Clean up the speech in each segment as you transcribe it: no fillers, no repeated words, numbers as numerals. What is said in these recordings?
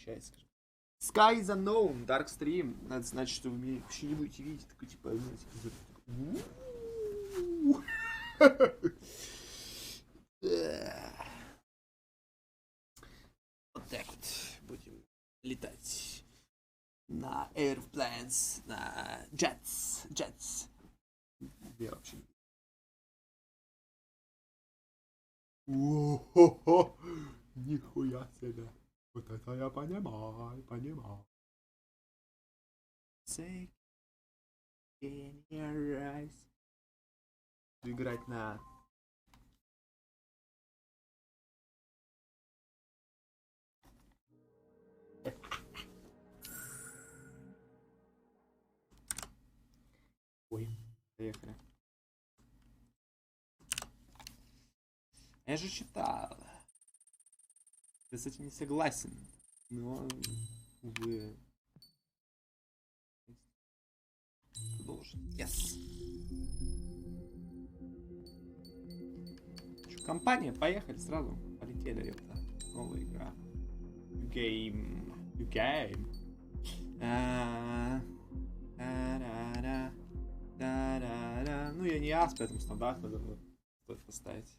отвечает, скажем. Sky is unknown, Dark Stream. Надо знать, что вы меня вообще не будете видеть. Такой, типа, вот так вот будем летать на airplanes, на jets. Я вообще... О-хо-хо! Нихуя себе! Вот это я понимаю. Take in your eyes. Играть на... Ой, поехали. Я же читал. Я с этим не согласен. Но, увы. Должен. Yes. Что, компания? Поехали сразу. Полетели, ёпта. Новая игра. Game. Ну, я не ас, поэтому стандартно давно стоит поставить.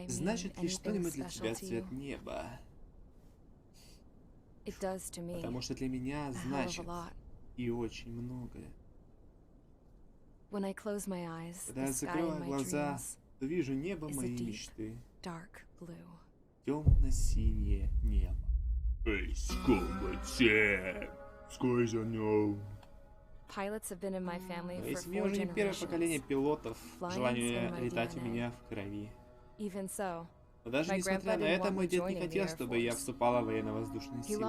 Значит ли что-нибудь для тебя цвет неба? Потому что для меня значит и очень многое. Когда я закрываю глаза, то вижу небо моей мечты. Темно-синее небо. Моей семье уже не первое поколение пилотов. Желание летать у меня в крови. Но даже несмотря на это, мой дед не хотел, чтобы я вступала в военно-воздушные силы.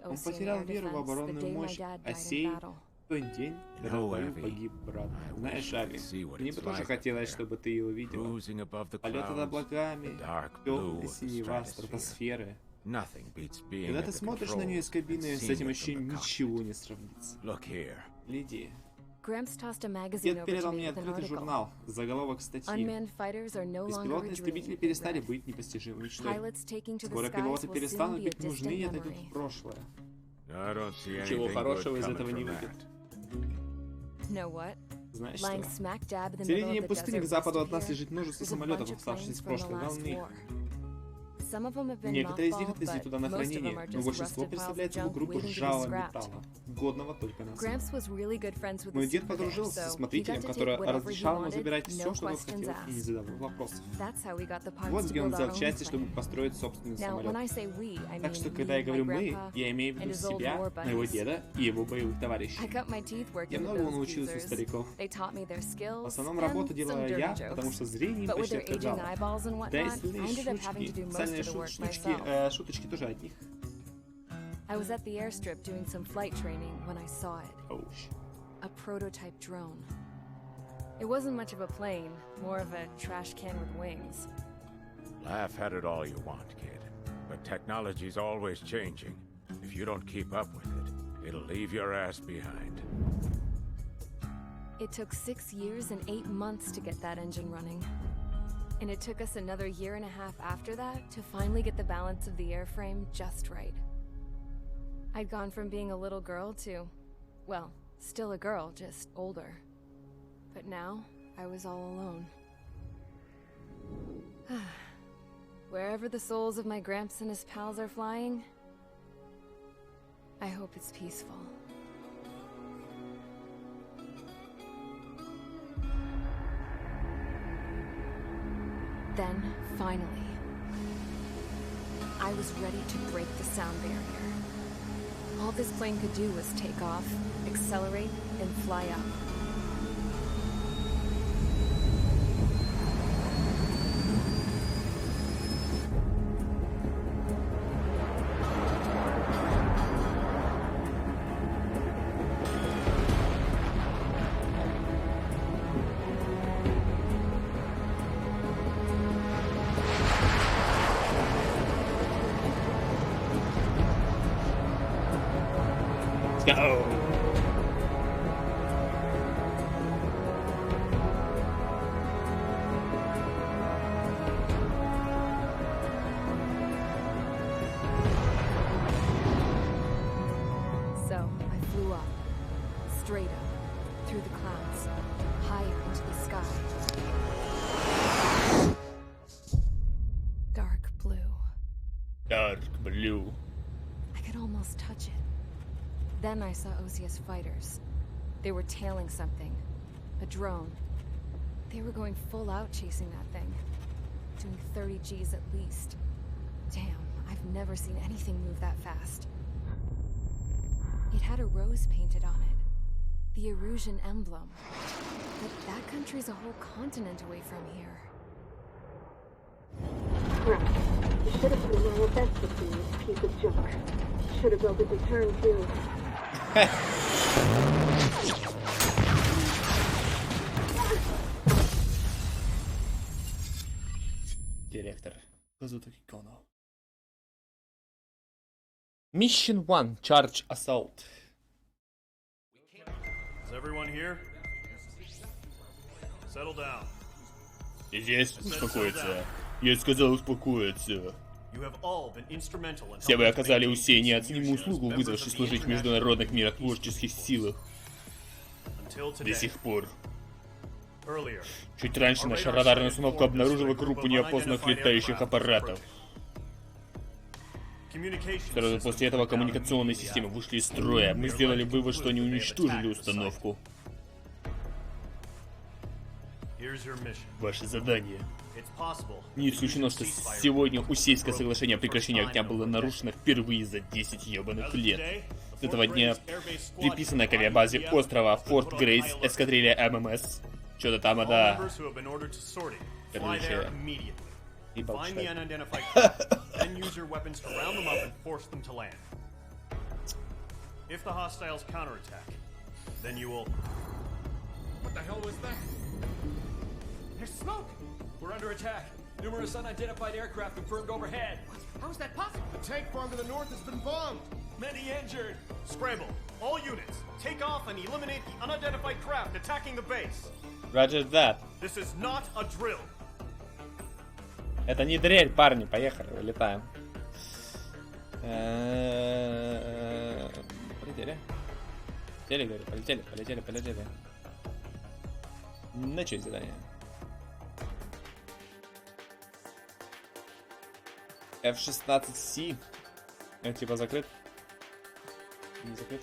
Он потерял веру в оборонную мощь, а сей в тот день, когда в бою погиб брат. Знаешь, Ави, мне бы тоже хотелось, чтобы ты его видела. Полет над облаками, темный синева, стратосферы. Когда ты смотришь на нее из кабины, с этим вообще ничего не сравнится. Гляди. Дед передал мне открытый журнал, заголовок статьи. Беспилотные истребители перестали быть непостижимой мечтой. Скоро пилоты перестанут быть нужны и отойдут в прошлое. Ничего хорошего из этого не выйдет. Знаешь что? В середине пустыни к западу от нас лежит множество самолетов, оставшихся с прошлой волны. Некоторые из них отвезли туда на хранение, но большинство представляет собой группу ржавого металла, годного только на цену. Мой дед подружился со смотрителем, который разрешал ему забирать все, что он хотел, и не задавал вопросов. Вот где он взял части, чтобы построить собственный самолет. Так что, когда я говорю «мы», я имею в виду себя, моего деда и его боевых товарищей. Я многому научился у стариков. В основном работу делала я, потому что зрение им почти отказало. Да и сильные шутки. Шуточки тоже от них. I was at the airstrip doing some flight training when I saw it. Oh. A prototype drone. It wasn't much of a plane, more of a trash can with wings. Laugh at it all you want, kid. But technology's always changing. If you don't keep up with it, it'll leave your ass behind. It took 6 years and 8 months to get that engine running. And it took us another 1.5 years after that to finally get the balance of the airframe just right. I'd gone from being a little girl to, well, still a girl, just older. But now, I was all alone. Wherever the souls of my Gramps and his pals are flying, I hope it's peaceful. Then, finally, I was ready to break the sound barrier. All this plane could do was take off, accelerate, and fly up. Go! Dark blue. I could almost touch it. Then I saw Osia's fighters. They were tailing something. A drone. They were going full out chasing that thing. Doing 30 Gs at least. Damn, I've never seen anything move that fast. It had a rose painted on it. The Erusian emblem. But that country's a whole continent away from here. Crap. You should have put in my events with me, piece of junk. Should have built a return too. Директор. Mission 1. Charge Assault. Is everyone here? Settle down. Здесь успокоиться. Я сказал успокоиться. You have all been instrumental in Все вы оказали Усей неоценимую услугу, вызвавшись служить в международных миротворческих силах. До сих пор. Чуть раньше наша радарная установка обнаружила группу неопознанных летающих аппаратов. Сразу после этого коммуникационные системы вышли из строя. Мы сделали вывод, что они уничтожили установку. Ваше задание. Не исключено, что сегодня Усейское соглашение о прекращении огня было нарушено впервые за 10 ебаных лет. С этого дня приписано к авиабазе острова Форт Грейс эскадрилья ММС. Что-то там, да. Короче, ебал читать. There's smoke! We're under attack. Numerous unidentified aircraft confirmed overhead. How is that possible? The tank farm to the north has been bombed. Many injured. Scramble. All units, take off and eliminate the unidentified craft attacking the base. Roger that. This is not a drill. Это не дрель, парни. Поехали, вылетаем. Полетели. Полетели, говорю, полетели. Начать задание. F-16C. Это типа закрыт? Не закрыт?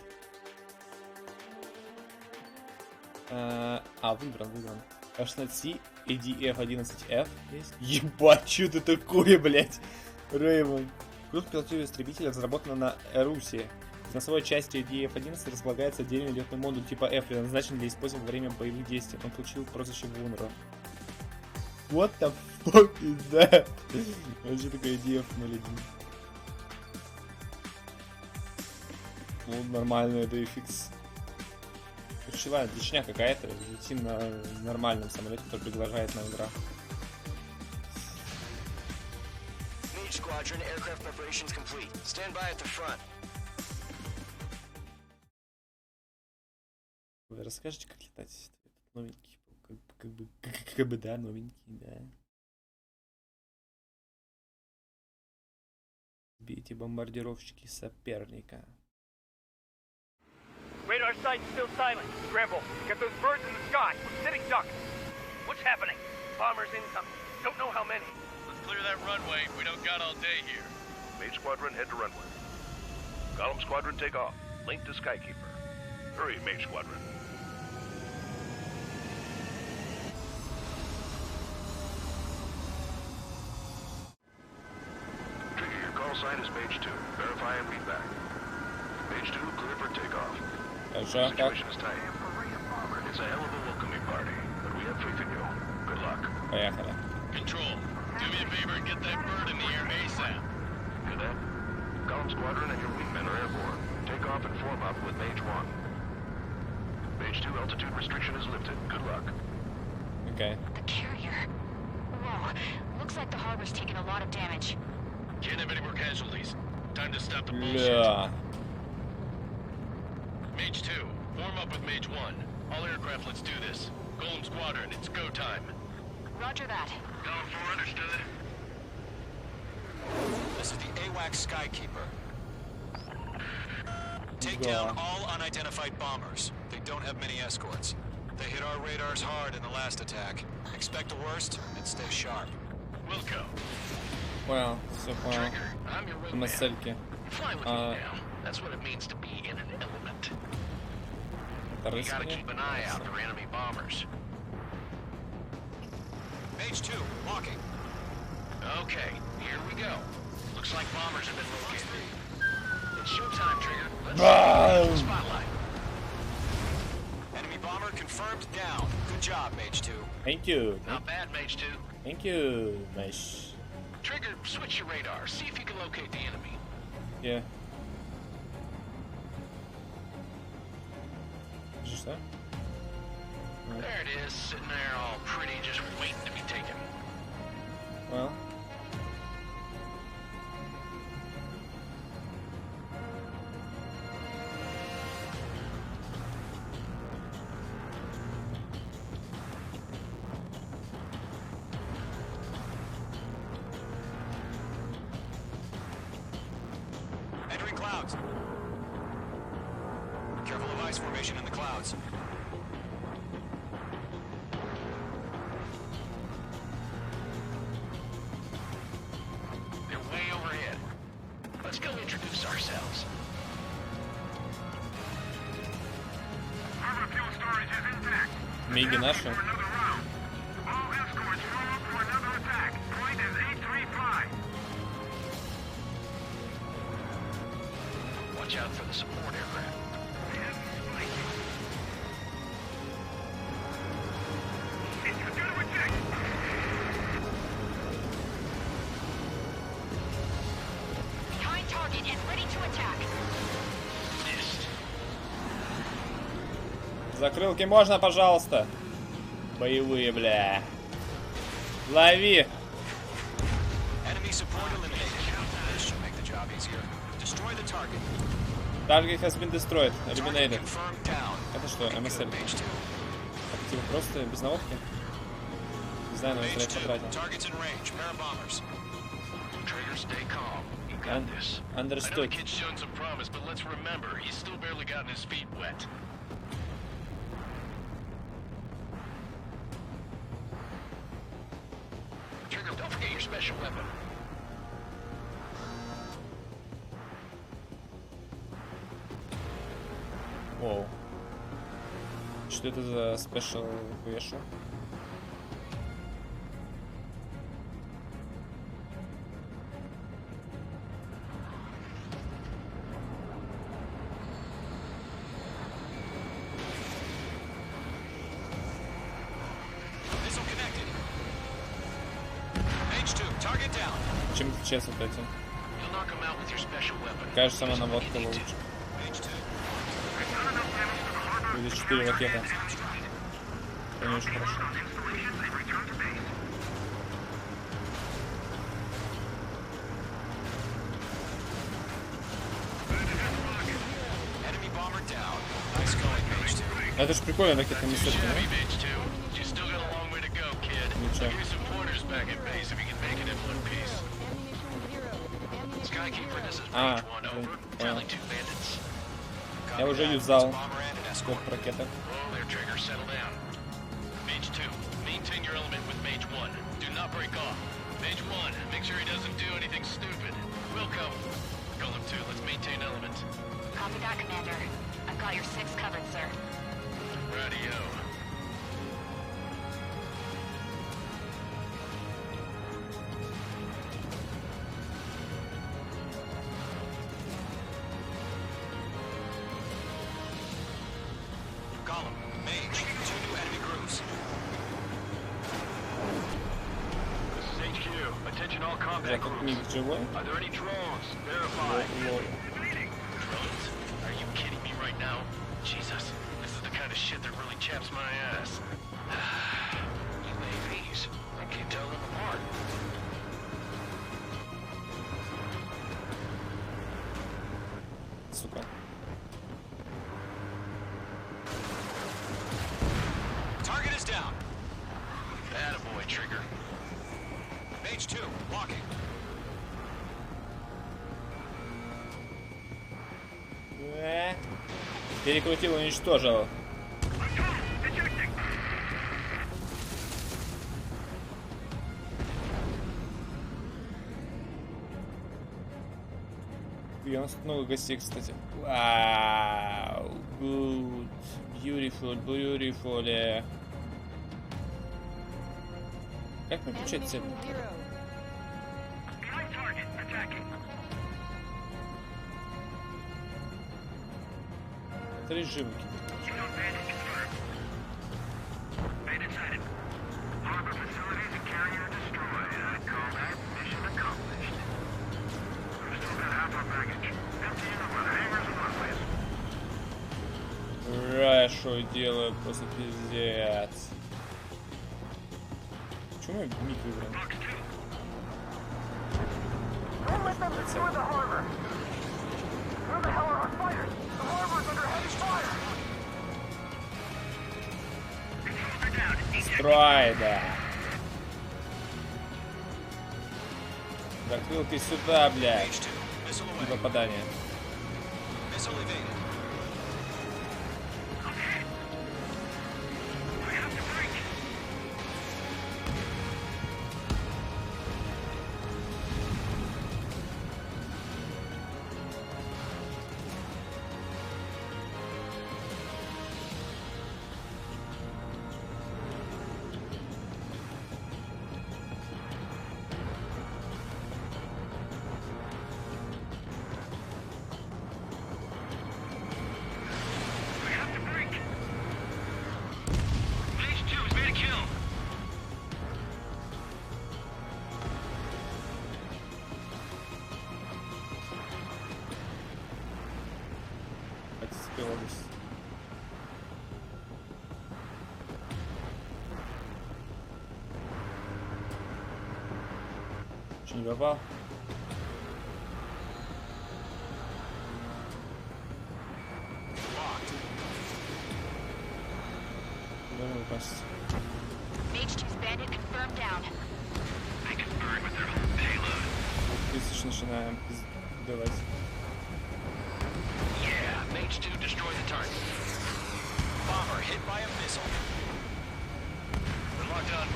Выбран. F-16C, ADF-11F есть? Ебать, что это такое, блядь? Реймон. Группа пилотируемых истребителей разработана на Эрусе. В носовой части ADF-11 располагается отдельный летный модуль типа F, предназначенный для использования во время боевых действий. Он получил прозвище Вунера. What the fuck is that? Это что такое ADF-01? Ну, нормально, это FX. Ключевая дичня какая-то. Летим на нормальном самолете, который приглашает на игра. Squadron, aircraft preparations complete. Stand by at the front. Вы расскажете, как летать? Новенький, как бы, да, новенький, да. Бейте бомбардировщики соперника. Radar site's still silent. Scramble. Get those birds in the sky. We're sitting ducks. What's happening? Bombers incoming. Don't know how many. Let's clear that runway. We don't got all day here. Mage Squadron, head to runway. Column Squadron, take off. Link to Skykeeper. Hurry, Mage Squadron. Trigger, your call sign is Mage 2. Verify and read back. Mage 2, clear for takeoff. Situation is tight. It's a hell of a welcoming party, but we have faith in you. Good luck. Поехали. Control, do me a favor and get that bird in the air ASAP. Cadet, Column Squadron and your wingmen are airborne. Take off and form up with Mage 1. Mage 2, altitude restriction is lifted. Good luck. Okay. The carrier. Whoa. Looks like the harbor's taking a lot of damage. Can't have any more casualties. Time to stop the bullshit. Yeah. Mage 2, form up with Mage 1. All aircraft, let's do this. Golem Squadron, it's go time. Roger that. Column 4, understood. This is the AWACS Skykeeper. Take down all unidentified bombers. They don't have many escorts. They hit our radars hard in the last attack. Expect the worst and stay sharp. Понял, все понял. Мысельки. Это рыцари. Mage 2, walking. Okay, here we go. Looks like bombers have been located. It's showtime, Trigger. Let's see the spotlight. Enemy bomber confirmed down. Good job, Mage 2. Thank you. Not bad, Mage 2. Thank you, Mage. Trigger, switch your radar. See if you can locate the enemy. Yeah. Just that? There it is, sitting there all pretty, just waiting to be taken. Well. Entering clouds. Careful of ice formation in the clouds. They're way overhead. Let's go introduce ourselves. Harbor fuel storage is intact. Миги наши. All escorts roll up for another attack. Point is 835. Watch out for the support aircraft. Behind target and ready to attack. Закрылки можно, пожалуйста? Боевые, бля. Лови. Enemy support eliminated. This should make the job easier. Destroy the target. Target has been destroyed. Eliminated. Confirmed down. Это что, МСЛ? Так, типа просто без наводки? Не знаю, наверное, зря потратил. Targets in range. Pair of bombers. Trigger, stay calm. You got this. Understood. I know the kid's shown some promise, but let's remember, he's still barely gotten his feet wet. Trigger, don't forget your special weapon. Воу. Что это за спешл вешу? Missile connected. Mage 2, target down. Чем отличаются вот эти? You'll knock him out with your special weapon. Кажется, сама наводка лучше. Mage 2. Будет 4 ракеты. Это не очень хорошо. Enemy bomber down. Nice going, Mage 2. Это ж прикольно, ракетные мистерки, да? Mage 2, you still got a long way to go, kid. Ничего. Give you some pointers back at base if you can make it in one piece. Skykeeper, this is А, Mage 1, over. понял. Tally 2 bandits. Я уже юзал сколько ракеток. Oh, there, Trigger, settle down. Mage 2, maintain your element with Mage 1. Do not break off. Mage 1, make sure he doesn't do anything stupid. Wilco, Golem 2, let's maintain element. Copy that, Commander. I've got your 6 covered, sir. Radio. Golem, Mage, 2 new enemy groups. This is HQ. Attention all Я combat как groups. миг живой. Are there any drones? Verify. Лол. Drones? Are you kidding me right now? Jesus, this is the kind of shit that really chaps my ass. UAVs. I can't tell them apart. Сука. Target is down. Attaboy, Trigger. Mage 2, walking. Перекрутил, уничтожил. У нас много гостей, кстати. Вау, good, beautiful, beautiful. Как мне включать цель? Это режим. Хорошо делаю, просто пиздец. Почему я миг выбрал? Строй, да. Закрыл ты сюда, блядь. И попадание. Че, не попал? Должен упасть. Тысяч начинаем пиздовать. Mage 2 destroy the target. Bomber hit by a missile. We're locked on.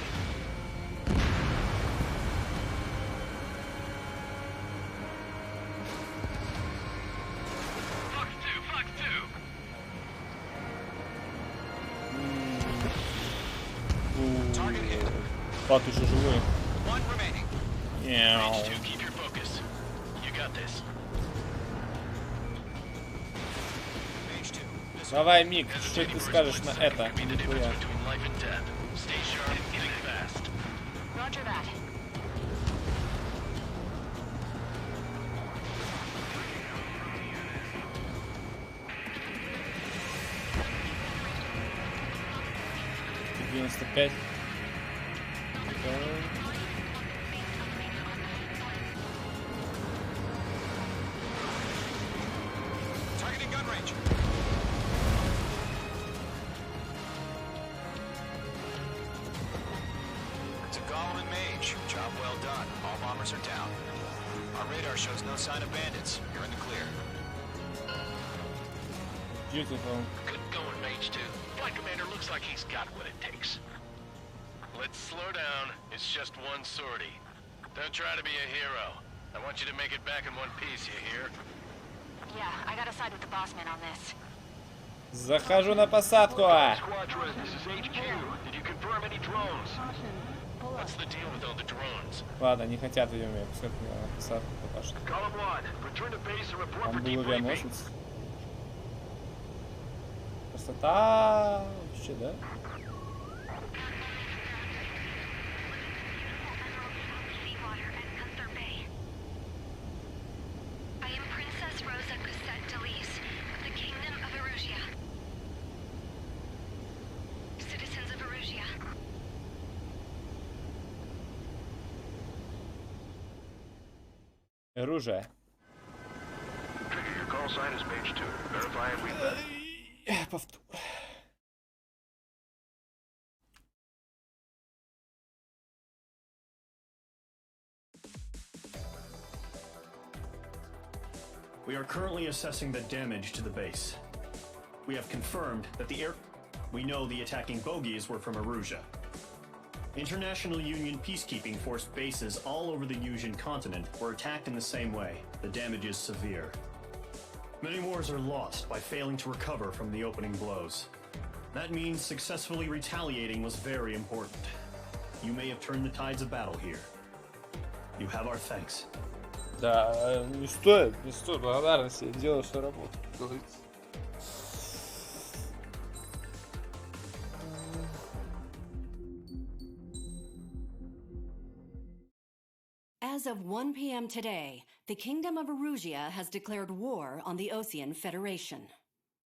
Fox 2. Target hit. Пат еще живой. One remaining. Mage 2, keep your focus. You got this. Давай, Мик, что ты скажешь на это? Нихуя. $95. Sign of bandits. You're in the clear. Beautiful. Good going, Mage 2. Flight commander looks like he's got what it takes. Let's slow down. It's just one sortie. Don't try to be a hero. I want you to make it back in one piece, you hear? Yeah, I gotta side with the boss man on this. Захожу на посадку. Squadron, this is HQ. Did you confirm any drones? What's the deal with all the drones? Ладно, не хотят ее меня пускать на посадку пока что. Там был авианосец. Красота вообще, да? Оружие. Повтор. We are currently assessing the damage to the base. We have confirmed that we know the attacking bogies were from Arusia. International Union peacekeeping force bases all over the Yusian continent were attacked in the same way. The damage is severe. Many wars are lost by failing to recover from the opening blows. That means successfully retaliating was very important. You may have turned the tides of battle here. You have our thanks. Да, не стоит благодарности, я делаю свою работу, как говорится. As of 1 p.m. today, the Kingdom of Erusia has declared war on the Osean Federation.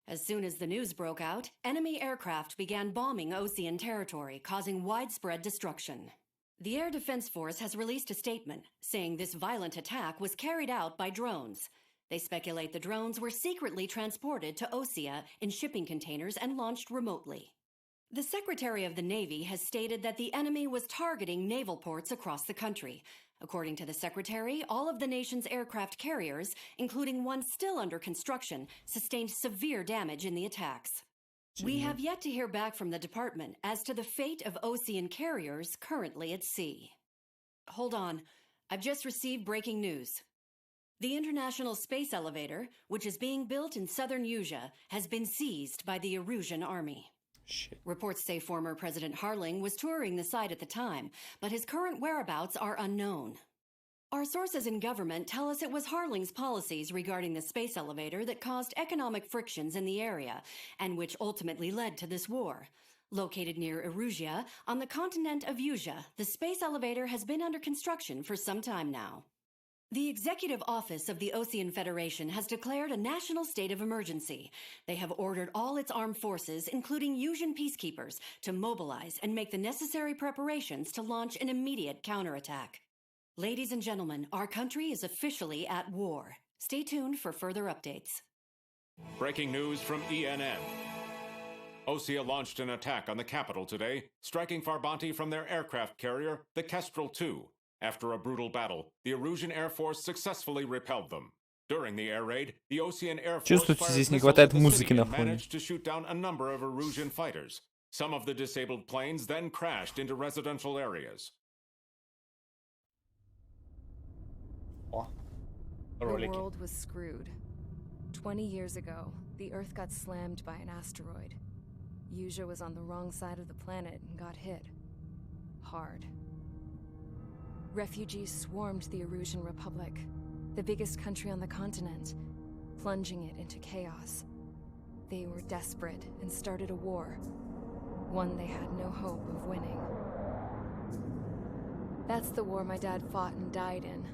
As soon as the news broke out, enemy aircraft began bombing Osean territory, causing widespread destruction. The Air Defense Force has released a statement saying this violent attack was carried out by drones. They speculate the drones were secretly transported to Osea in shipping containers and launched remotely. The Secretary of the Navy has stated that the enemy was targeting naval ports across the country. According to the Secretary, all of the nation's aircraft carriers, including one still under construction, sustained severe damage in the attacks. We have yet to hear back from the department as to the fate of Osean carriers currently at sea. Hold on, I've just received breaking news. The International Space Elevator, which is being built in southern Yusia, has been seized by the Erusian army. Shit. Reports say former President Harling was touring the site at the time, but his current whereabouts are unknown. Our sources in government tell us it was Harling's policies regarding the space elevator that caused economic frictions in the area, and which ultimately led to this war. Located near Erusia, on the continent of Yusia, the space elevator has been under construction for some time now. The Executive Office of the Osean Federation has declared a national state of emergency. They have ordered all its armed forces, including Yusian peacekeepers, to mobilize and make the necessary preparations to launch an immediate counterattack. Ladies and gentlemen, our country is officially at war. Stay tuned for further updates. Breaking news from ENN. Osea launched an attack on the capital today, striking Farbanti from their aircraft carrier, the Kestrel II. After a brutal battle, the Erusian Air Force successfully repelled them. During the air raid, the Osean Air Force Чувствуете, fired здесь не missiles at хватает the музыки city на and фоне. managed to shoot down a number of Erusian fighters. Some of the disabled planes then crashed into residential areas. The world was screwed. 20 years ago, the Earth got slammed by an asteroid. Yusia was on the wrong side of the planet and got hit. Hard. Refugees swarmed the Erusian Republic, the biggest country on the continent, plunging it into chaos. They were desperate and started a war, one they had no hope of winning. That's the war my dad fought and died in.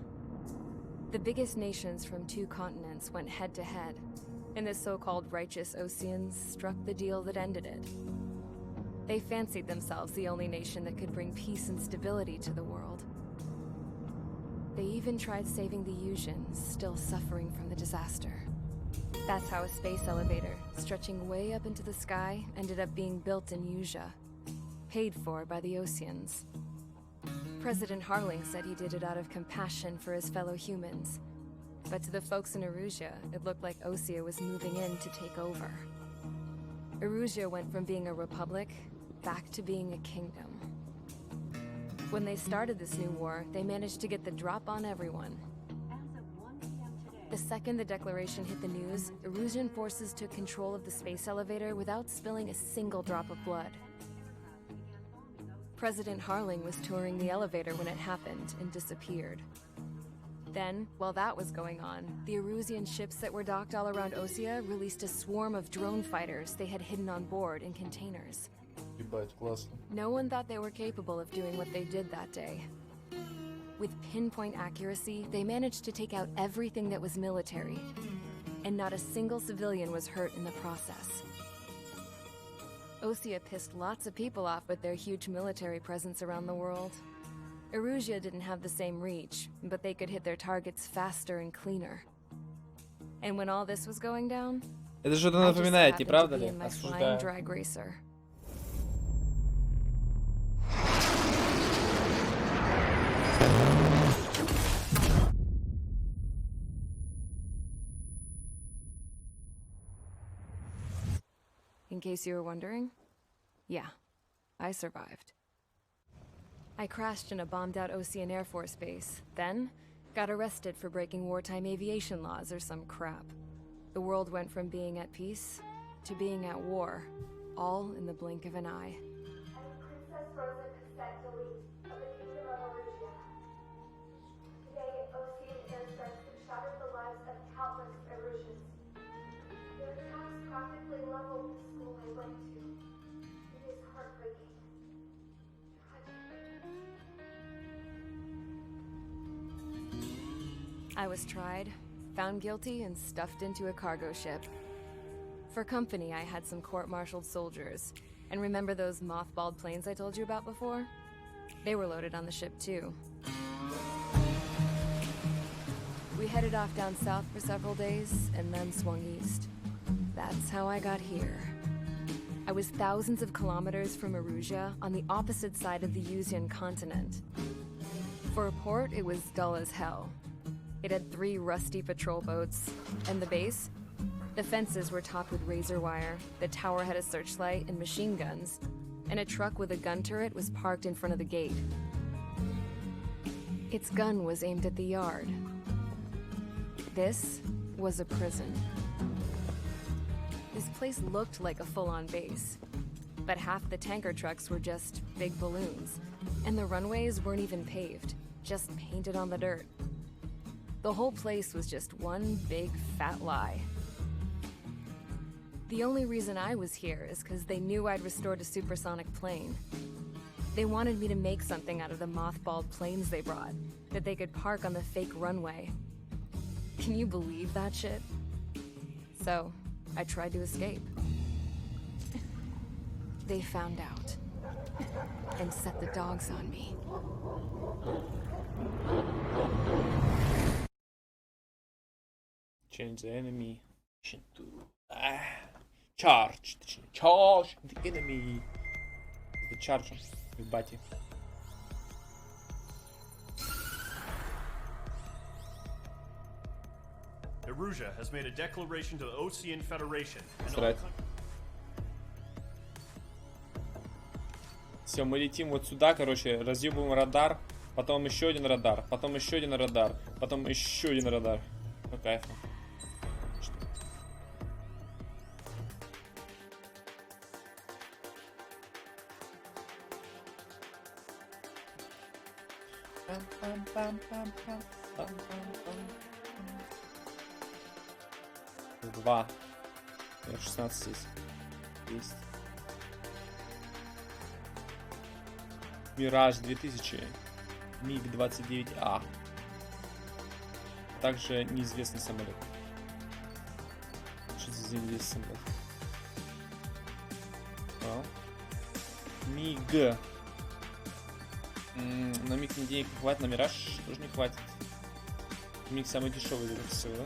The biggest nations from 2 continents went head-to-head, and the so-called righteous Oseans struck the deal that ended it. They fancied themselves the only nation that could bring peace and stability to the world. They even tried saving the Yusians, still suffering from the disaster. That's how a space elevator, stretching way up into the sky, ended up being built in Yusia, paid for by the Oseans. President Harling said he did it out of compassion for his fellow humans. But to the folks in Erusia, it looked like Osea was moving in to take over. Erusia went from being a republic back to being a kingdom. When they started this new war, they managed to get the drop on everyone. The second the declaration hit the news, Erusian forces took control of the space elevator without spilling a single drop of blood. President Harling was touring the elevator when it happened and disappeared. Then, while that was going on, the Erusian ships that were docked all around Osea released a swarm of drone fighters they had hidden on board in containers. No one thought they were capable of doing what they did that day. With pinpoint accuracy, they managed to take out everything that was military, and not a single civilian was hurt in the process. Osea pissed lots of people off with their huge military presence around the world. Erusia didn't have the same reach, but they could hit their targets faster and cleaner. And when all this was going down, Это что-то I just напоминает, не happened to правда be ли? in my flying Осуждаю. drag racer. In case you were wondering, yeah, I survived. I crashed in a bombed-out Ocean Air Force base, then got arrested for breaking wartime aviation laws or some crap. The world went from being at peace to being at war, all in the blink of an eye. Princess Rosa Cassette Delete of the Kingdom of Arugia. Today, Ocean airstrikes have shattered the lives of countless Erusians. Their attacks practically leveled the school I went to. It is heartbreaking. Tragic. I was tried, found guilty, and stuffed into a cargo ship. For company, I had some court-martialed soldiers. And remember those mothballed planes I told you about before? They were loaded on the ship, too. We headed off down south for several days, and then swung east. That's how I got here. I was thousands of kilometers from Arugia, on the opposite side of the Yuzian continent. For a port, it was dull as hell. It had 3 rusty patrol boats, and the base? The fences were topped with razor wire, the tower had a searchlight and machine guns, and a truck with a gun turret was parked in front of the gate. Its gun was aimed at the yard. This was a prison. This place looked like a full-on base, but half the tanker trucks were just big balloons, and the runways weren't even paved, just painted on the dirt. The whole place was just one big fat lie. The only reason I was here is because they knew I'd restored a supersonic plane. They wanted me to make something out of the mothballed planes they brought, that they could park on the fake runway. Can you believe that shit? So, I tried to escape. They found out, and set the dogs on me. Change the enemy. Charge the enemy. The charge with Bati. Erusia has made a declaration to the Ocean Federation. Все, мы летим вот сюда, короче, разъебываем радар, потом еще один радар, потом еще один радар, потом еще один радар. По кайфу. Два. 16 здесь. Есть. Мираж 2000. МиГ-29А. Также неизвестный самолет. Что за неизвестный самолет? МиГ. На МиГ денег не хватит, на Мираж тоже не хватит. МиГ самый дешевый из всего.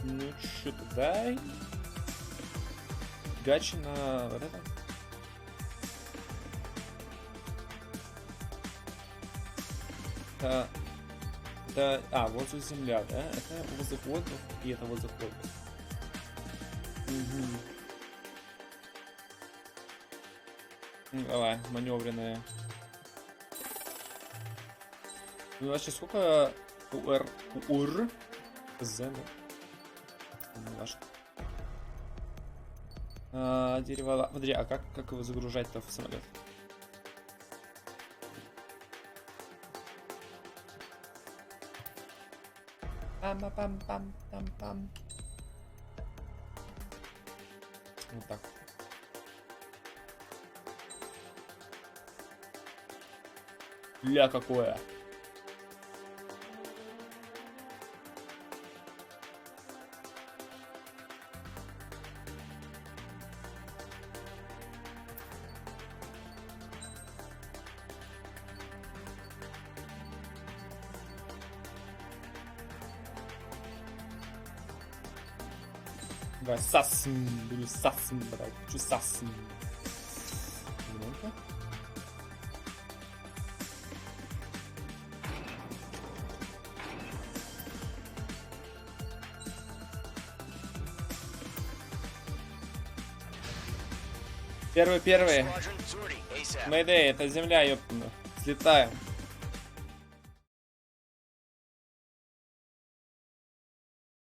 Ну что-то дай. Гачи на вот это. Это, воздух, земля, да? Это воздух, воздух, и это воздух, воздух. Угу. Давай, маневренная. Ну, вообще, сколько УР? З, да? Не важно. Дерево... Подожди, а как его загружать-то в самолет? Пам-пам-пам-пам-пам. Вот так. Ля какое! Давай, сасм, буду сасм брать, хочу сасм. Ну-ка. Первый. Мэйдэй, это земля, ёптана. Взлетаем.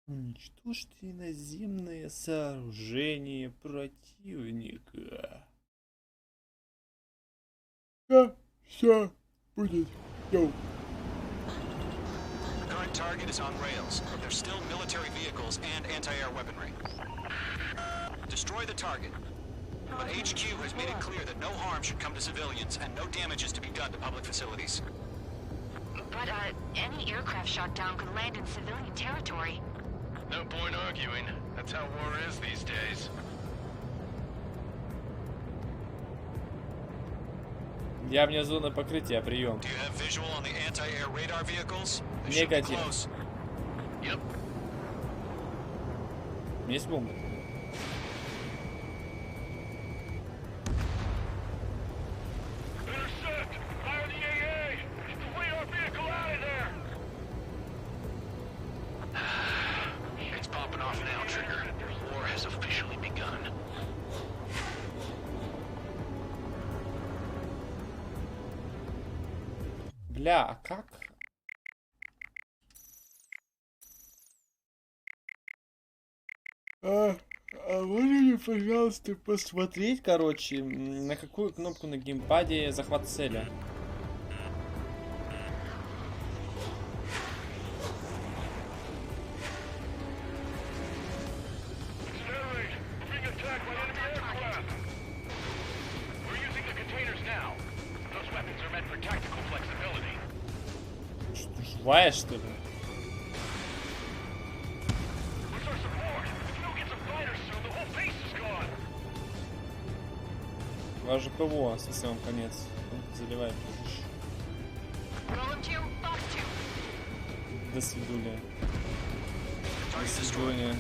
Уничтожьте наземное сооружение противника. Все будет. Йоу. Current target is on rails, but there's still military vehicles and anti-air weaponry. Destroy the target. But HQ has made it clear that no harm should come to civilians and no damage is to be done to public facilities. But, any aircraft shot down could land in civilian territory. No point arguing. That's how war is these days. Я вне зоны покрытия, прием. Do you have visual on the anti-air radar vehicles? Негатив. Yep. Есть бомба. It's popping off now, Trigger. War has officially begun. Бля, а как? Можно мне, пожалуйста, посмотреть, короче, на какую кнопку на геймпаде захват цели? Что, живая, что ли? Ваше ПВО, совсем конец. Заливает. До свидули. До свидания.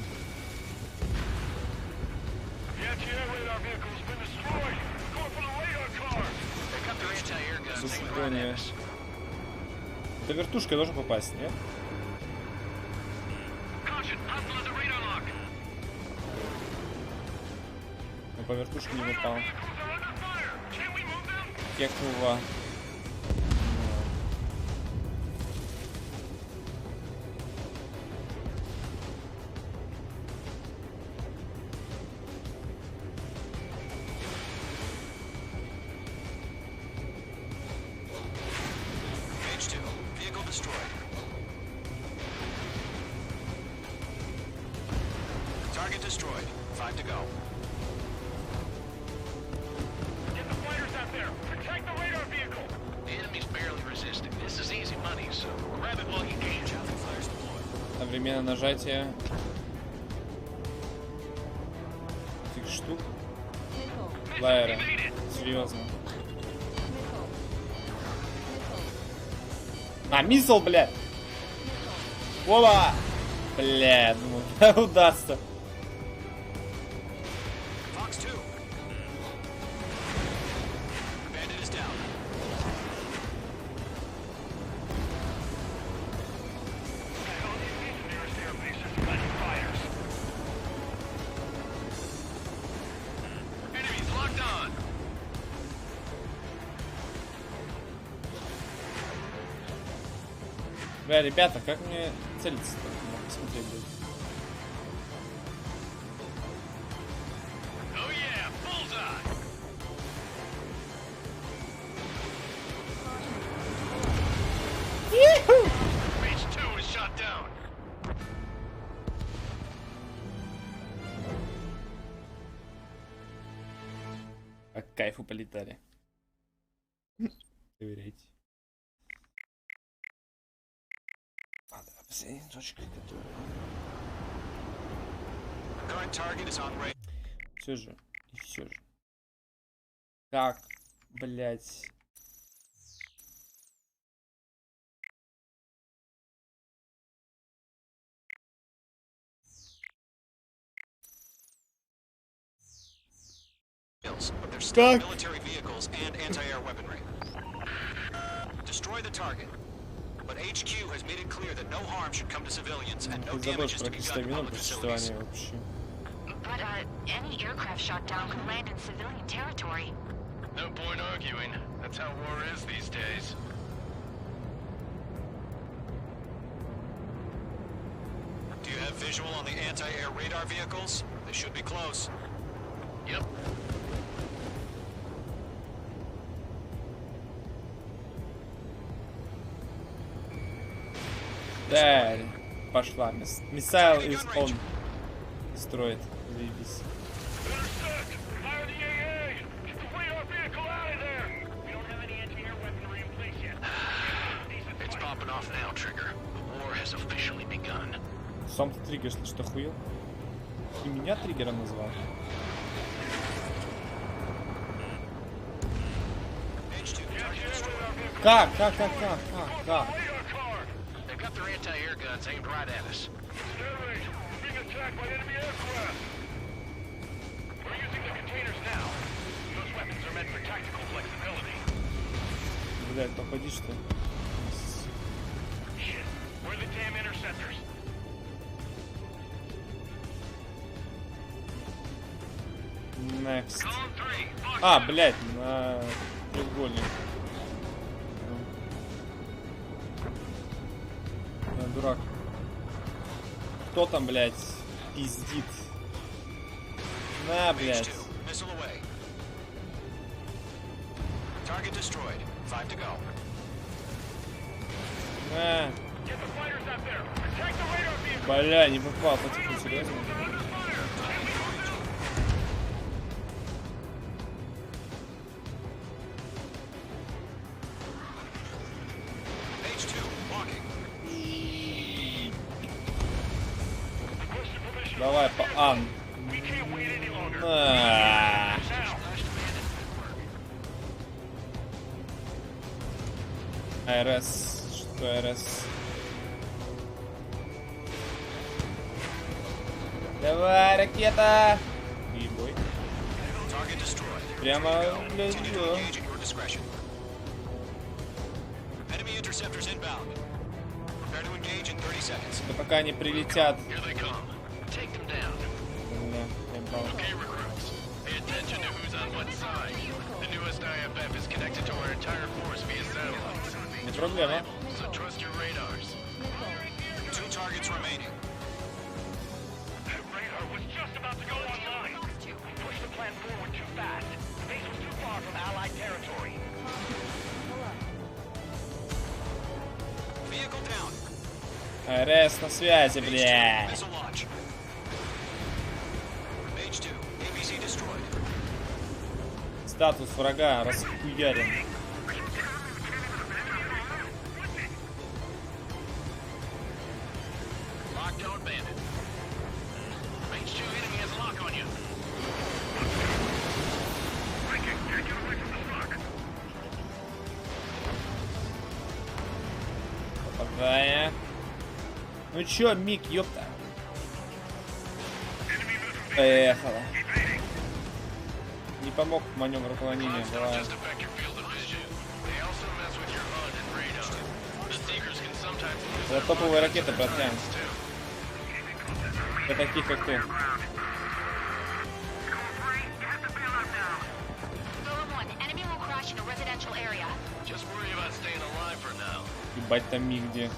До свидания. До вертушки должен попасть, нет? Но по вертушке не попал. Кекува. Target destroyed. 5 to go. Get the fighters out there! Protect the radar vehicle! The enemy's barely resisting. This is easy money, so grab it while you can. Одновременно нажатие. Этих штук. Лайера. Серьезно. А, миссил, блядь! Опа! Бля, думал, удастся. Бля, ребята, как мне целиться-то? Посмотреть будет. По кайфу полетали. Проверяйте. Последняя точка, которая... Все же, и все же. Как, блять. But there's still military vehicles and anti-air weaponry. Destroy the target. But HQ has made it clear that no harm should come to civilians and no damage is to be done to public facilities. But, any aircraft shot down could land in civilian territory. No point arguing. That's That's how war is these days. Do you have visual on the anti-air radar vehicles? They should be close. Yep. Да, пошла. Миссайл из он строит. Заебись. It's popping off now, Trigger. The war has officially begun. Сам ты триггер, слышь, ты охуел? Ты меня триггером назвал? Как? They've got their anti-air guns aimed right at us. Being attacked by enemy aircraft. We're using the containers now. Those weapons are meant for tactical flexibility. Блядь, попади, что ли? Shit. Where are the damn interceptors? Next. А, блядь, на треугольник. Дурак. Кто там, блядь, пиздит? На, блядь. На. Бля, не попал, потихоньку, серьезно? Давай, по Ан. РС. Что РС? Давай, ракета! Ебой. Прямо в лицо. Да пока они прилетят. Okay, recruits. Pay attention to who's on what side. The newest IFF is connected to our entire force via satellites. Не проблема. So trust your radars. 2 targets remaining. Radar was just about to go online. We pushed the plan forward too fast. The base was too far from Allied territory. Vehicle down. РС на связи, бля. Статус врага расхуярен. Попадая. Ну чё, Мик, ёпта. Поехала. Не помог маневр уклонения. Это топовые ракеты, братья. Для таких, как ты. Ебать там Мик где.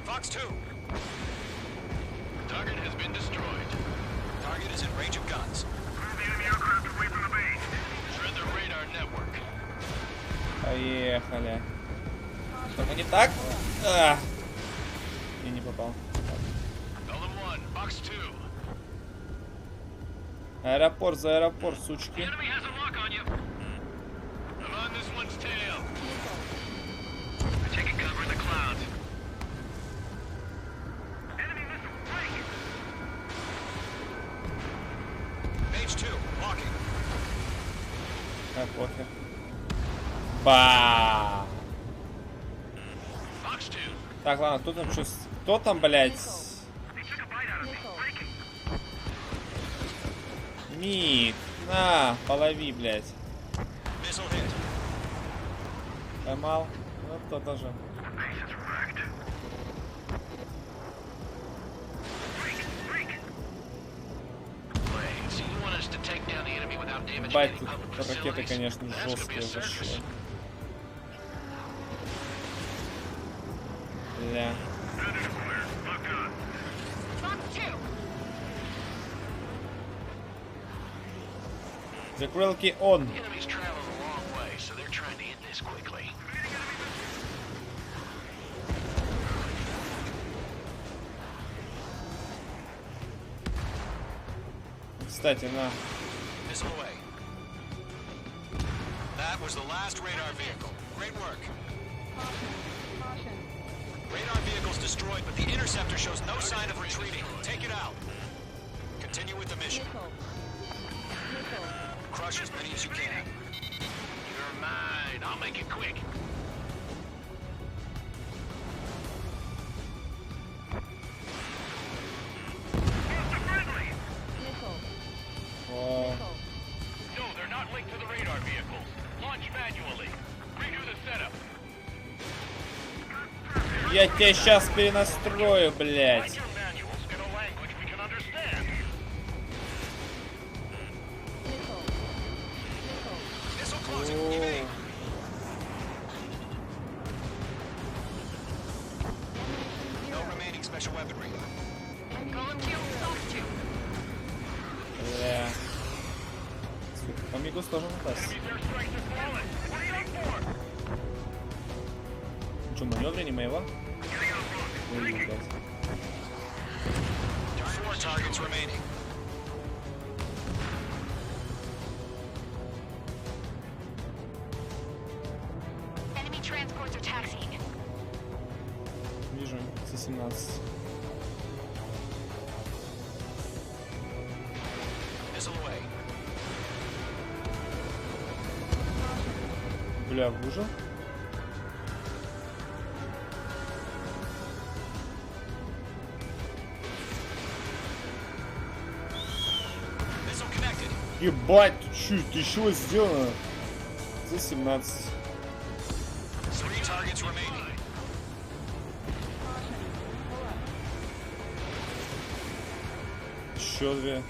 Fox 2. Target has been destroyed. Target is in range of guns. Move the enemy aircraft away from the base. Shred the radar network. Поехали. Что-то не так? А! Я не попал. Аэропорт за аэропорт, сучки. А, пофиг. Ба! Так, ладно, кто там что? Кто там, блядь? Мик, на, полови, блядь. Поймал. Вот то тоже. Бать, тут ракеты, конечно, жесткие вообще. Бля. Закрылки он. Кстати, на. That was the last radar vehicle. Great work. Radar vehicle's destroyed, but the interceptor shows no sign of retreating. Take it out. Continue with the mission. Crush as many as you can. You're mine. I'll make it quick. No, they're not linked to the radar vehicles. Launch manually. Redo the setup. Я тебя сейчас перенастрою, блядь. Бля. Сука, по мигу сложно попасть. Что, маневре не моего? Ой, блядь. Вижу, С-17. Бля, выжил? Ебать, ты чё, ты чего сделано? С-17. Еще две.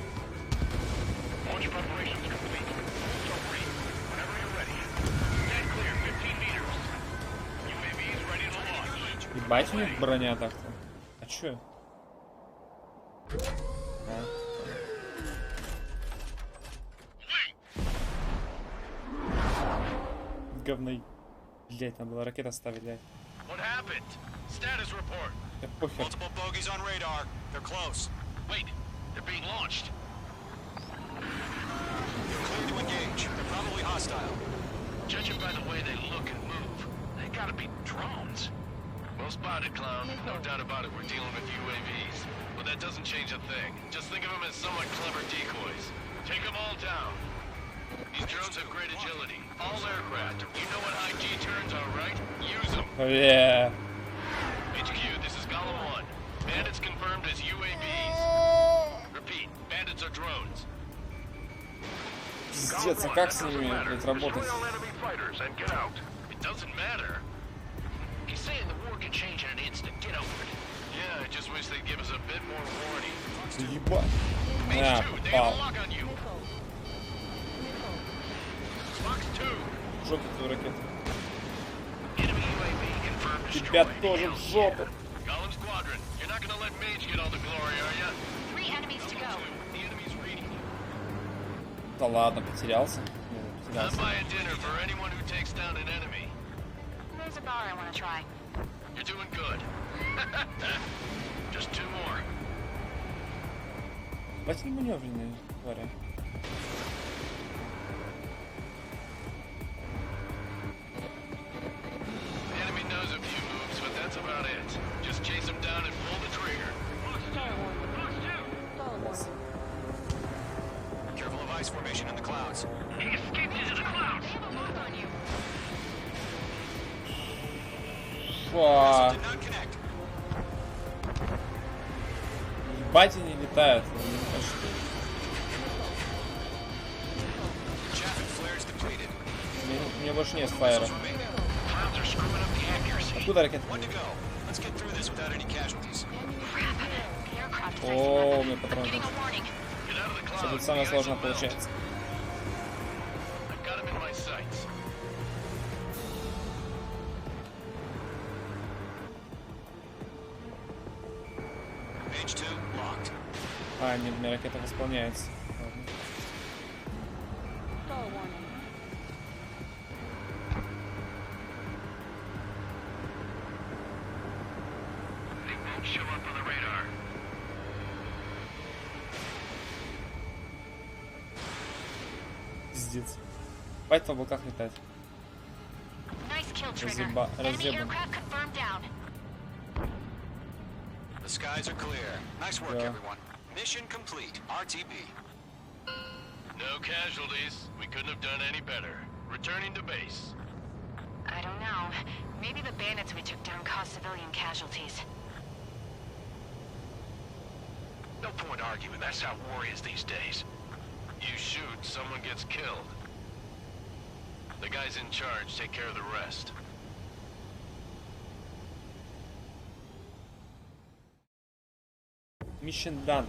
Ебать у них броня так-то. А чё? Говно. Блять, надо было ракета ставить, блядь. Да похер. Multiple bogies on radar. They're close. Wait, they're being launched. They're clear to engage. They're probably hostile. Judging by the way they look and move, they gotta be drones. Well spotted, clown. No doubt about it, we're dealing with UAVs. But that doesn't change a thing. Just think of them as somewhat clever decoys. Take them all down. These drones have great agility. All aircraft. You know what high G turns are, right? Use them. Oh, yeah. HQ, this is Golem 1. Bandits confirmed as UAVs. Repeat, bandits are drones. Пиздец, а как с ними блядь, работать? It doesn't matter. He's saying the war can change in an instant. Get over it. Yeah, I just wish they'd give us a bit more warning. Ебать. На, попал. В жопу твою ракету. Тебя тоже в жопу. Да ладно, потерялся. Потерялся. There's a bar I want to try. You're doing good. Just two more. Бать не маневренные, твари. The enemy knows a few moves, but that's about it. Just chase them down and pull the trigger. Careful of ice formation in the clouds. He escaped into the clouds. Фа. Ебать они летают. меня больше нет фаера. Откуда ракета? О, у меня патроны. Все будет самое сложное получается. А, нет, у меня ракета восполняется. Пиздец. Хватит в облаках летать. The skies are clear. Nice work, everyone. Mission complete. RTB. No casualties. We couldn't have done any better. Returning to base. I don't know. Maybe the bandits we took down caused civilian casualties. No point arguing. That's how war is these days. You shoot, someone gets killed. The guys in charge take care of the rest. Mission done.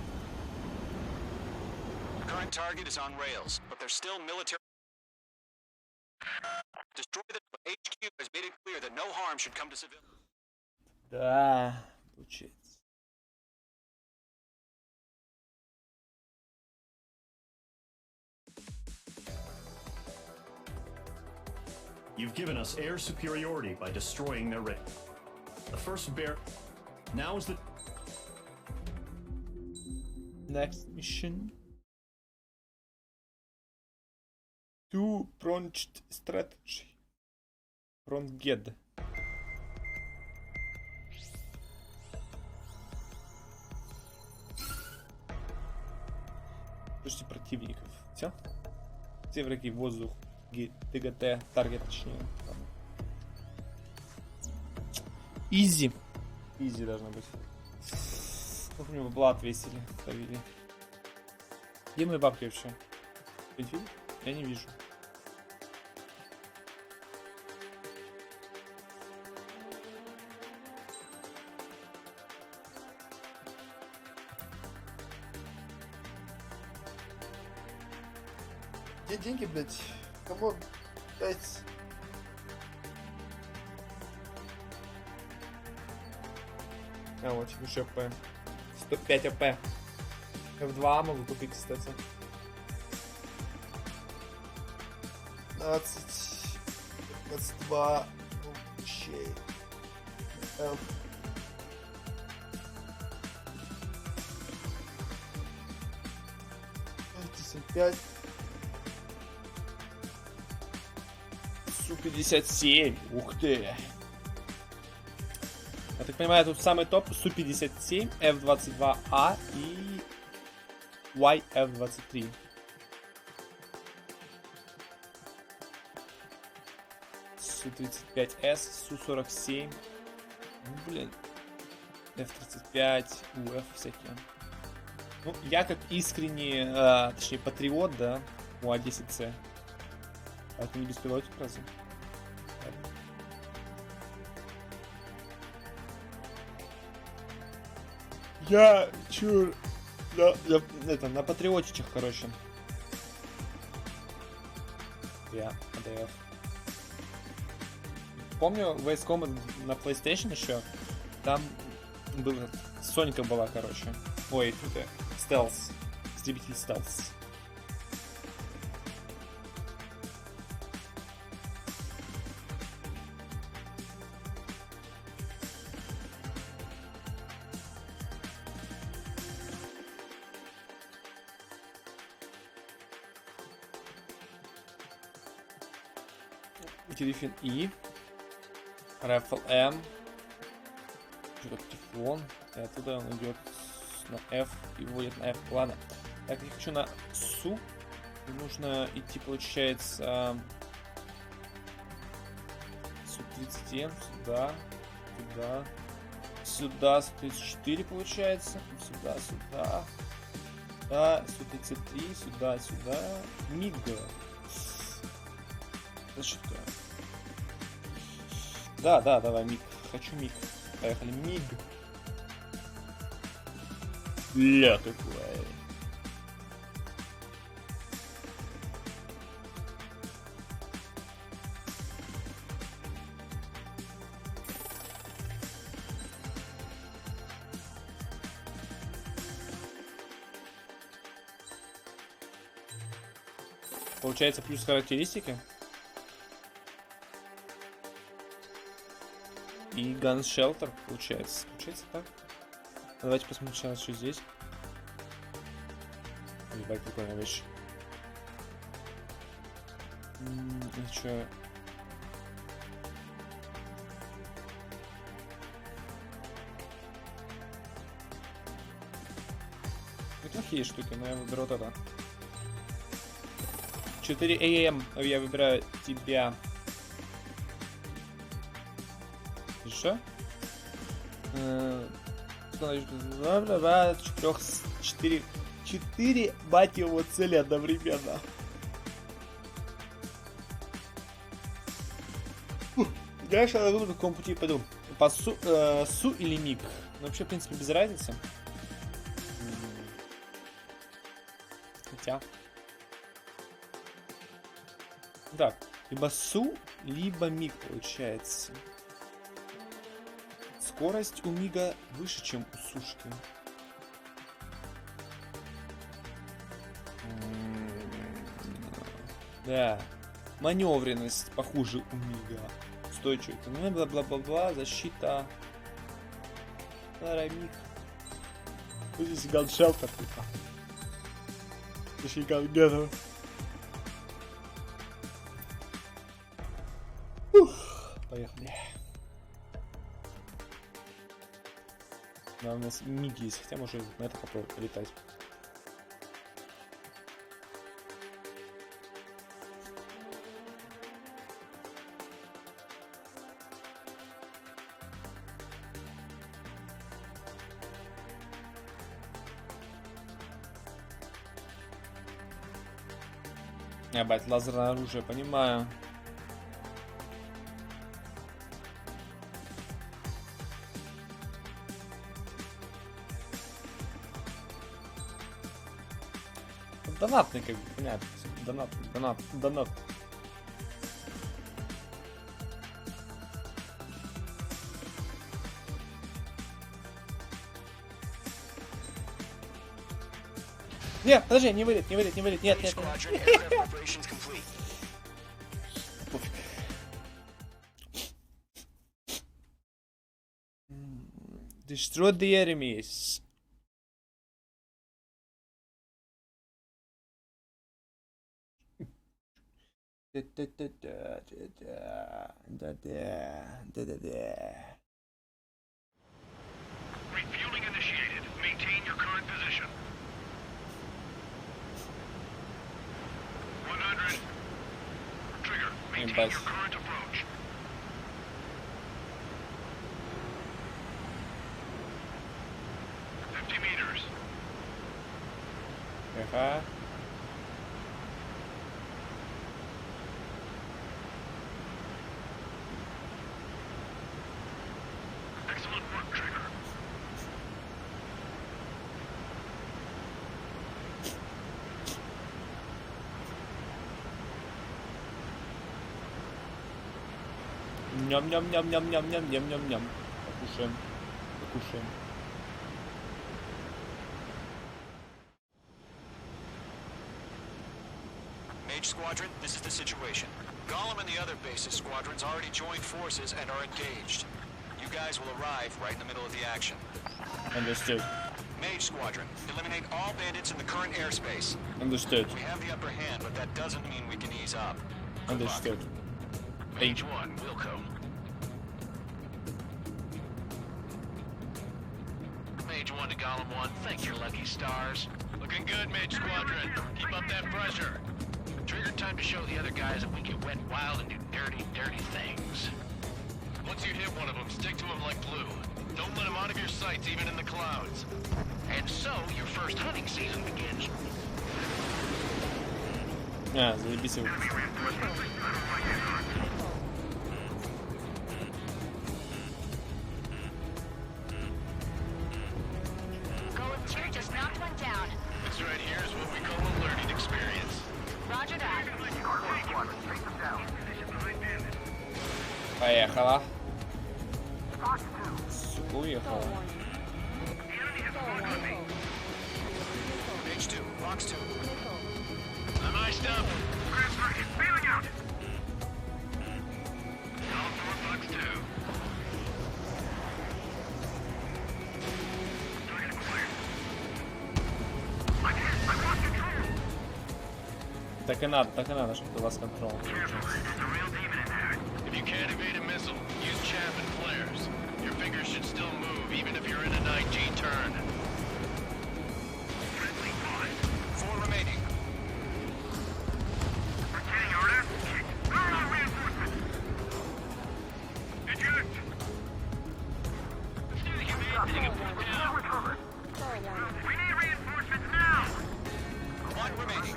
Current target is on rails, but there's still military. Destroy the HQ has made it clear that no harm should come to civilians. Да, получается. You've given us air superiority by destroying their rail. The first bear. Now is the next mission. Two-pronged strategy. Pronged. Слушайте противников. Все? Все враги в воздух. ТГТ, таргет точнее. Изи. Изи должно быть. Сколько у него бабла отвесили, ставили. Где мои бабки вообще? Видите? Я не вижу. Где деньги, блядь? Кому дать? А вот еще АП. 105 АП. F2 могу купить, кстати. 15. 22. Чей. F. F55. Су-57. Ух ты. Я так понимаю, тут самый топ Су-57, F-22A и YF-23. Су-35С, Су-47. Ну, блин. F-35, УФ всякие. Ну, я как искренний, точнее, патриот, да, УА-10С. А это не беспилотник, разве? Я чур... это, на патриотичах, короче. Я, АДФ. Помню, в Ace Combat на PlayStation еще. Там было... Сонька была, короче. Ой, это... Стелс. Истребитель стелс. Телефон И, Рафл М, что-то Тефлон, и оттуда он идет на F и вводит на F. Ладно, так я хочу на Су, нужно идти, получается, Су-30М, сюда, сюда, сюда, Су-34 получается, сюда, сюда, сюда, Су-33, сюда, сюда, Миг. Это что такое? Да, давай, миг. Хочу миг. Поехали, миг. Ля, какой. Получается плюс характеристики. И Gun Shelter получается. Получается так. Давайте посмотрим сейчас, что здесь. Ебать, прикольная вещь. Ну чё? Неплохие штуки, но я выберу вот это. 4 AM. Я выбираю тебя. И что? 4 мать его цели одновременно. Дальше я буду по какому пути пойду. По Су или Миг. Ну, вообще, в принципе, без разницы. Хотя. Так, либо Су, либо Миг получается. Скорость у Мига выше, чем у Сушки. Да. Маневренность похуже у Мига. Устойчивость. Ну, бла-бла-бла-бла. Защита. Миг. Здесь Gun Shelter. Точнее, Gun. Поехали. Да, у нас миги есть, хотя можно на это попробовать летать. Бать, лазерное оружие, понимаю. Донатный, как бы, понятно. Донат. Нет, подожди, не вылет, нет. Пофиг. Destroy the enemies. Refueling initiated. Maintain your current position. 100. Trigger. Maintain your current approach. Meters. Ага. Excellent work, Trigger. Ням-ням-ням-ням-ням-ням-ням-ням. Покушаем. Mage Squadron, this is the situation. Gollum and the other bases squadrons already joined forces and are engaged. You guys will arrive right in the middle of the action. Understood. Mage Squadron, eliminate all bandits in the current airspace. Understood. We have the upper hand, but that doesn't mean we can ease up. Understood. Mage 1, Wilco. Mage 1 to Gollum 1, thank your lucky stars. Looking good, Mage Squadron. Keep up that pressure. Trigger time to show the other guys that we can wet wild and do dirty, dirty things. Once you hit one of them, stick to them like glue. Don't let them out of your sights, even in the clouds. And so, your first hunting season begins. Заебись его. уехала. Сука, уехала. H2, box 2. I'm iced up. Transfer is feeling out. All 4 box 2. Так и надо, чтобы у вас контроль. If you can't evade a missile, use chaff and flares. Your fingers should still move, even if you're in a 9G turn. 4 remaining. Getting our ass kicked. Where are our reinforcements? Eject! We need reinforcements now! 1 remaining.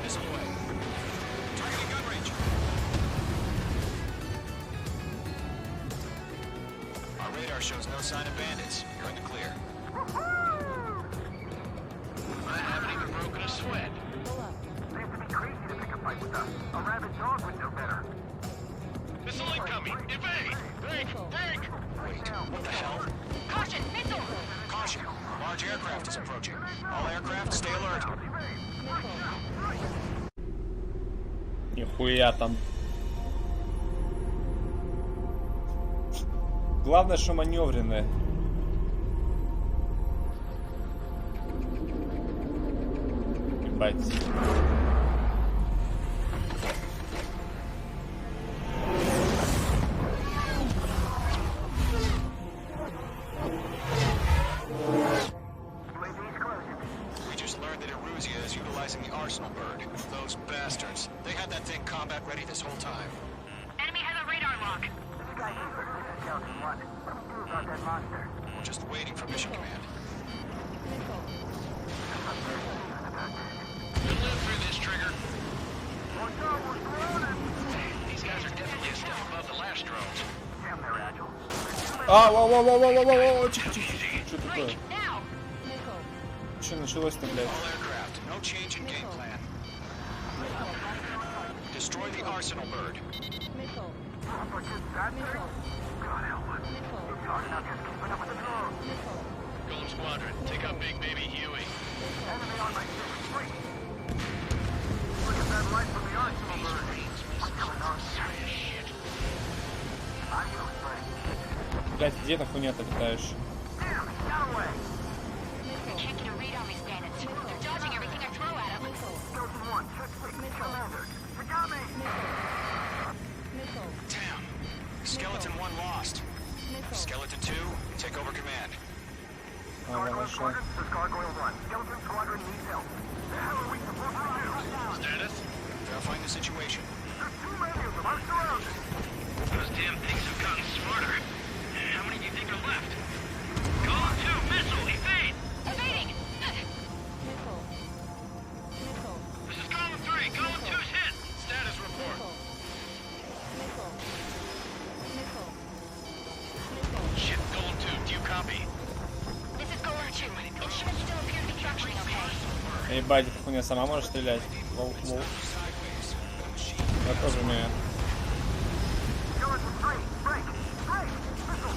Missile away. Targeting gun range. Our radar shows no sign of bandits. You're in the clear. I haven't even broken a sweat. They have to be crazy to pick a fight with us. A rabid dog would know better. Missile incoming! Evade! Think! Wait, what the hell? Caution, missile! Caution! Large aircraft is approaching. All aircraft, stay alert. Нихуя там. Главное, что маневренные. Ебать. We just learned that Eruzia is utilizing the Arsenal bird. Those bastards. They had that thing combat ready this whole time. Enemy has a radar lock. Skykeeper, this is Delta 1. What do we do about that monster? We're just waiting for mission command. We'll live through this, Trigger. These guys are definitely a step above the last drones. Damn, they're agile. А, во, тихо. Что такое? Что началось-то, блядь? All aircraft, no change in game plan. Destroy the Arsenal bird. Golem Squadron, take out Big Baby Huey. Enemy on my ship. Look at that light from the Arsenal bird. I'm coming on. I'm going right. Блядь, где эта хуйня-то летаешь? Damn, get away. I can't get a read on these bandits. They're dodging everything I throw at them. Skeleton 1, check 6, Commander. You got me. Damn. Skeleton 1 lost. Skeleton 2, take over command. Gargoyle Squadron, this is Gargoyle 1. Skeleton Squadron needs help. The hell are we supposed to do? Status? Verifying the situation. There's too many of them. I'm surrounded. Those damn things have gotten smarter. How many do you think are left? Golem 2, missile, evade! Evading! This is Golem 3, Golem 2's hit! Status report. Shit, Golem 2, do you copy? This is Golem 2. Instruments still appear to be functioning okay. Ебать, эта хуйня сама может стрелять? Лол. Я тоже умею. Skeleton 3, break! Break! Missile!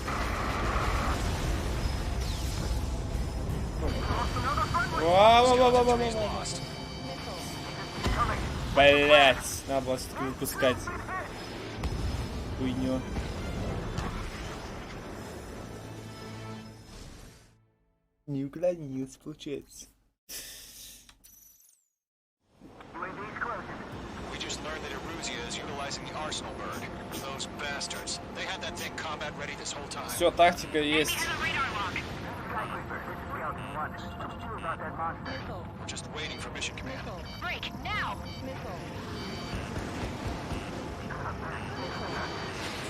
Lost another friendly! Во. Блять, надо было все-таки выпускать хуйню. Не уклонился, получается. We just learned that Eruzia is utilizing the Arsenal bird. Those bastards. They had that thing combat ready this whole time. Все, тактика есть. We're just waiting for mission command. Break, now!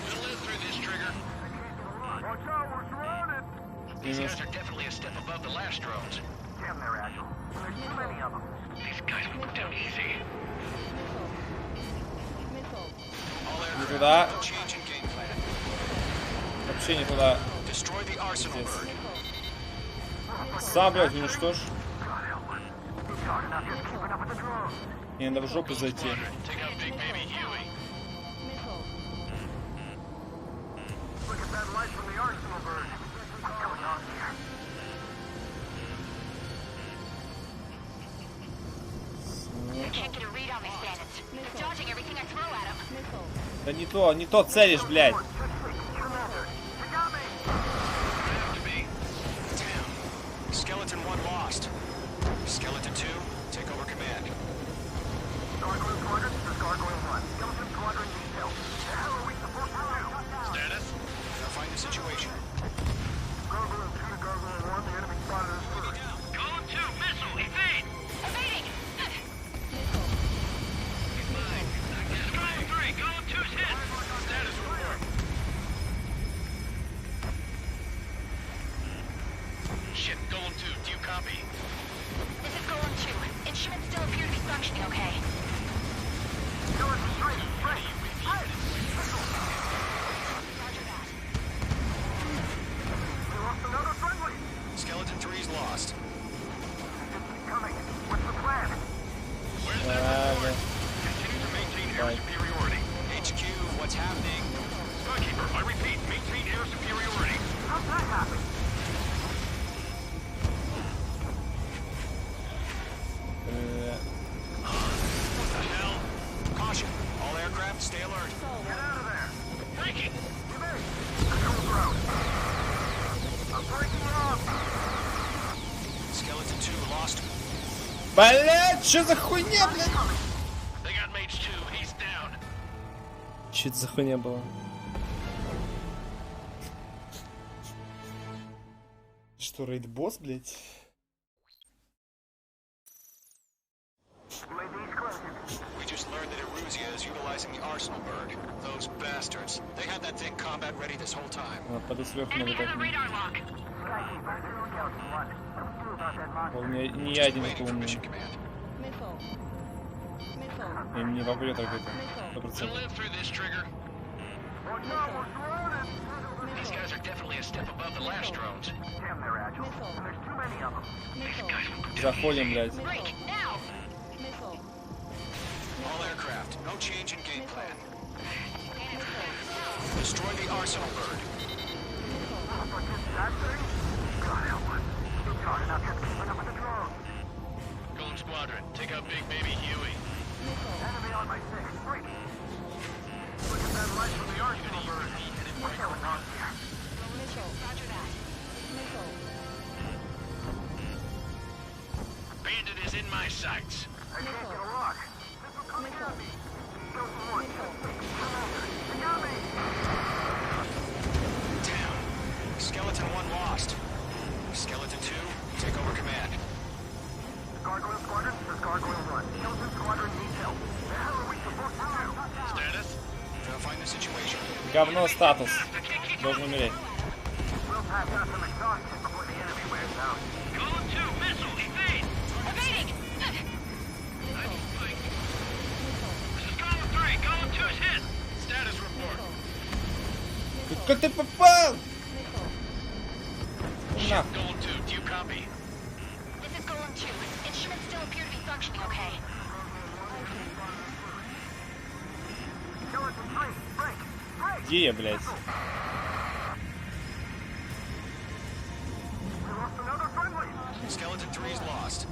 We'll live through this, Trigger. Watch out, we're surrounded! These guys are definitely a step above the last drones. Damn, they're agile. There's too many of them. These guys will go down easy. Не туда. Вообще не туда. Сам, блядь, уничтожь. Мне надо в жопу зайти. Да не то целишь, блядь. Skeleton 1 lost. Skeleton 2, take over command. Gargoyle Squadron, this is Gargoyle 1. Skeleton Squadron detail. The hell are we supposed to do? Status? Verifying the situation. Gargoyle 2 to Gargoyle 1, the enemy spotted us first. Column 2, missile, evade! Evading! Column 3, column 2's hit! Status report. Shit, Golem 2, do you copy? This is Golem 2. Instruments still appear to be functioning okay. Skeleton 3, right! Hey! Roger that. We lost another friendly! Skeleton 3's lost. It's coming. What's the plan? Where's that report? Continue to maintain air superiority. HQ, what's happening? Skykeeper, I repeat, maintain air superiority. How's that happen? What the hell? Caution, all aircraft stay alert. Get out of there! Breaking! Control ground. I'm breaking off! Skeleton 2 lost. Блядь, что за хуйня, блядь? They got Mage 2, he's down. Что это за хуйня была? Что, рейд-босс, блядь? We just learned that Eruzia is utilizing the Arsenal bird. Those bastards. They had that thing combat ready this whole time. Паду сверху на вот Radar lock. Он не я один это умный. И не попадет так это. 100%. Live through this, Trigger. These guys are definitely a step above the last drones. Damn, they're agile. There's too many of them. These guys will go down Заходим, easy. блядь. Break, now! All aircraft, no change in game plan. Destroy the Arsenal bird. That thing? God help us. It's hard enough just keeping up with the drones. Golem Squadron, take out Big Baby Huey. Enemy on my 6. Break. Look at that light from the Arsenal bird. What's going on here? Roger that. Bandit is in my sights. I can't get a lock. Missile coming at me. Skeleton 1, they got me. Damn. Skeleton 1 lost. Skeleton 2, take over command. Gargoyle Squadron, this is Gargoyle 1. Skeleton Squadron detail. The hell are we supposed to do? Status? Verifying the situation. Говно статус. Должен умереть. We'll pass out some exhaustion before the enemy wears out. Column 2, missile, evade! Evading! This is Column 3, Column 2's hit. Status report. Как ты попал? Shit, Golem 2, do you copy? This is Golem 2. Instruments still appear to be functioning okay. Skeleton 3, break! Break! Где я, блядь? We lost another friendly! Skeleton 3's lost.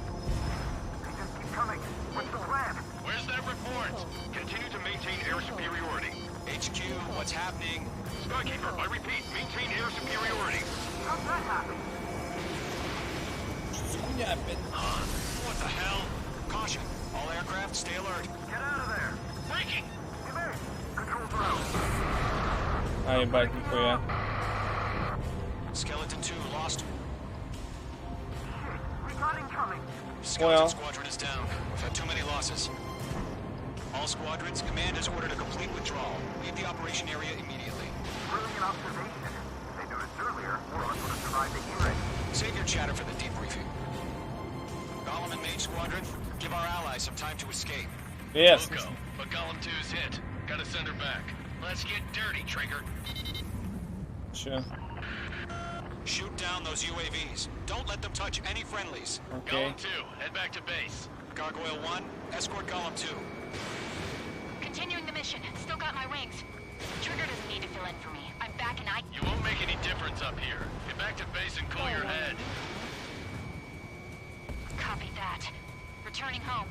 They just keep coming. What's the plan? Where's that report? Continue to maintain air superiority. HQ, what's happening? Skykeeper, I repeat, maintain air superiority. How's that happen? Хуйня опять. What the hell? Caution, all aircraft stay alert. Get out of there! Breaking! Evade! Control ground. А, ебать, нихуя. Skeleton 2 lost. We got incoming. Skeleton Squadron is down. We've had too many losses. All squadrons, command has ordered a complete withdrawal. Leave the operation area immediately. Brilliant observation. If they noticed earlier, more of us would have survived to hear it. Save your chatter for the debriefing. Mage Squadron. Give our allies some time to escape. Yes. We'll go, but Golem 2's hit. Gotta send her back. Let's get dirty, Trigger. Sure. Shoot down those UAVs. Don't let them touch any friendlies. Okay. Golem 2, head back to base. Gargoyle 1, escort Golem 2. Continuing the mission. Still got my wings. Trigger doesn't need to fill in for me. I'm back and I... You won't make any difference up here. Get back to base and cool your head. Copy that. Returning home.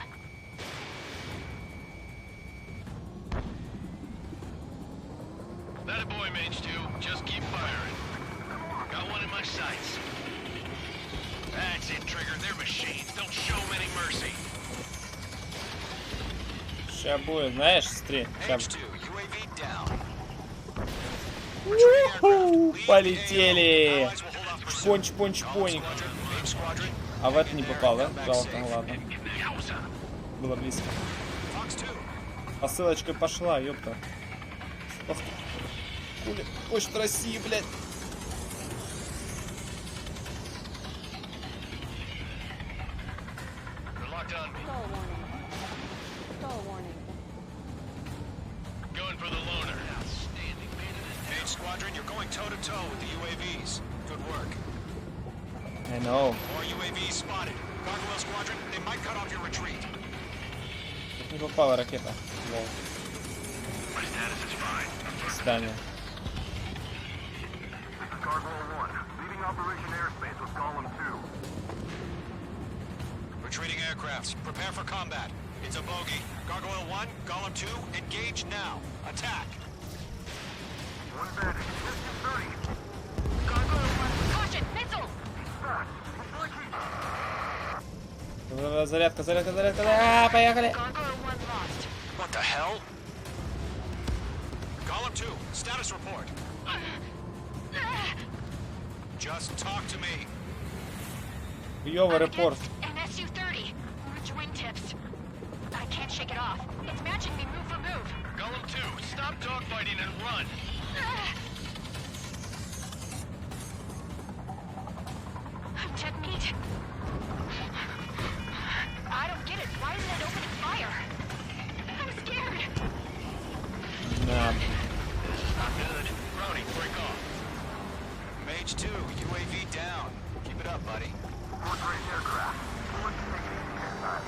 That a boy, Mage 2. Just keep firing. Got one in my sights. That's it, Trigger. They're machines. Don't show them any mercy. Сейчас будет, знаешь, смотри. Mage 2, UAV down. Полетели! Чпонь-чпонь-чпонь. А в это не попал, да? Жалко, ладно. Было близко. Посылочка пошла, ёпта. Почта России, блядь. Going for the loner. Mage Squadron, you're going toe-to-toe with the UAVs. Good work. I know. More UAVs spotted. Gargoyle Squadron, they might cut off your retreat. Не попала ракета. Лол. Здание. Gargoyle 1, leaving Operation Airspace with Golem 2. Retreating aircrafts, prepare for combat. It's a bogey. Gargoyle 1, Golem 2, engage now. Attack. One bandit, distance 30. Gargoyle 1, caution, missiles! Зарядка, зарядка, зарядка. А, поехали. What the hell? Golem 2, status report. Just talk to me. Ёва, репорт. An SU-30. Orange wingtips. I can't shake it off. It's matching me move for move. Golem 2, stop dogfighting and run. Check meat. I don't get it. Why isn't it opening fire? I'm scared. Nah. Not good. Brody, break off. Mage 2, UAV down. Keep it up, buddy. Fourth-rate aircraft. Let's take it easy this time.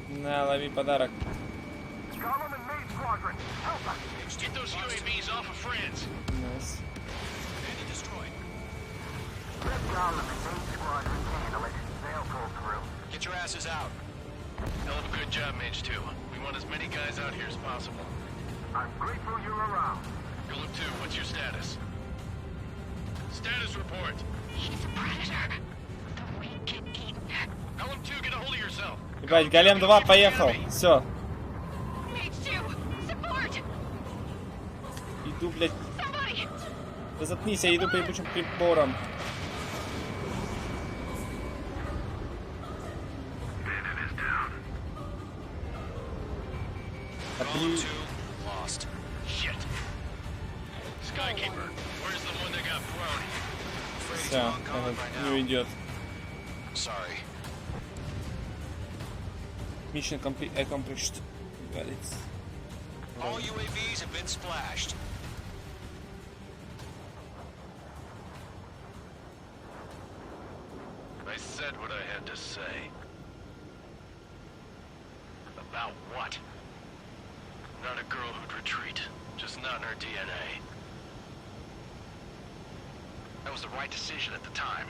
На, лови подарок. Golem and Mage Squadron, help us. Get those UAVs off of friends. Nice. Enemy destroyed. Let Golem and Mage Squadron handle it. They'll pull through. Get your asses out. Hell of a good job, Mage 2. We want as many guys out here as possible. I'm grateful you're around. Golem 2, what's your status? Status report. He's a predator. The weak get eaten. Golem 2, get a hold of yourself. Ебать, Голем 2 поехал. Все. Mage 2, support! Иду, блядь. Somebody! Да заткнись, я иду по ебучим приборам. Golem 2, lost. Shit. Skykeeper, where's the one that got thrown? Все, этот не уйдет. Sorry. Mission accomplished. Got it. All UAVs have been splashed. I said what I had to say. About what? Not a girl who'd retreat. Just not in her DNA. That was the right decision at the time.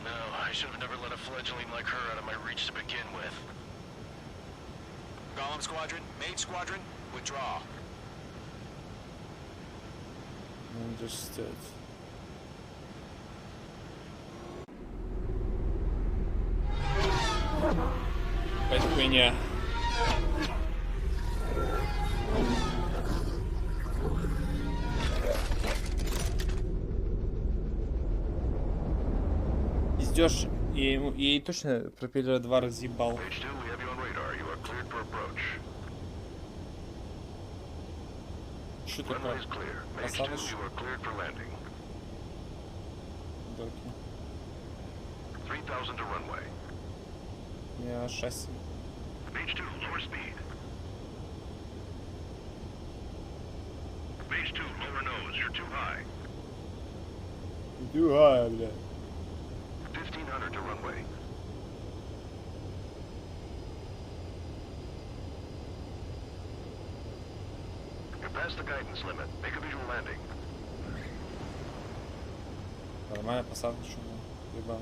No, I should have never let a fledgling like her out of my reach to begin with. Golem Squadron, Mage Squadron, withdraw. Understood. Какая-то хуйня. Пиздёж. Ей точно пропеллер 2 разъебал. Что такое? Посадочный. Доки. 3000 to runway. Я шасси. Page 2, lower speed. Page 2, lower nose, you're too high. Too high, бля. 1500 to runway. You're past the guidance limit. Make a visual landing. Нормально посадочную. Либо...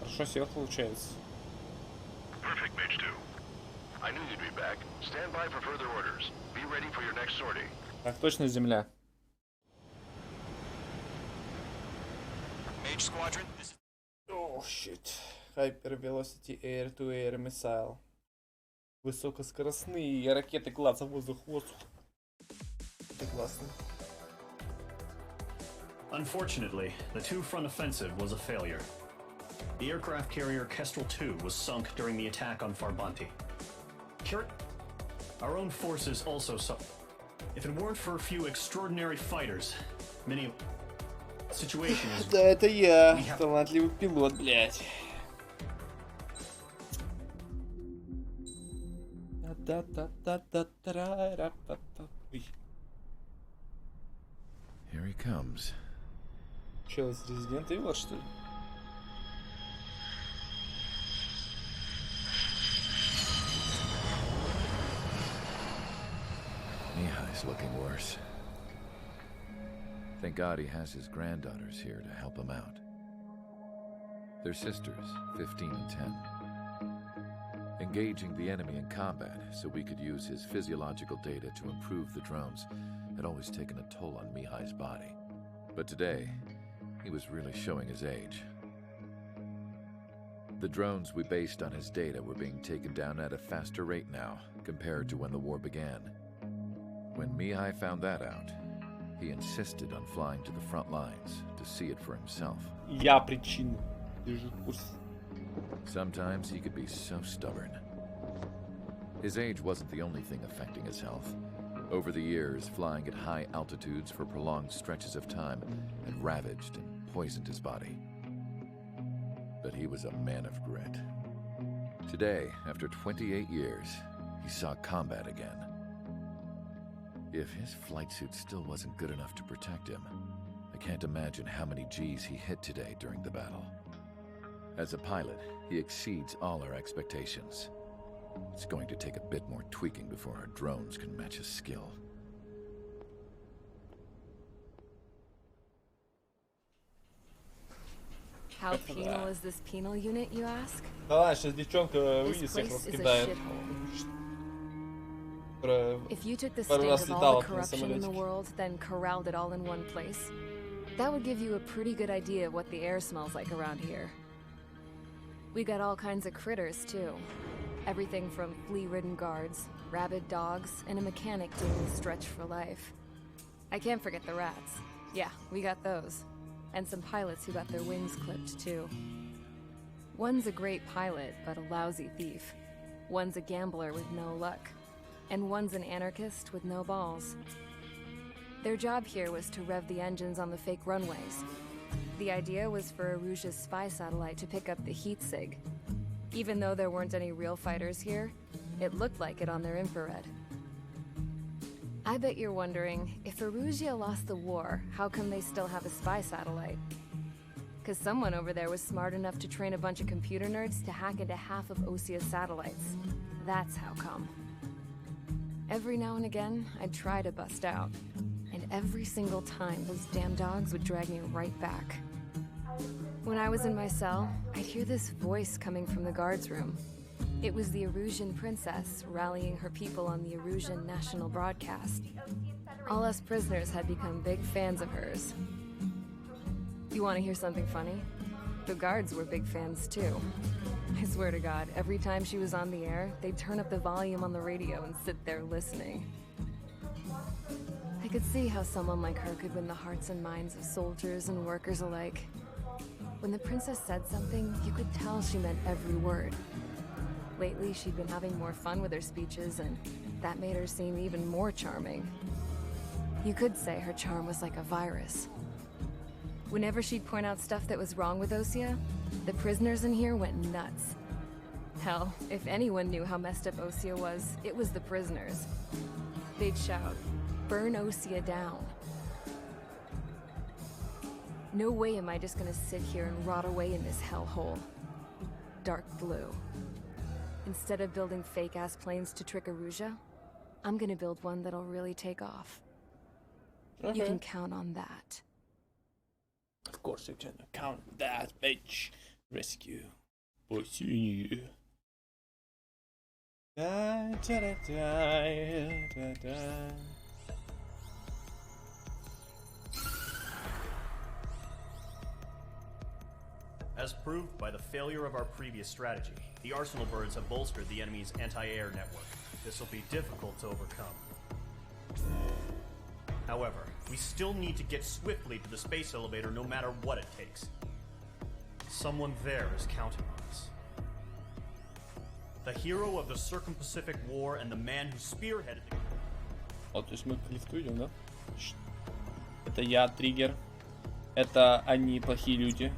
Хорошо сел получается. Perfect, Page 2. I knew you'd be back. Stand by for further orders. Be ready for your next sortie. Так точно земля. Mage Squadron, this is... Oh shit. Hyper Velocity Air-to-Air Missile. Высокоскоростные ракеты класса воздух-воздух. Это классно. Unfortunately, the two-front offensive was a failure. The aircraft carrier Kestrel II was sunk during the attack on Farbanti. Our own forces also suffered. If it weren't for a few extraordinary fighters, many... Situation is... Да, это я, талантливый пилот, блядь. Here he comes. Чё, из Resident Evil, что ли? Mihai's looking worse. Thank God he has his granddaughters here to help him out. They're sisters, 15 and 10. Engaging the enemy in combat so we could use his physiological data to improve the drones had always taken a toll on Mihai's body. But today, he was really showing his age. The drones we based on his data were being taken down at a faster rate now compared to when the war began. When Mihai found that out, he insisted on flying to the front lines to see it for himself. Я причина. Держу курс. Sometimes he could be so stubborn. His age wasn't the only thing affecting his health. Over the years, flying at high altitudes for prolonged stretches of time had ravaged and poisoned his body. But he was a man of grit. Today, after 28 years, he saw combat again. If his flight suit still wasn't good enough to protect him, I can't imagine how many G's he hit today during the battle. As a pilot, he exceeds all our expectations. It's going to take a bit more tweaking before our drones can match his skill. How penal is this penal unit, you ask? Да, сейчас девчонка выйдет, всех раскидает. If you took the state of all the corruption in the world, then corralled it all in one place, that would give you a pretty good idea of what the air smells like around here. We got all kinds of critters, too. Everything from flea-ridden guards, rabid dogs, and a mechanic doing the stretch for life. I can't forget the rats. Yeah, we got those. And some pilots who got their wings clipped, too. One's a great pilot, but a lousy thief. One's a gambler with no luck. And one's an anarchist with no balls. Their job here was to rev the engines on the fake runways. The idea was for Aruja's spy satellite to pick up the heat sig. Even though there weren't any real fighters here, it looked like it on their infrared. I bet you're wondering, if Aruja lost the war, how come they still have a spy satellite? Because someone over there was smart enough to train a bunch of computer nerds to hack into half of Osia's satellites. That's how come. Every now and again, I'd try to bust out. And every single time, those damn dogs would drag me right back. When I was in my cell, I'd hear this voice coming from the guards room. It was the Arusian princess rallying her people on the Arusian national broadcast. All us prisoners had become big fans of hers. You want to hear something funny? The guards were big fans too. I swear to God, every time she was on the air, they'd turn up the volume on the radio and sit there listening. I could see how someone like her could win the hearts and minds of soldiers and workers alike. When the princess said something, you could tell she meant every word. Lately, she'd been having more fun with her speeches, and that made her seem even more charming. You could say her charm was like a virus. Whenever she'd point out stuff that was wrong with Osea, the prisoners in here went nuts. Hell, if anyone knew how messed up Osea was, it was the prisoners. They'd shout, "Burn Osea down." No way am I just gonna sit here and rot away in this hellhole. Dark blue. Instead of building fake-ass planes to trick Erusea, I'm gonna build one that'll really take off. Okay. You can count on that. Of course you can count that, bitch. Rescue. Pussy. Da, da, da, da, da. As proved by the failure of our previous strategy, the Arsenal birds have bolstered the enemy's anti-air network. This will be difficult to overcome. However, we still need to get swiftly to the space elevator no matter what it takes. Someone there is counting on us. The hero of the Circum-Pacific War and the man who spearheaded the... Вот, то есть мы к лифту идем, да? Это я, триггер. Это они, плохие люди.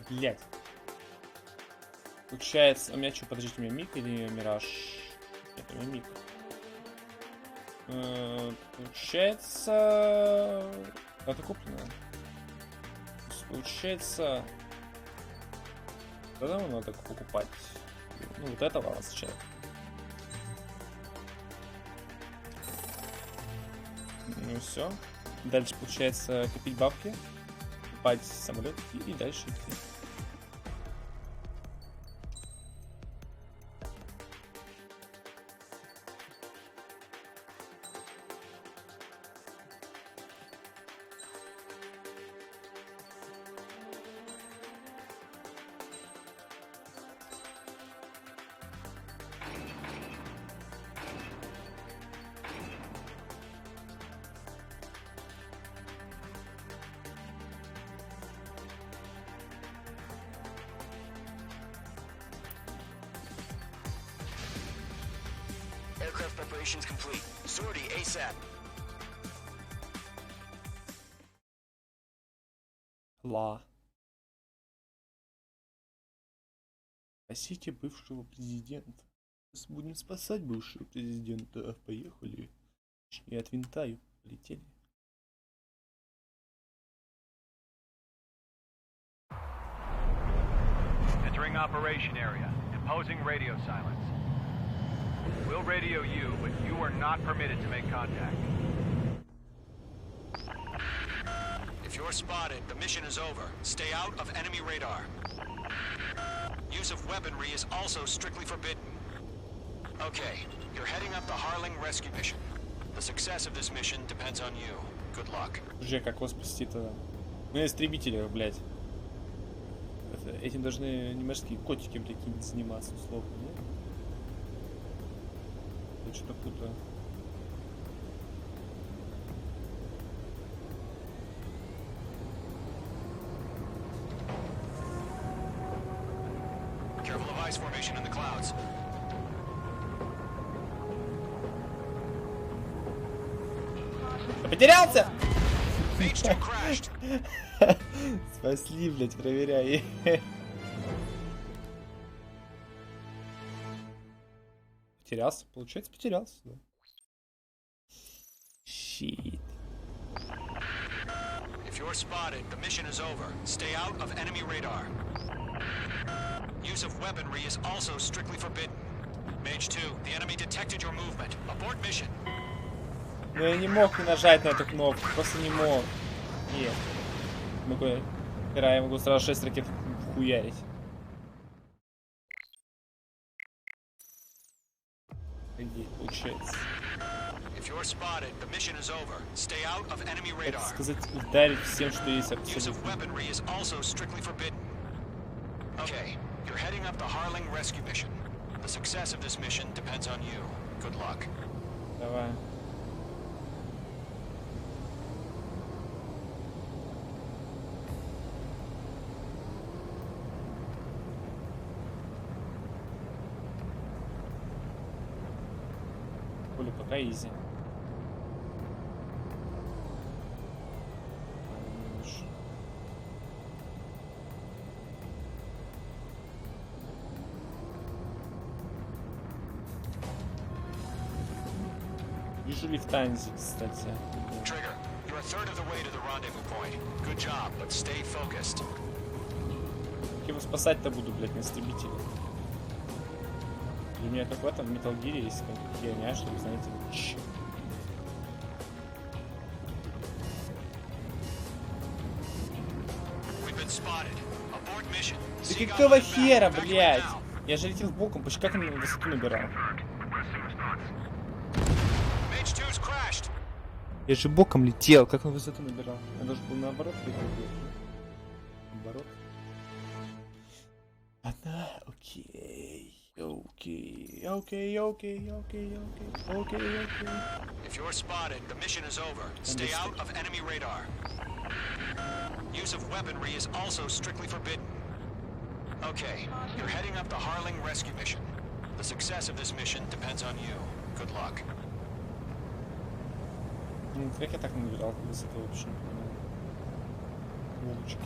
Блять. Получается, у меня что, подождите, у меня миг или мираж? Нет, у меня миг. Получается... Это куплено. Получается... Тогда надо покупать. Ну, вот этого сначала. Ну и все. Дальше получается копить бабки, покупать самолет и дальше идти. Aircraft preparations complete. Sortie ASAP. Ла. Спасите бывшего президента. Будем спасать бывшего президента. Поехали. Точнее, от винта и полетели. Entering operation area. Imposing radio silence. We'll radio you, but you are not permitted to make contact. If you're spotted, the mission is over. Stay out of enemy radar. Use of weaponry is also strictly forbidden. Okay, you're heading up the Harling rescue mission. The success of this mission depends on you. Good luck. Уже как его спасти тогда? Ну, истребители, блядь. Этим должны немецкие котики, блядь, какие-нибудь заниматься, условно, нет? Я что-то путаю. Careful of ice formation in the clouds. Потерялся! Спасли, блядь, проверяй. Потерялся, получается, потерялся, да. Щит. If you're spotted, the mission is over. Stay out of enemy radar. Use of weaponry is also strictly forbidden. Mage 2, the enemy detected your movement. Abort mission. Ну я не мог не нажать на эту кнопку, просто не мог. Нет. Я могу сразу 6 ракет хуярить. Где получается? Это сказать, ударить всем, что есть абсолютно. Okay, you're heading up the Harling rescue mission. The success of this mission depends on you. Good luck. Давай. пока изи. Вижу лифтанзи, кстати. Trigger, you're a third of the way to the rendezvous point. Good job, but stay focused. Как его спасать-то буду, блядь, на истребителе? Для меня как в этом в Metal Gear есть херня, чтобы, знаете, Да какого хера, блядь? Я же летел боком, почему как он высоту набирал? Я же боком летел, как он высоту набирал? Я должен был наоборот лететь. Наоборот. Одна, окей. Okay. If you're spotted, the mission is over. Stay out of enemy radar. Use of weaponry is also strictly forbidden. Okay, you're heading up the Harling rescue mission. The success of this mission depends on you. Good luck. Как я так набирал высоту вообще не понимаю. Волочки.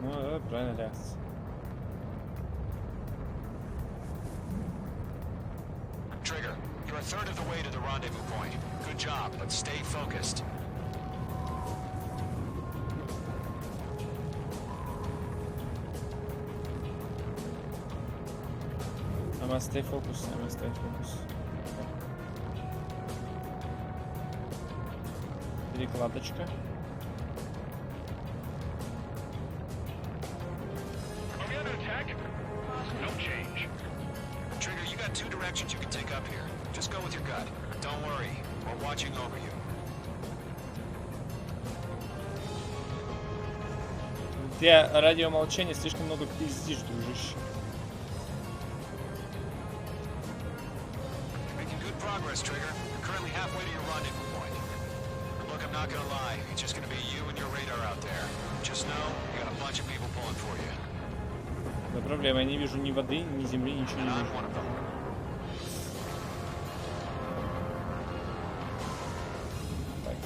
Ну, это правильная реакция. Trigger, you're a third of the way to the rendezvous point. Good job, but stay focused. I must stay focused. Перекладочка. No change. Trigger, you got two directions you can take up here. Just go with your gut. Don't worry, we're watching over you. Для радиомолчания слишком много пиздишь, дружище. Making good progress, Trigger. You're currently halfway to your rendezvous point. Look, I'm not gonna lie. It's just gonna be you and your radar out there. Just know you got a bunch of people pulling for you. Да проблема, я не вижу ни воды, ни земли, ничего не вижу. Так.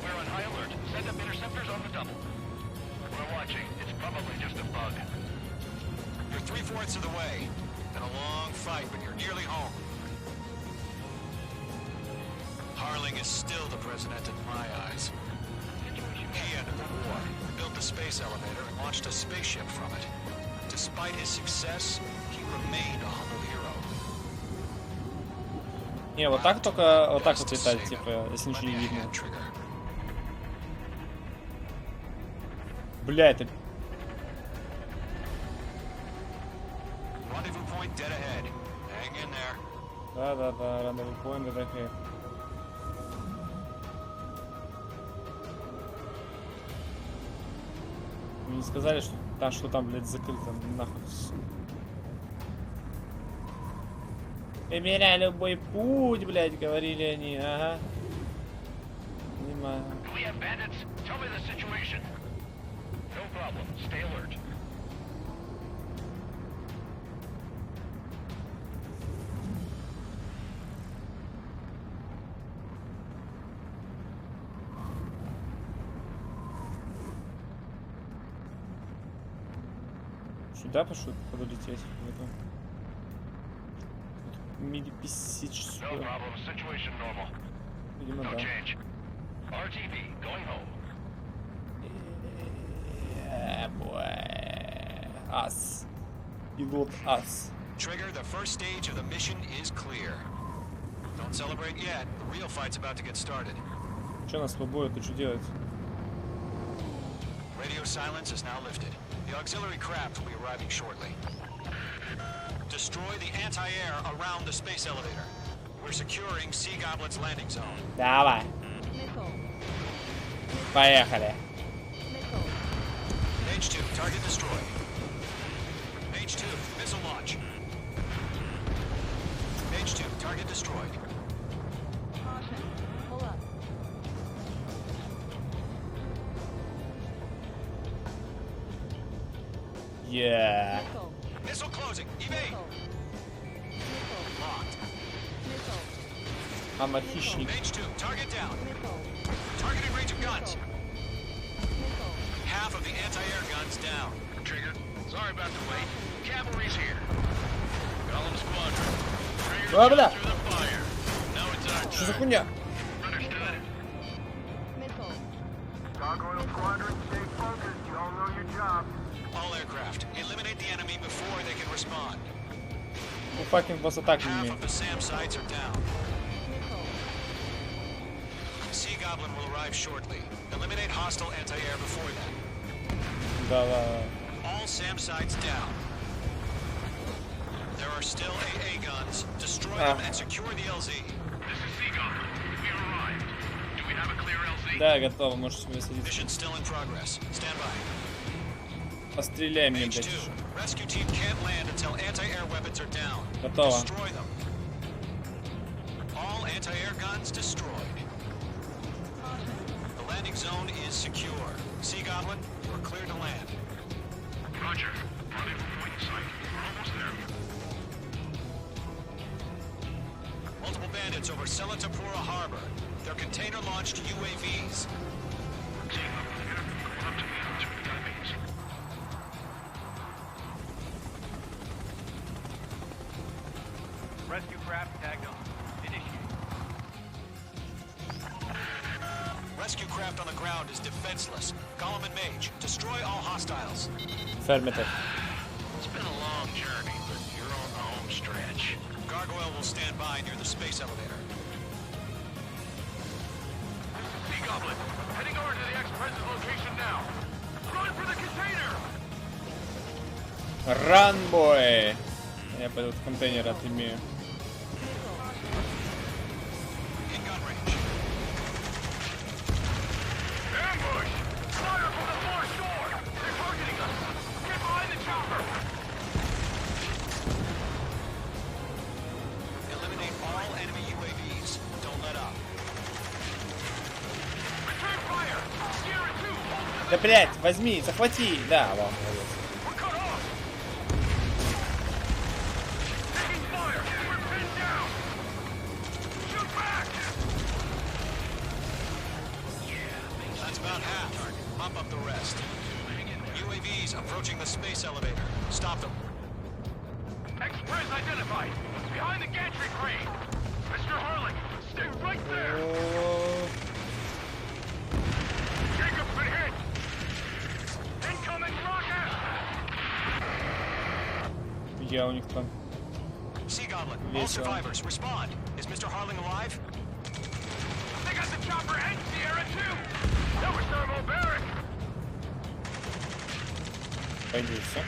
We're on high alert. Send up interceptors on the double. We're watching. It's probably just a bug. You're 3/4 of the way. Been a long fight, but you're nearly home. Harling is still the president in my eyes. He ended the war, built the space elevator, and launched a spaceship from it. Despite his success, he remained a humble hero. Не, вот так только, вот так вот летать, типа, если ничего не видно. Бля, это... Да-да-да, рандеву point dead ahead. Мне не сказали, что там, блядь, закрыто, нахуй. Выбирай любой путь, блядь, говорили они, ага. Понимаю. Сюда пошел, буду лететь. Милиписечку. Видимо, да. Ас. Пилот ас. Trigger, the first stage of the mission is clear. Don't celebrate yet. The real fight's about to get started. Что нас побоят, ты что делать? Radio silence is now lifted. The auxiliary craft will be arriving shortly. Destroy the anti-air around the space elevator. We're securing Sea Goblet's landing zone. Давай. Поехали. Page 2, target destroyed. Page 2, missile launch. Mage 2, target destroyed. Caution. Pull up. Yeah. Missile closing. Evade. Locked. I'm a хищник. Mage 2, target down. Targeting range of guns. Half of the anti-air guns down. Trigger, sorry about the wait. Cavalry's here. Golem squadron. А, бля! Through the fire. Now it's our Что за turn. хуйня? Understood. Gargoyle Squadron, stay focused. You all know your job. All aircraft, eliminate the enemy before they can respond. Ну, факинг вас атак не Half имеет. of the SAM sites are down. Sea Goblin will arrive shortly. Eliminate hostile anti-air before that. Да. All SAM sites down. There are still AA guns. Destroy them and secure the LZ. This is Sea Goblin. We arrived. Do we have a clear LZ? Да, готово, можешь себе садиться. Mission still in progress. Stand by. Постреляй мне, Mage 2, блядь. rescue team can't land until anti-air weapons are down. Готово. Destroy them. All anti-air guns destroyed. The landing zone is secure. Sea Goblin, you are clear to land. Roger. Rendezvous point in sight. We're almost there. Multiple bandits over Selatapura Harbor. They're container-launched UAVs. Team up here. Going up to the altitude. Got mates. Rescue craft tagged on. Initiate. Rescue craft on the ground is defenseless. Golem and Mage, destroy all hostiles. Фермите. It's been a long journey, but you're on the home stretch. Gargoyle will stand by near the space elevator. Sea Goblin, heading over to the ex-president's location now. Run for the container! Run, boy! Я пойду в контейнер отымею. In gun range. Ambush! Fire from the far shore! They're targeting us! Get behind the chopper! Eliminate all enemy UAVs. Don't let up. Return fire! Sierra 2, hold to Да, блядь, возьми, захвати! Да, вон, молодец. We're cut off! Taking fire! We're pinned down! Shoot back! That's about half. Mop up the rest. UAVs approaching the space elevator. Stop them. Express identified! Behind the gantry crane! Mr. Harlan, stay right there! Jacob's been hit! Incoming rocket! Я у них там. Sea Goblin, all survivors, respond. Is Mr. Harling alive? They got the chopper and Sierra 2! That was thermobaric! Пойди, все.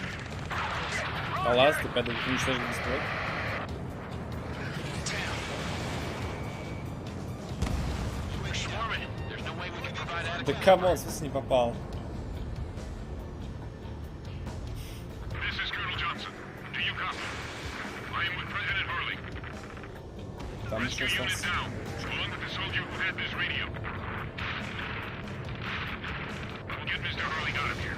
Палас, ты пойду уничтожить быстрее. Да камон, смысл не попал. This is Colonel Johnson. Do you copy? I am with President Hurley. Там еще Rescue unit остался. down. Along with the soldier who had this radio. We'll get Mr. Hurley out of here.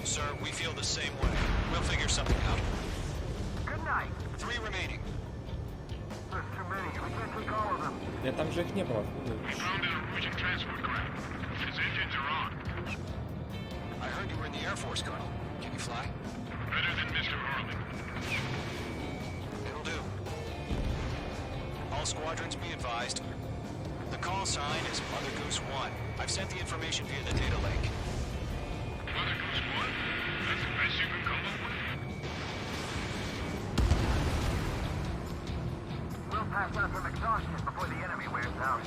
Sir, we feel the same way. We'll figure something out. Good night. 3 remaining. There's too many. We can't take all of them. Я там же их не было. We found an Norwegian transport craft. Its engines are on. I heard you were in the Air Force, Colonel. Can you fly? Better than Mr. Hurley. It'll do. All squadrons be advised. The call sign is Mother Goose 1. I've sent the information via the data link. Mother Goose 1? That's the best you can come up with? We'll pass out some exhaustion before the enemy wears out.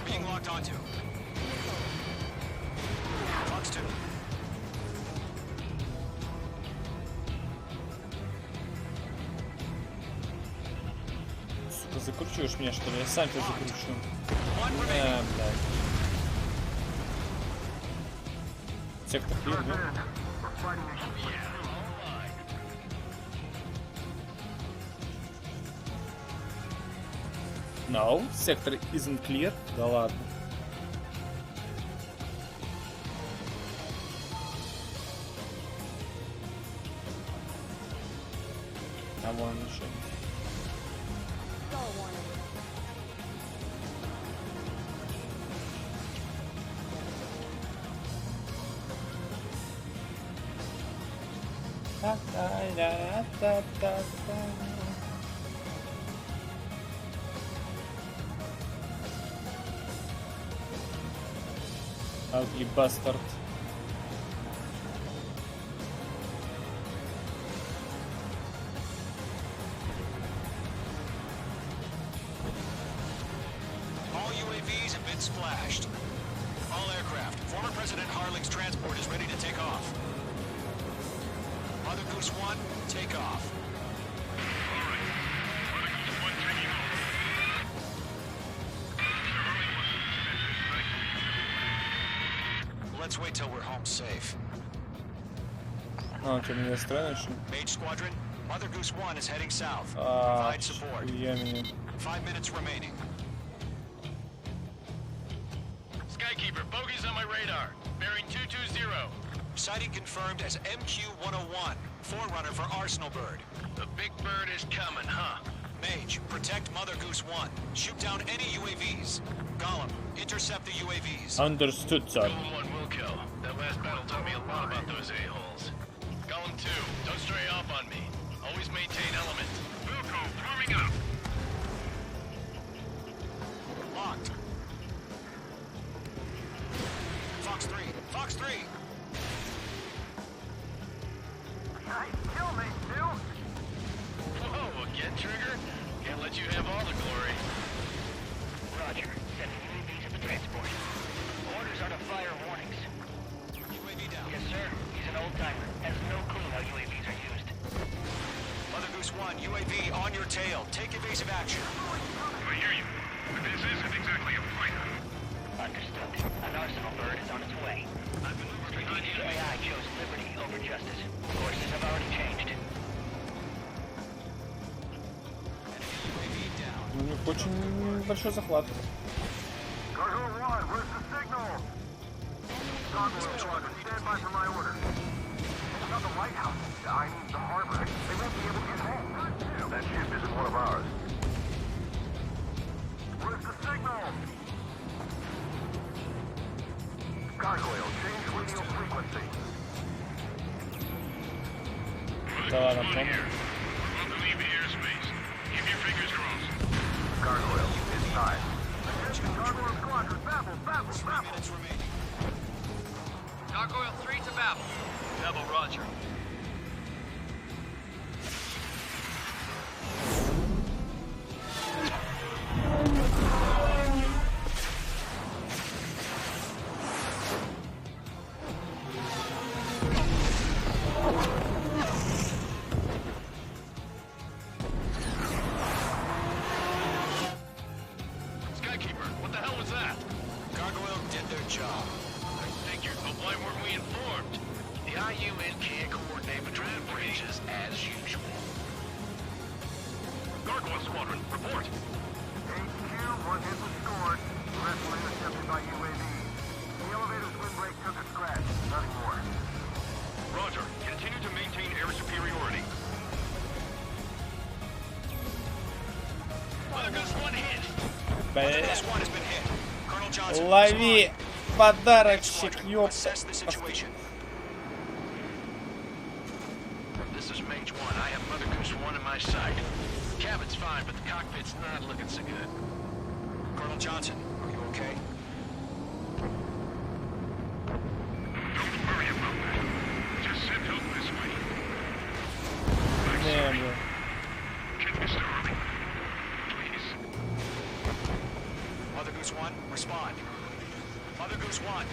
Being locked onto. Fox 2. Ты закручиваешь меня, что ли? Я сам тебя закручу. Блядь. Сектор клир, да? No, сектор isn't clear. Да ладно. А вон еще. Ugly bastard. All UAVs have been splashed. All aircraft. Former President Harling's transport is ready to take off. Mother Goose 1, take off. Let's wait till we're home safe. А, что, меня странно еще? Mage Squadron, Mother Goose 1 is heading south. Provide support. 5 minutes remaining. Skykeeper, bogeys on my radar. Bearing 220. Sighting confirmed as MQ-101, forerunner for Arsenal Bird. The big bird is coming, huh? Mage, protect Mother Goose 1. Shoot down any UAVs. Gollum, intercept the UAVs. Understood, sir. Golem 1 will kill. That last battle taught me a lot about those a-holes. Golem 2, don't stray off on me. Always maintain element. Wilco, forming up. Locked. Fox 3, Fox 3. Nice kill, mate, too. Whoa, again, Trigger? Can't let you have all the glory. Roger. Sending UAV to the transport. Orders are to fire warnings. UAV down. Yes, sir. He's an old-timer. Has no clue how UAVs are used. Mother Goose 1, UAV on your tail. Take evasive action. I hear you. But this isn't exactly a fighter. Understood. An Arsenal Bird is on its way. Strategic AI chose liberty over justice. Courses have already changed. У них очень большой захват. Cargo 1, where's the signal? Cargo Squadron, stand by for my order. Now the lighthouse, I mean the harbor. They won't be able to get home. That ship isn't one of ours. Where's the signal? Gargoyle, change radio frequency. Да ладно, Том. Want to leave the airspace. Keep your fingers crossed. Gargoyle, inside. Gargoyle Squadron, babble, babble, 3 babble. minutes remaining. Gargoyle 3 to Babel. Babel, roger. Skykeeper, what the hell was that? Gargoyle did their job. I figured, but why weren't we informed? The IUN can't coordinate patrol breaches as usual. Gargoyle Squadron, report. HQ, one hit was scored. The rest were intercepted by UAV. The elevator's windbreak took a scratch. Nothing more. Roger. Continue to maintain air superiority. Mother Goose 1 hit. Mother Goose 1 has been hit. Colonel Johnson, Лови подарочек, ёпта. assess the situation. This is Mage 1. I have Mother Goose 1 in my sight. Cabin's fine, but the cockpit's not looking so good. Colonel Johnson, are you okay? Don't worry about that. Just send help this way. Не, бля. Get Mr. Harley. Please. Mother Goose 1, respond. Mother Goose 1.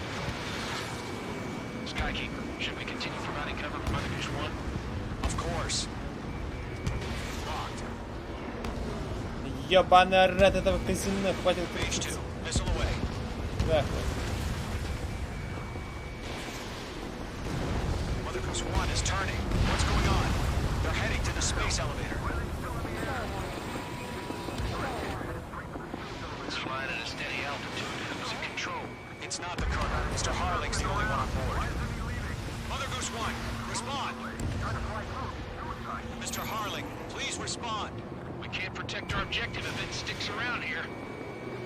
Skykeeper, should we continue providing cover for Mother Goose 1? Of course. Locked. Ёбаный рот этого казино, хватит кричать. Да, Mother Goose 1 is turning. What's going on? They're heading to the space elevator. It's flying at a steady altitude. Who's in control? It's not the Colonel. Mr. Harling's the only one on board. Mother Goose 1, respond! Mr. Harling, please respond. We can't protect our objective if it sticks around here.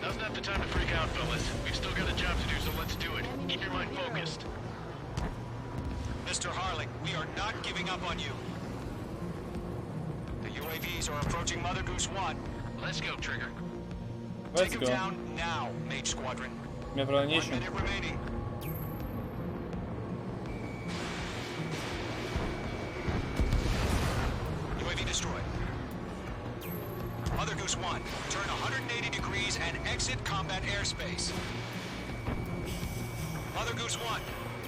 Now's not the time to freak out, fellas. We've still got a job to do, so let's do it. Keep your mind focused. Mr. Harling, we are not giving up on you. The UAVs are approaching Mother Goose 1. Let's go, Trigger. Take him down now, Mage Squadron. 1 minute remaining. UAV destroyed. Mother Goose 1, turn 180 degrees and exit combat airspace. Mother Goose 1,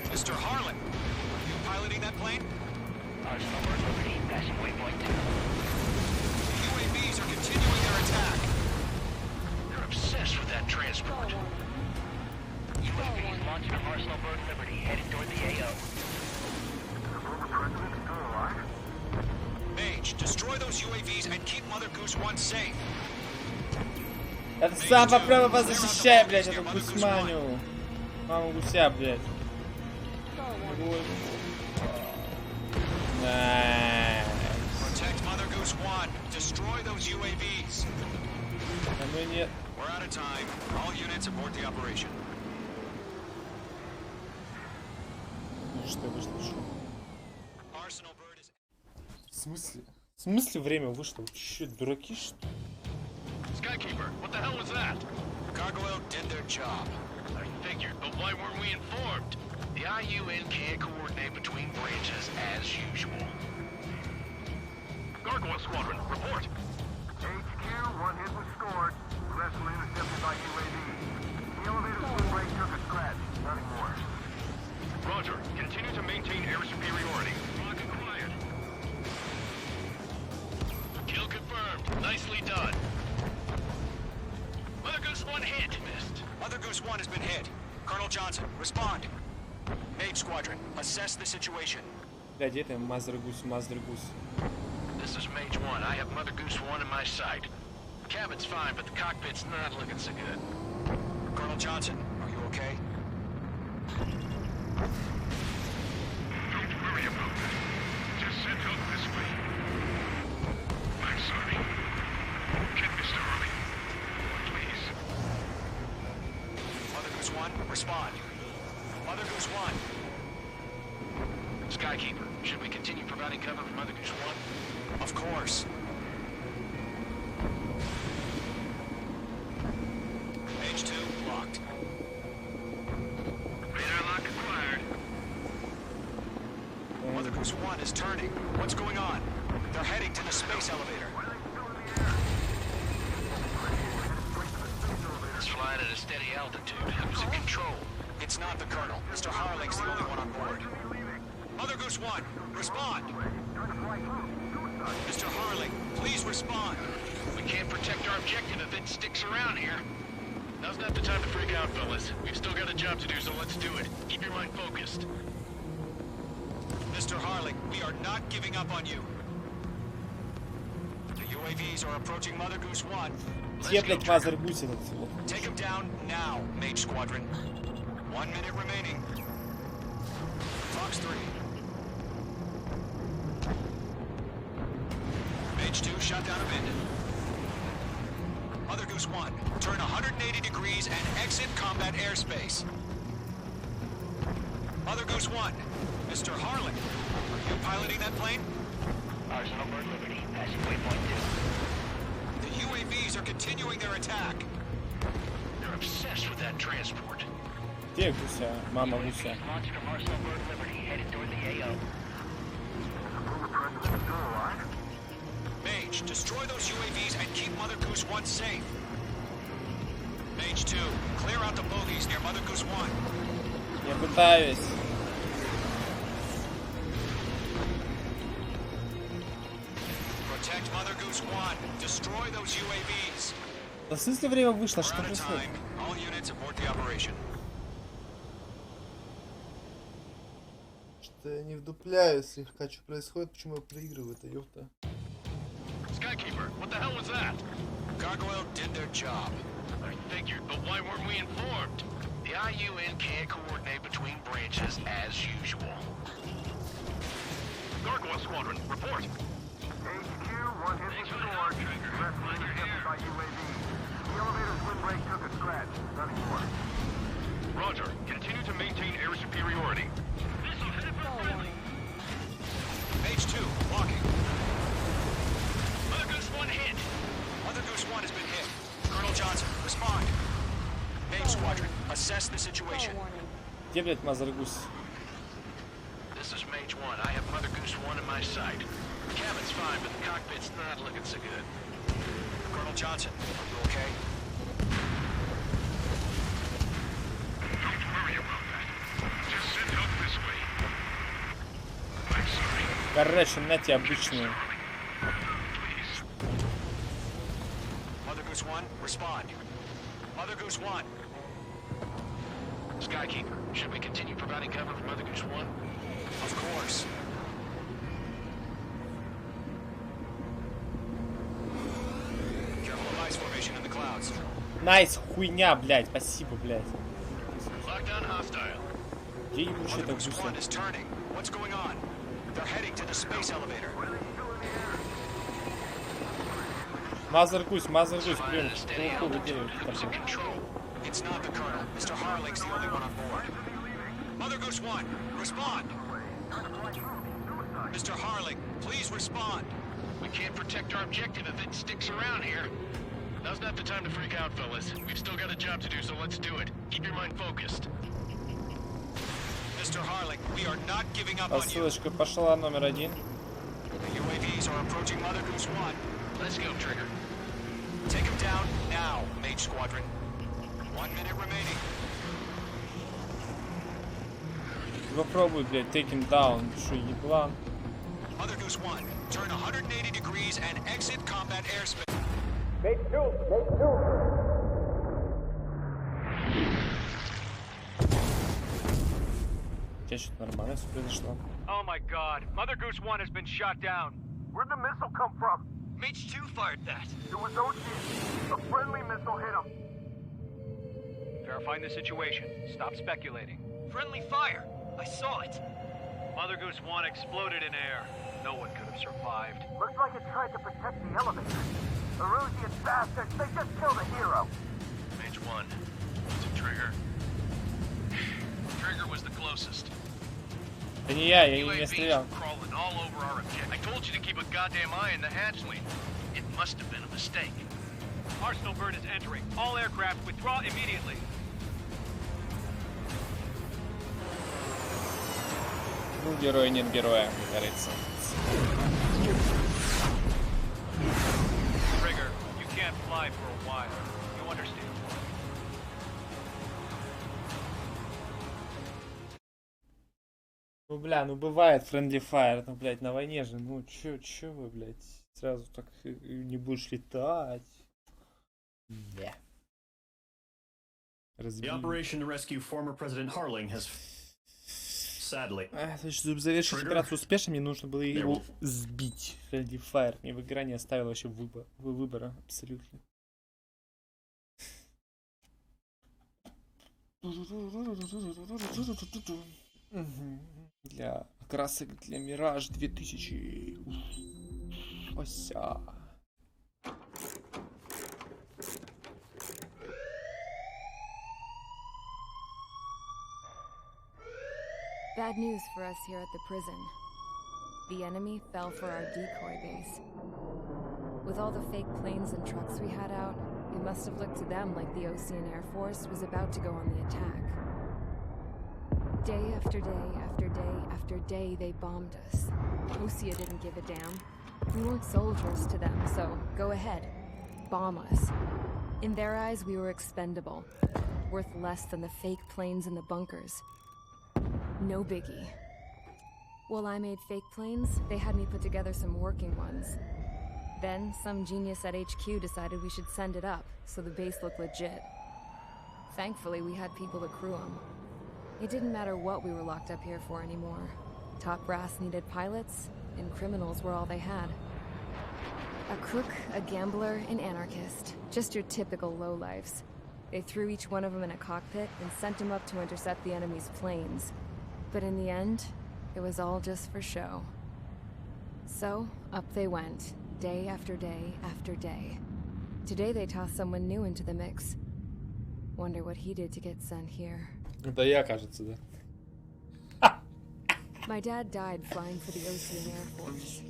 Mr. Harlan, are you piloting that plane? Arsenal Bird Liberty, passing waypoint 2. The UAVs are continuing their attack. They're obsessed with that transport. UAVs launching from Arsenal Bird Liberty, headed toward the AO. Mage, destroy those UAVs and keep Mother Goose 1 safe. Это сам попробуй позащищай, блядь, эту гусманю. Маму гуся, блядь. Найс. Protect Mother Goose 1. Destroy those UAVs. А мы нет. We're out of time. All units abort the operation. Что вышло? Arsenal Bird is... В смысле? В смысле время вышло? Вы чё, дураки, что ли? Skykeeper, what the hell was that? Gargoyle did their job. I figured, but why weren't we informed? The IUN can't coordinate between branches as usual. Gargoyle Squadron, report. HQ, 1 hit was scored. Vessel intercepted by UAV. The elevator's wind brake took a scratch. Nothing more. Roger. Continue to maintain air superiority. Rock acquired. Kill confirmed. Nicely done. Mother Goose 1 hit. Missed. Mother Goose 1 has been hit. Colonel Johnson, respond. Mage Squadron, assess the situation. Да, где ты, Мазер Гус, Мазер Гус? This is Mage 1. I have Mother Goose 1 in my sight. Cabin's fine, but the cockpit's not looking so good. Colonel Johnson, are you okay? Don't worry about that. Just set out this way. I'm sorry. Get Mr. Harley. Please. Mother Goose 1, respond. Mother Goose 1. Skykeeper, should we continue providing cover for Mother Goose 1? Of course. Mage 2, locked. Radar lock acquired. Mother Goose 1 is turning. What's going on? They're heading to the space elevator. It's flying at a steady altitude. Who's in control? It's not the Colonel. Mr. Harling's the only one on board. Mother Goose 1, respond. Mr. Harling, please respond. We can't protect our objective if it sticks around here. Now's not the time to freak out, fellas. We've still got a job to do, so let's do it. Keep your mind focused. Mr. Harling, we are not giving up on you. The UAVs are approaching Mother Goose 1. Где, блядь, Мазер Гус этот? Take him down now, Mage Squadron. 1 minute remaining. Fox 3. Mage 2 shot down abandoned. Mother Goose 1, turn 180 degrees and exit combat airspace. Mother Goose 1, Mr. Harlan, are you piloting that plane? Arsenal Bird Liberty, passing waypoint 2. The UAVs are continuing their attack. They're obsessed with that transport. Где Гуся? Мама Гуся. Launch from Arsenal Bird Liberty, headed toward the AO. Mage, destroy those UAVs and keep Mother Goose 1 safe. Mage 2, clear out the bogies near Mother Goose 1. Я пытаюсь. Protect Mother Goose 1. Destroy those UAVs. Да в смысле время вышло? Что происходит? Что я не вдупляю слегка, что происходит, почему я проигрываю это, ёпта. Skykeeper, what the hell was that? Gargoyle did their job. I figured, but why weren't we informed? The IUN can't coordinate between branches as usual. Gargoyle Squadron, report. HQ, one hit with the door. Rest was hit by UAV. The elevator's windbreak took a scratch. Nothing more. Roger. Continue to maintain air superiority. Mage 2, walking. Mother Goose 1 hit. Mother Goose 1 has been hit. Colonel Johnson, respond. Mage Squadron, assess the situation. Где, блядь, Мазер Гус? This is Mage 1. I have Mother Goose 1 in my sight. The cabin's fine, but the cockpit's not looking so good. Colonel Johnson, are you okay? Don't worry about that. Just send help this way. I'm sorry. Короче, на тебе обычную. Mother Goose 1, respond. Mother Goose 1. Skykeeper, should we continue providing cover for Mother Goose 1? Of course. Careful of ice formation in the clouds. Найс, хуйня, блядь, спасибо, блядь. Lockdown hostile. Где ебучий Mother это Goose 1 is turning. What's going on? They're heading to the space elevator. Мазер Гус, блин, It's not the Colonel. Mr. Harling's the only one on board. Mother Goose 1, respond. Mr. Harling, please respond. We can't protect our objective if it sticks around here. Now's not the time to freak out, fellas. We've still got a job to do, so let's do it. Keep your mind focused. Mr. Harling, we are not giving up on you. Посылочка пошла номер 1. The UAVs are approaching Mother Goose 1. Let's go, Trigger. Take him down now, Mage Squadron. 1 minute remaining. Попробуй, блядь, take him down. Что, еблан? Mother Goose 1, turn 180 degrees and exit combat airspace. Mage 2, Mage 2. Что-то нормально все произошло. Oh my god, Mother Goose 1 has been shot down. Where'd the missile come from? Mage 2 fired that. It was Ocean. A friendly missile hit him. Verifying the situation. Stop speculating. Friendly fire. I saw it. Mother Goose 1 exploded in air. No one could have survived. Looks like it tried to protect the elevator. The Rusian bastards, they just killed a hero. Mage 1. It's a Trigger. Trigger was the closest. Да не я не стрелял. Crawling all over our objective. I told you to keep a goddamn eye in the hatchway. It must have been a mistake. Arsenal bird is entering. All aircraft withdraw immediately. Ну, герой нет героя, как говорится. Trigger, you can't fly for a while. You understand? Ну, бля, ну бывает friendly fire, ну, блядь, на войне же, ну, чё вы, блядь, сразу так не будешь летать. Да. The operation to rescue former President Harling has sadly. То есть, чтобы завершить операцию успешно, мне нужно было его сбить. Friendly fire мне в игре не оставил вообще выбора абсолютно. Для красок для Мираж 2000. Ося. Bad news for us here at the prison. The enemy fell for our decoy base. With all the fake planes and trucks we had out, it must have looked to them like the Ocean Air Force was about to go on the attack. Day after day after day after day, they bombed us. Osea didn't give a damn. We weren't soldiers to them, so go ahead. Bomb us. In their eyes, we were expendable. Worth less than the fake planes in the bunkers. No biggie. While I made fake planes, they had me put together some working ones. Then, some genius at HQ decided we should send it up, so the base looked legit. Thankfully, we had people to crew them. It didn't matter what we were locked up here for anymore. Top brass needed pilots, and criminals were all they had. A crook, a gambler, an anarchist. Just your typical lowlifes. They threw each one of them in a cockpit and sent them up to intercept the enemy's planes. But in the end, it was all just for show. So, up they went, day after day after day. Today they tossed someone new into the mix. Wonder what he did to get sent here. Это я, кажется, да? My dad died flying for the Ocean Air Force.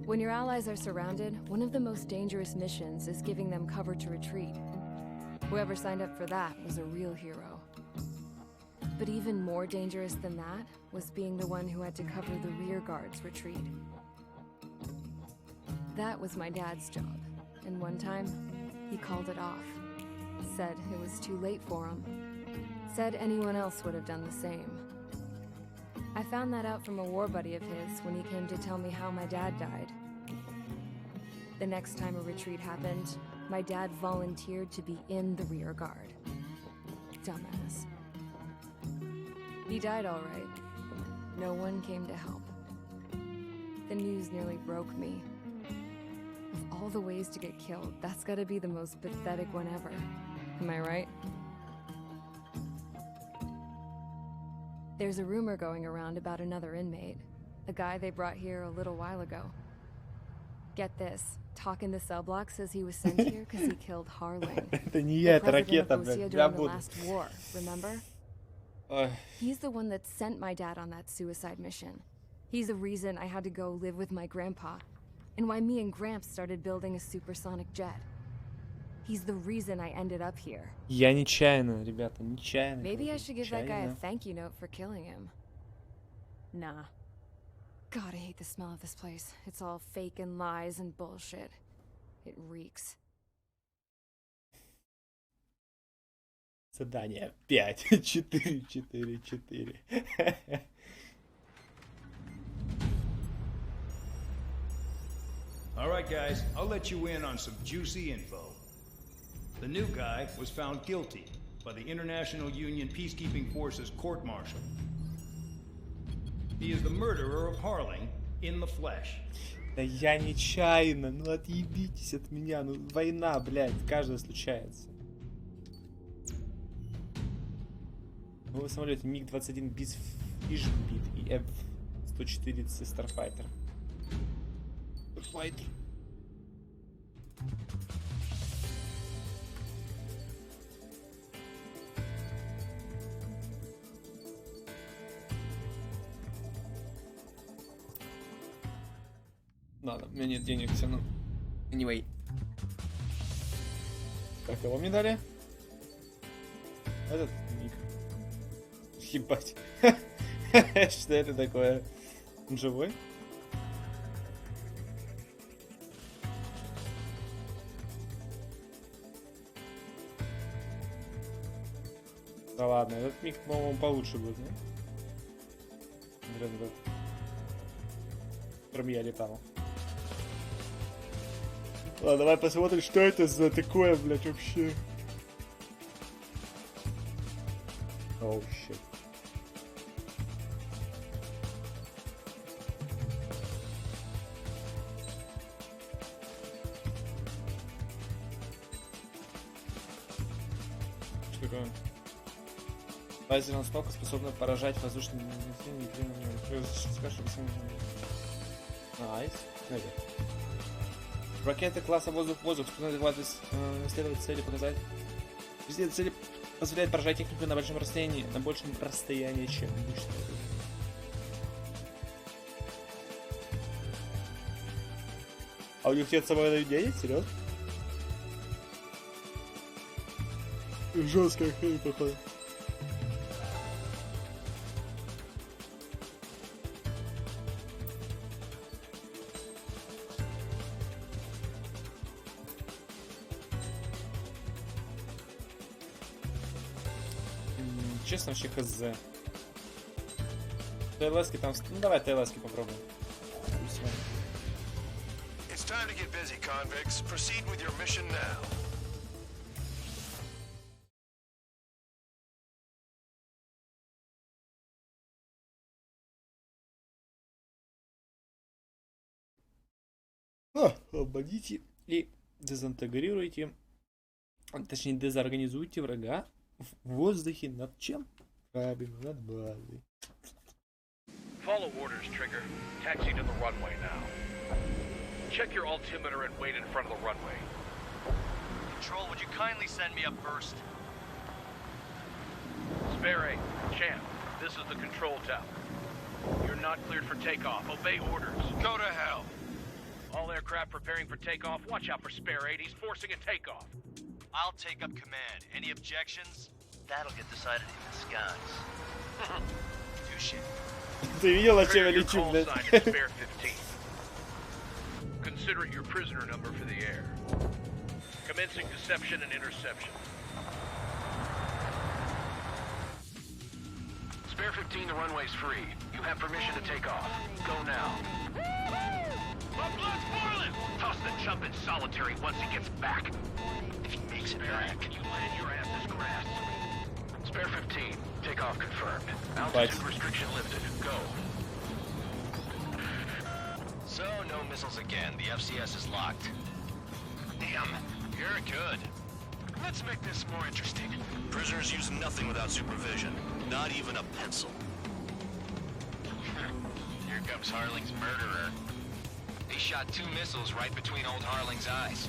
When your allies are surrounded, one of the most dangerous missions is giving them cover to retreat. Whoever signed up for that was a real hero. But even more dangerous than that was being the one who had to cover the rear guard's retreat. That was my dad's job, and one time, he called it off. Said it was too late for him. Said anyone else would have done the same. I found that out from a war buddy of his when he came to tell me how my dad died. The next time a retreat happened, my dad volunteered to be in the rear guard. Dumbass. He died all right. No one came to help. The news nearly broke me. Of all the ways to get killed, that's gotta be the most pathetic one ever. Am I right? There's a rumor going around about another inmate. A guy they brought here a little while ago. Get this. Talk in the cell block says he was sent here because he killed Harling. Это не я, это ракета, блядь. Я during the буду. last war, remember? He's the one that sent my dad on that suicide mission. He's the reason I had to go live with my grandpa, and why me and Gramps started building a supersonic jet. He's the reason I ended up here. Я нечаянно, ребята, нечаянно. Maybe I should give that guy a Нечаянно. thank you note for killing him. Nah. God, I hate the smell of this place. It's all fake and lies and bullshit. It reeks. Задание 5, 4, 4, 4. All right, guys, I'll let you in on some juicy info. The new guy was found guilty by the International Union Peacekeeping Forces court-martial. He is the murderer of Harling in the flesh. Да я нечаянно, ну отъебитесь от меня, ну война, блядь, каждая случается. Новый самолет МиГ-21 бит и F-104 Starfighter. Starfighter. Надо, у меня нет денег все равно. Anyway. Как его мне дали? Этот миг. Ебать. Что это такое? Он живой? Да ладно, этот миг, по-моему, получше будет, да? Блин, да. Которым я летал. Ладно, давай посмотрим, что это за такое, блядь, вообще. Оу, щит. Что такое? Лазерная установка способна поражать воздушными нейтрино. Найс. Ракеты класса воздух-воздух способны исследовать цели, показать. Исследовать цели позволяет поражать технику на большом расстоянии, чем обычно. А у них нет с собой наведения? Серьезно? Жесткая хрень, походу. Честно, вообще хз. ТЛСки там... Ну давай ТЛСки попробуем. It's time to get busy, convicts. Proceed with your mission now. Обойдите и дезинтегрируйте, точнее дезорганизуйте врага в воздухе над чем? Правильно, над базой. Follow orders, Trigger. Taxi to the runway now. Check your altimeter and wait in front of the runway. Control, would you kindly send me up first? Spare 8, Champ, this is the control tower. You're not cleared for takeoff. Obey orders. Go to hell. All aircraft preparing for takeoff. Watch out for Spare 8. He's forcing a takeoff. I'll take up command. Any objections? That'll get decided in the skies. Touche. Ты видел, о чем я Trigger your лечу, call блядь? sign is Spare 15. Consider it your prisoner number for the air. Commencing deception and interception. Spare 15, the runway's free. You have permission to take off. Go now. My blood's boiling! Toss the chump in solitary once he gets back. If he makes it back, you land your ass this grass. Spare 15, takeoff confirmed. Altitude restriction lifted. Go. So, no missiles again. The FCS is locked. Damn, you're good. Let's make this more interesting. Prisoners use nothing without supervision. Not even a pencil. Here comes Harling's murderer. He shot 2 missiles right between old Harling's eyes.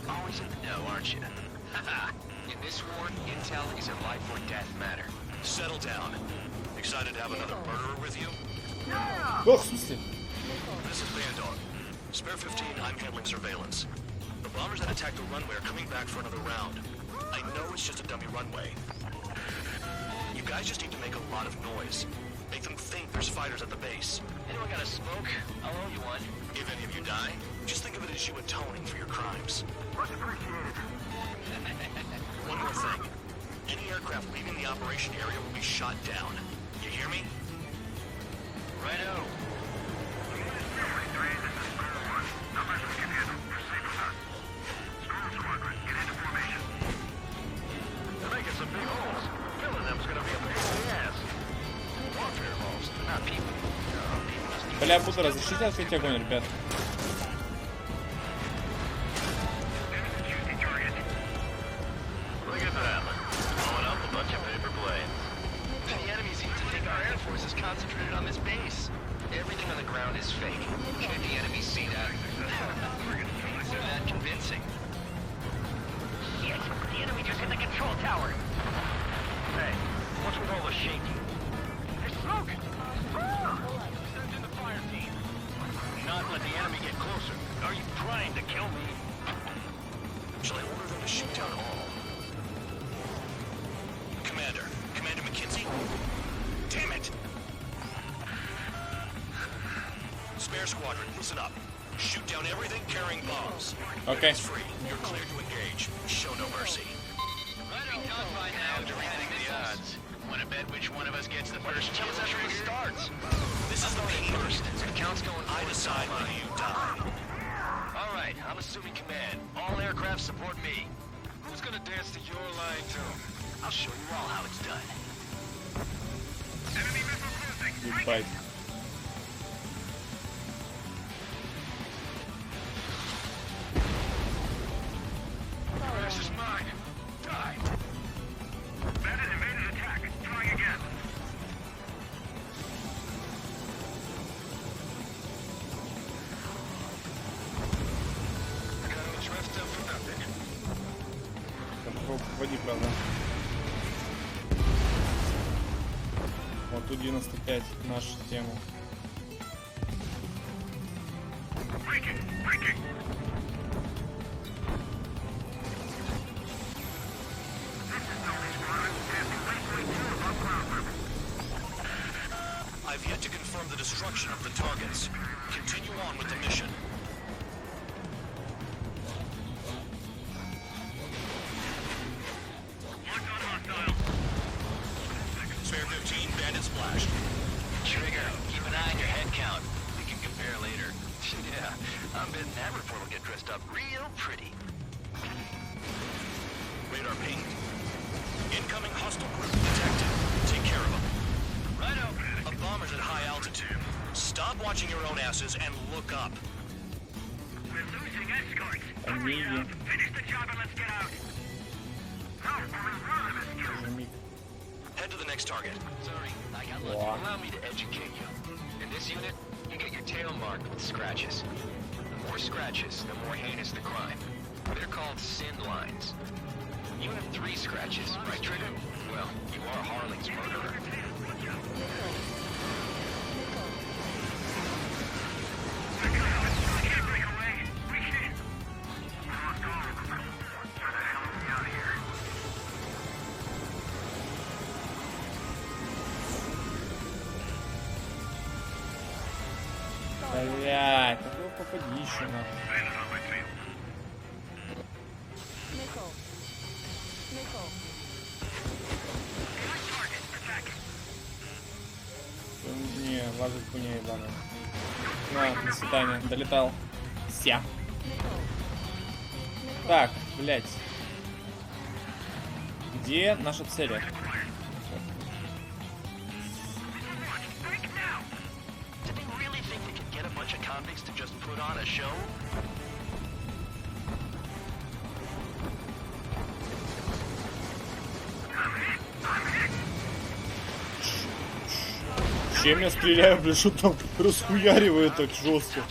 Always in the know, aren't you? In this war, intel is a life or death matter. Settle down. Excited to have another murderer with you? Ох, в смысле? This is Bandog. Spare 15, I'm handling surveillance. The bombers that attacked the runway are coming back for another round. I know it's just a dummy runway. You guys just need to make a lot of noise. Make them think there's fighters at the base. Anyone got a smoke? I'll owe you one. If any of you die, just think of it as you atoning for your crimes. Much appreciated. One more thing. Any aircraft leaving the operation area will be shot down. You hear me? Righto. They're making some big holes. Filling them's gonna be a pain in the ass. Warfare holes, not people. Бля, буду разрешите открыть огонь, ребят. Look at them. Blowing up a bunch of paper planes. The enemy seems to think our air force is concentrated on this base. Everything on the ground is fake. Can't the enemy see that? They're that convincing. Yes, the enemy just hit the control tower. Hey, what's with all the shaking? There's smoke! Send in the fire team. Not let the enemy get closer. Are you trying to kill me? Shall I order them to shoot down all? Commander McKinsey? Damn it! Spare squadron, listen up. Shoot down everything carrying bombs. Okay. It's free. You're cleared to engage. Show no mercy. Done by now, derailing the odds. Want to bet which one of us gets the first kill after it starts? This is the main first. So the count's going. I decide when you die. All right, I'm assuming command. All aircraft support me. Who's gonna dance to your line tune? I'll show you all how it's done. Enemy missile cruising. Ебать. This is mine. Die. Bandit evaded attack. Trying again. Got me dressed up for nothing. Води, правда. Вот тут 95 наша тема. I've yet to confirm the destruction of the targets. Continue on with the mission. Spare 15, bandit splashed. Trigger, keep an eye on your head count. We can compare later. Yeah, I'm betting that report look up. We're losing escorts. Hurry up. Finish the job and let's get out. Head to the next target. Sorry, I got lucky. Allow me to educate you. In this unit, you get your tail marked with scratches. The more scratches, the more heinous the crime. They're called sin lines. You have 3 scratches, right, Trigger? Well, you are Harling's murderer. Блять, какого попадища нахуй. Не, лазит хуйня ебаная. На, до свидания, долетал. Ся. Так, блять. Где наша цель? Чем я стреляю, блядь, что там расхуяривает так жестко?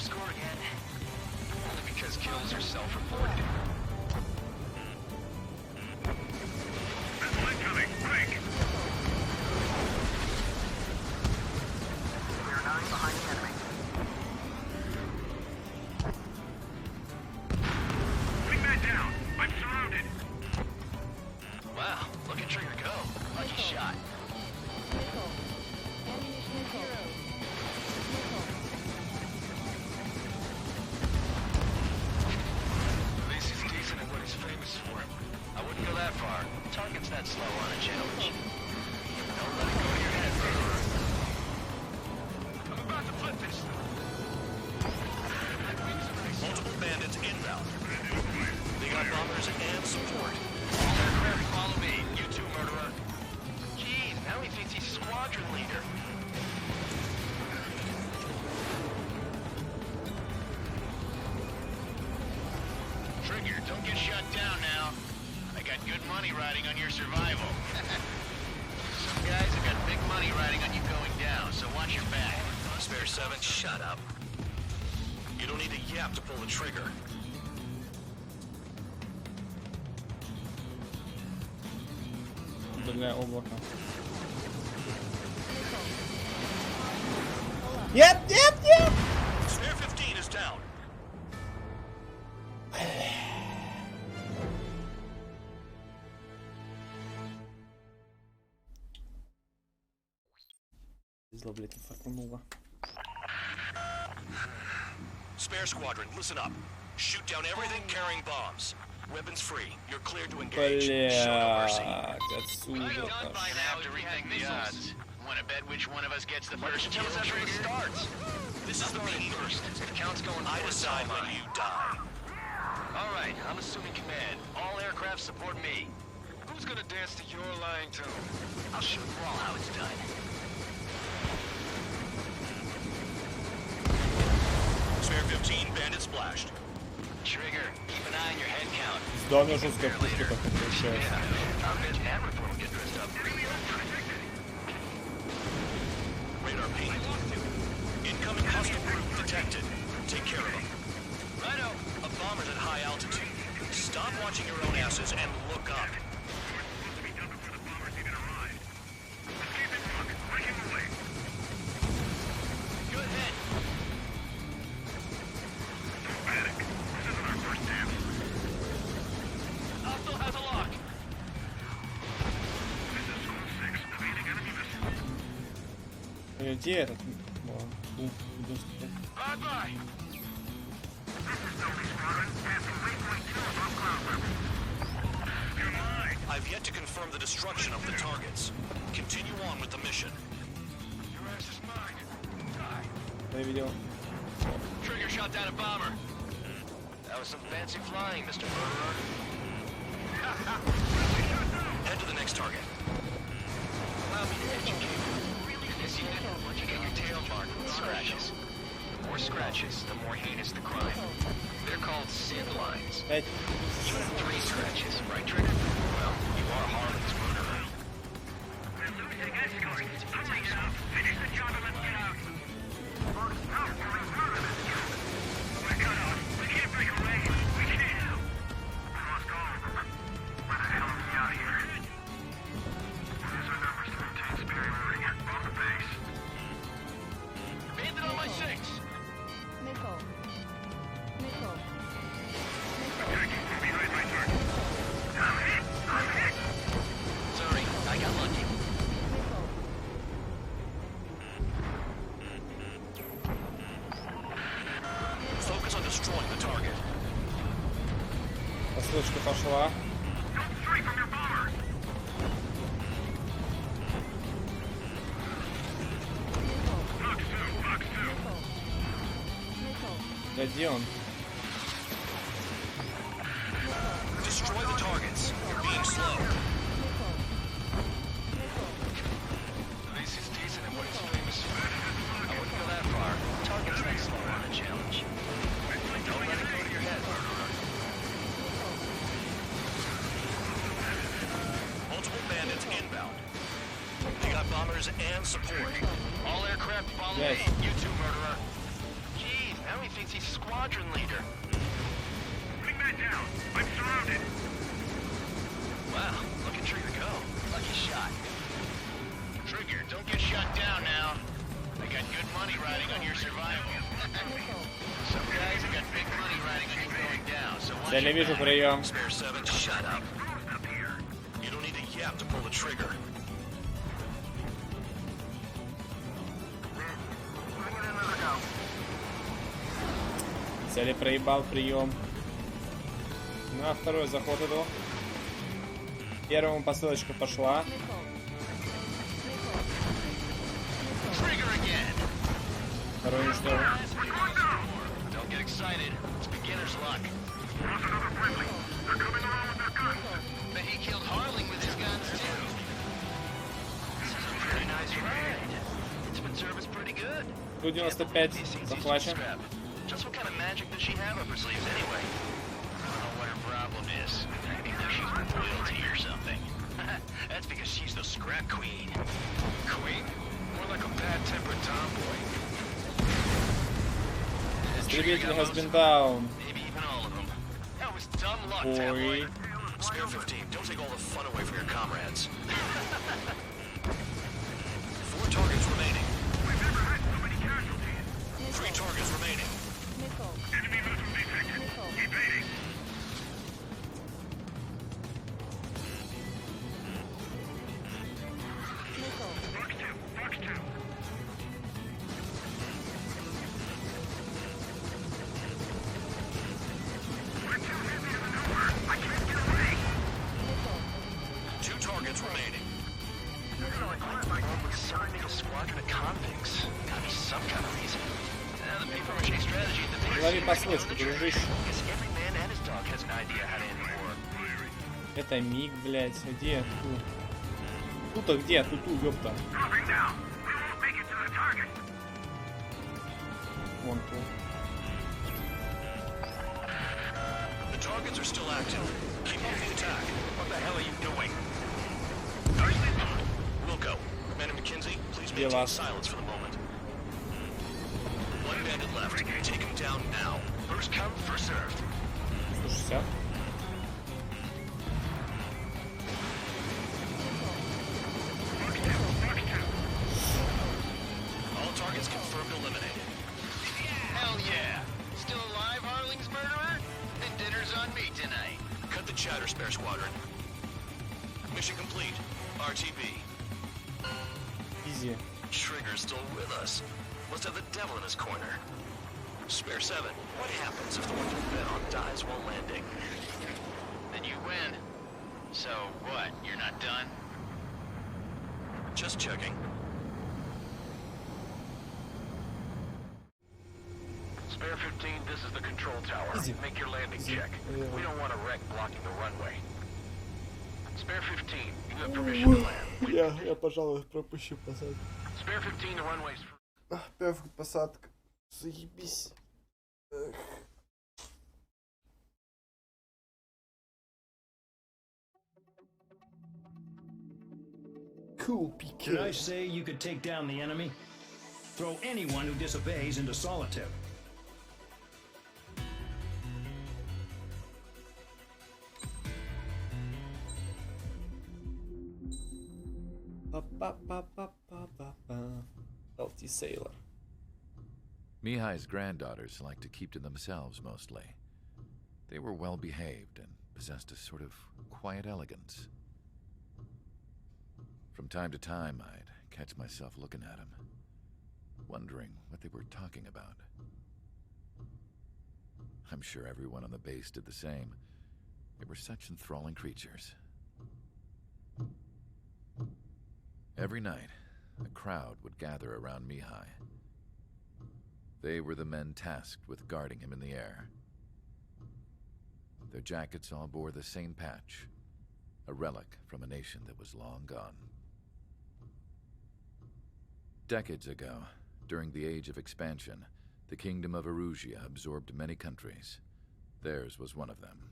Для облака. Нет, нет, нет! Spare 15 is down. Зло, блядь, фартануло. Spare squadron, listen up. Shoot down everything carrying bombs. Weapons free. You're clear to engage. Show no mercy. Atsuda. I have to rethink the odds. Want to bet which one of us gets the first kill after it starts? This is the main first. If it counts going I decide when you die. All right, I'm assuming command. All aircraft support me. Who's gonna dance to your lying tune? I'll show you all how it's done. Spare 15, bandit splashed. Trigger, keep an eye on your head count. Здание жестко пушка так получается. Radar ping. Incoming hostile group detected. Take care of them. Righto, a bomber's at high altitude. Stop watching your own asses and look up. Где этот? I've yet to confirm the destruction of the targets. Continue on with the mission. Trigger shot down a bomber. That was some fancy flying, Mr. Murderer. Head to the next target. Allow me to educate you. This unit, once you get your tail marked with scratches. The more scratches, the more more heinous the crime. They're called sin lines. You have 3 scratches, right, Trigger? Well, you are Harlan's murderer. We're losing escorts. Hurry now. Finish the job and let's get out. We're cut off. We can't break away. We can't. Lost all of them. Where the hell are we out of here? Use our numbers to maintain superiority on the base. Bandit on my 6. Nickel. Nickel. Behind my target. I'm hit. I'm hit. Sorry, I got lucky. Focus on destroying the target. Посылочка пошла. Да где он? Destroy the targets. You're being slow. This is decent at what it's famous for. I wouldn't go that far. Target's next slow on the challenge. Don't let it go to your head, murderer. Multiple bandits inbound. They got bombers and support. All aircraft follow me. You too, murderer. Jeez, now he thinks he's squadron leader. Bring that down. I'm surrounded. Wow, look at Trigger go. Lucky shot. Trigger, don't get shot down now. I got good money riding on your survival. Some guys have got big money riding on you going down, so watch Я вижу прием. Spare 7, shut up. You don't need to yap to pull the trigger. Цели проебал прием. На второй заход иду. Первому посылочка пошла. Второй уничтожен. Don't get excited. It's beginner's luck. But he killed Harling with his guns too. This is a pretty nice ride. It's been serviced pretty good. 195 захвачен. Just what kind of magic does she have up her sleeves anyway? I don't know what her problem is. Either she's royalty or something. That's because she's the scrap queen. Queen? More like a bad-tempered tomboy. Истребитель has been down. Maybe even all of them. That was dumb luck, tabloid. Spare 15, don't take all the fun away from your comrades. 4 targets remaining. We've never had so many casualties. 3 targets remaining. Enemy missile detected. Evading. Fox 2. We're too heavy to maneuver. I can't get away. 2 targets remaining. With someone made a squadron of convicts. Gotta be some kind of reason. The paper-mache strategy at the base. Лови посылочку, дружище. Guess every man and his dog has an idea how to end the war. Это миг, блядь. Где? Тут-то где? Тут, ёпта. Вон тут. The targets are still active. Keep up the attack. What the hell are you doing? Wilco, Commander McKenzie, please Где maintain вас? silence for the moment. 1 bandit left. Take him down now. First come, first served. 160. All targets confirmed eliminated. Hell yeah. Still alive, Harling's murderer? Then dinner's on me tonight. Cut the chatter, Spare Squadron. Mission complete. RTB. Easy. Trigger's still with us. Must have the devil in his corner. Spare 7, what happens if the one you bet on dies while landing? Then you win. So what, you're not done? Just checking. Spare 15, this is the control tower. Easy. Make your landing check. We don't want a wreck blocking the runway. Spare 15, you have permission to land. Я, пожалуй, пропущу посадку. Spare 15, the runway's free. Первая посадка. Заебись. Cool PK. Did I say you could take down the enemy? Throw anyone who disobeys into solitary. LT Sailor. Mihai's granddaughters liked to keep to themselves mostly. They were well behaved and possessed a sort of quiet elegance. From time to time, I'd catch myself looking at them, wondering what they were talking about. I'm sure everyone on the base did the same. They were such enthralling creatures. Every night, a crowd would gather around Mihai. They were the men tasked with guarding him in the air. Their jackets all bore the same patch, a relic from a nation that was long gone. Decades ago, during the Age of Expansion, the Kingdom of Erusia absorbed many countries. Theirs was one of them.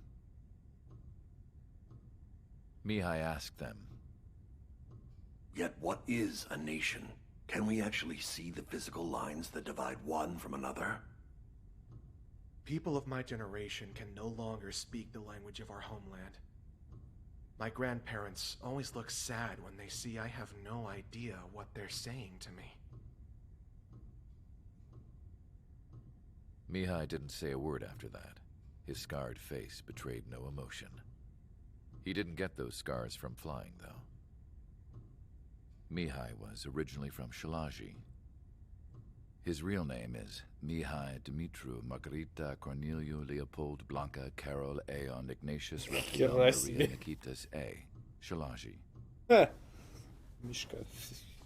Mihai asked them, "Yet what is a nation? Can we actually see the physical lines that divide one from another?" People of my generation can no longer speak the language of our homeland. My grandparents always look sad when they see I have no idea what they're saying to me. Mihai didn't say a word after that. His scarred face betrayed no emotion. He didn't get those scars from flying, though. Mihai was originally from Shalaji. His real name is Mihai Dumitru Margarita Corneliu Leopold Blanca Carol Aeon Ignatius Raphael Maria Nikitas A. Shalaji.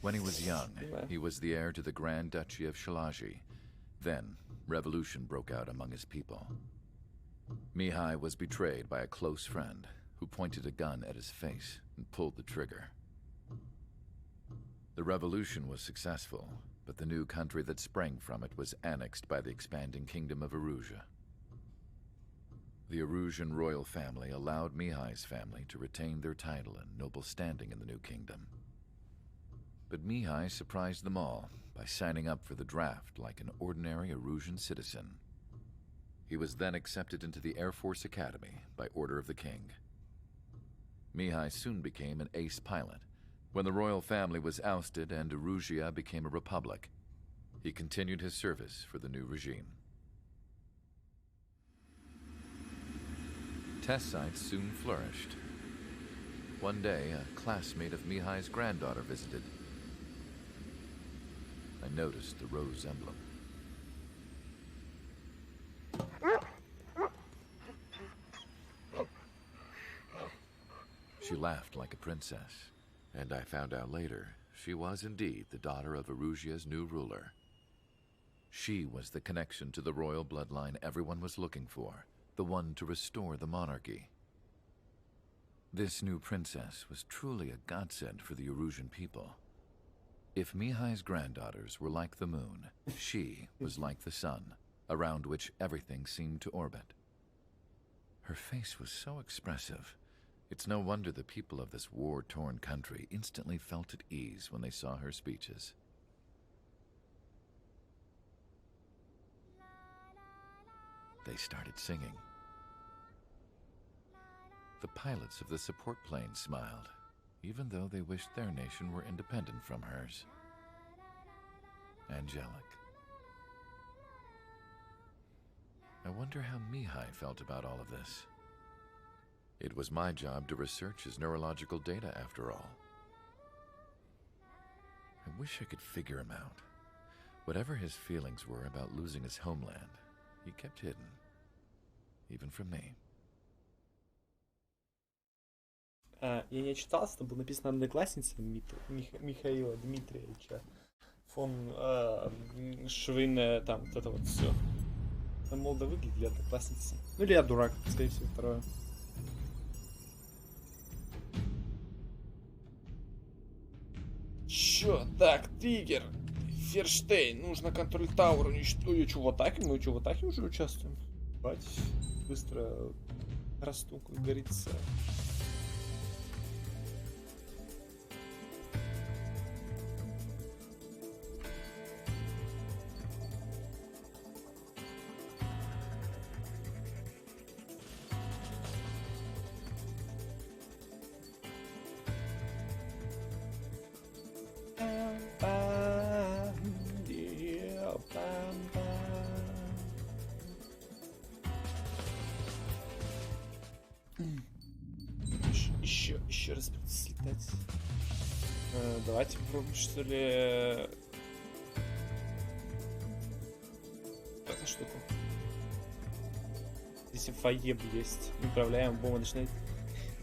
When he was young, he was the heir to the Grand Duchy of Shalaji. Then, revolution broke out among his people. Mihai was betrayed by a close friend who pointed a gun at his face and pulled the trigger. The revolution was successful, but the new country that sprang from it was annexed by the expanding Kingdom of Erusia. The Erusian royal family allowed Mihai's family to retain their title and noble standing in the new kingdom. But Mihai surprised them all by signing up for the draft like an ordinary Erusian citizen. He was then accepted into the Air Force Academy by order of the king. Mihai soon became an ace pilot. When the royal family was ousted and Erusia became a republic, he continued his service for the new regime. Test sites soon flourished. One day, a classmate of Mihai's granddaughter visited. I noticed the rose emblem. She laughed like a princess. And I found out later, she was indeed the daughter of Erusia's new ruler. She was the connection to the royal bloodline everyone was looking for, the one to restore the monarchy. This new princess was truly a godsend for the Erusian people. If Mihai's granddaughters were like the moon, she was like the sun, around which everything seemed to orbit. Her face was so expressive. It's no wonder the people of this war-torn country instantly felt at ease when they saw her speeches. They started singing. The pilots of the support planes smiled, even though they wished their nation were independent from hers. Angelic. I wonder how Mihai felt about all of this. It was my job to research his neurological data, after all. I wish I could figure him out. Whatever his feelings were about losing his homeland, he kept hidden, even from me. Я не читался, там было написано одноклассница Михаила Дмитриевича фон Швейне, там вот это вот все. Там молодо выглядели одноклассницы. Ну или я дурак, скорее всего, второе. Чё? Так, триггер. Ферштейн, нужно контроль Тауэр уничтожить. Что, в атаке? Мы что, в атаке уже участвуем? Бать, быстро расту, как говорится. Еще раз слетать. Давайте попробуем, что ли, эту штуку. Здесь фойе есть. Управляем, бомба начинает.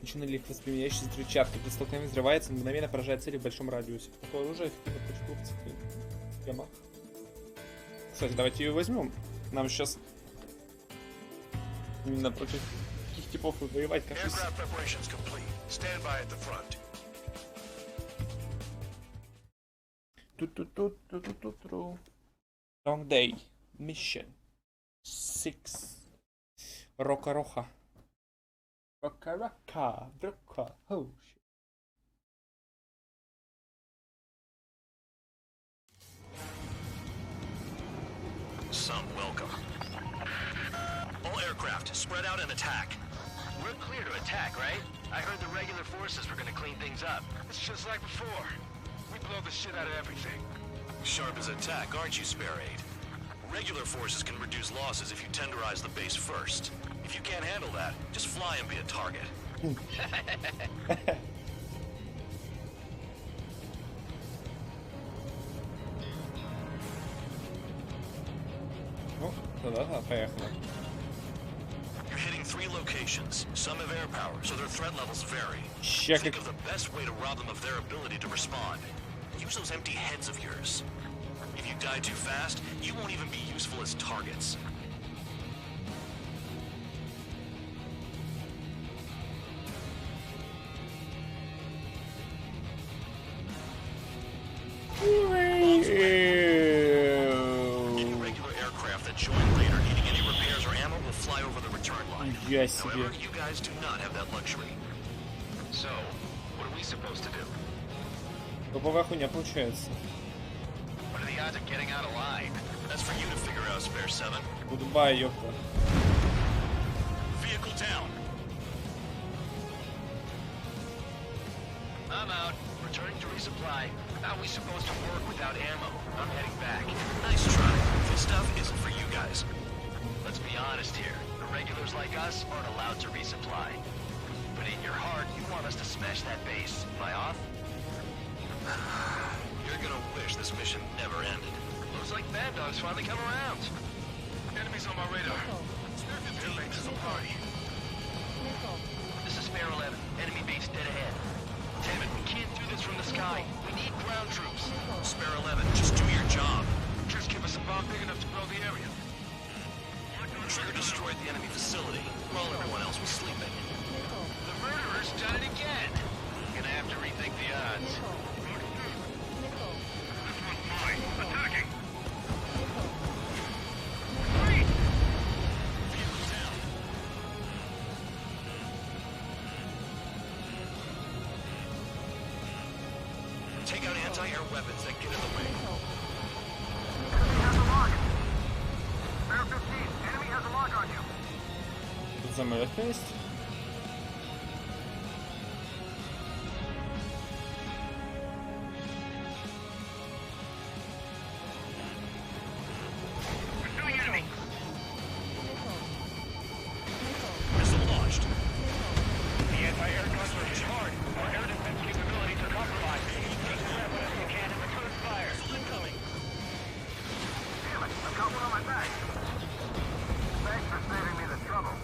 Ничего налег воспламеняющийся взрывчатки. При столкновении взрывается, мгновенно поражает цели в большом радиусе. Такое оружие эффективно против глупцев. Тема. Кстати, давайте ее возьмем. Нам сейчас именно против таких типов воевать, кажется. Long day. Mission. 6. Рока-роха. Рока-рока. Рока. Oh, shit. Some welcome. All aircraft, spread out and attack. We're clear to attack, right? I heard the regular forces were gonna clean things up. It's just like before. We blow the shit out of everything. Sharp as attack, aren't you, Spare Aid? Regular forces can reduce losses if you tenderize the base first. If you can't handle that, just fly and be a target. You're hitting 3 locations. Some have air power, so their threat levels vary. Think of the best way to rob them of their ability to respond. Use those empty heads of yours. If you die too fast, you won't even be useful as targets. Any regular aircraft that join later needing any repairs or ammo will fly over the return line. However, you guys do not have that luxury. So, what are we supposed to do? Топовая хуйня получается. What are the odds of getting out alive? That's for you to figure out, Spare 7. Goodbye, ёпта. Vehicle down. I'm out. Returning to resupply. How are we supposed to work without ammo? I'm heading back. Nice try. This stuff isn't for you guys. Let's be honest here. The regulars like us aren't allowed to resupply. But in your heart, you want us to smash that base. Am I off? You're gonna wish this mission never ended. Looks like Bad Dog's finally come around. Enemies on my radar. Spare 15 makes us a party. This is Spare 11. Enemy base dead ahead. Damn it, we can't do this from the sky. We need ground troops. Spare 11, just do your job. Just give us a bomb big enough to blow the area. Trigger destroyed the enemy facility while everyone else was sleeping. The murderer's done it again. Gonna have to rethink the odds. Attacking! Take out anti-air weapons that get in the way. Enemy has a lock! Spare 15, enemy has a lock on you! Тут самолет есть? Missile launched. The anti-air gunner is hard. Our air defense capabilities are compromised. Just grab whatever you can and return fire. Incoming. Damn it, I've got one on my back. Thanks for saving me the trouble.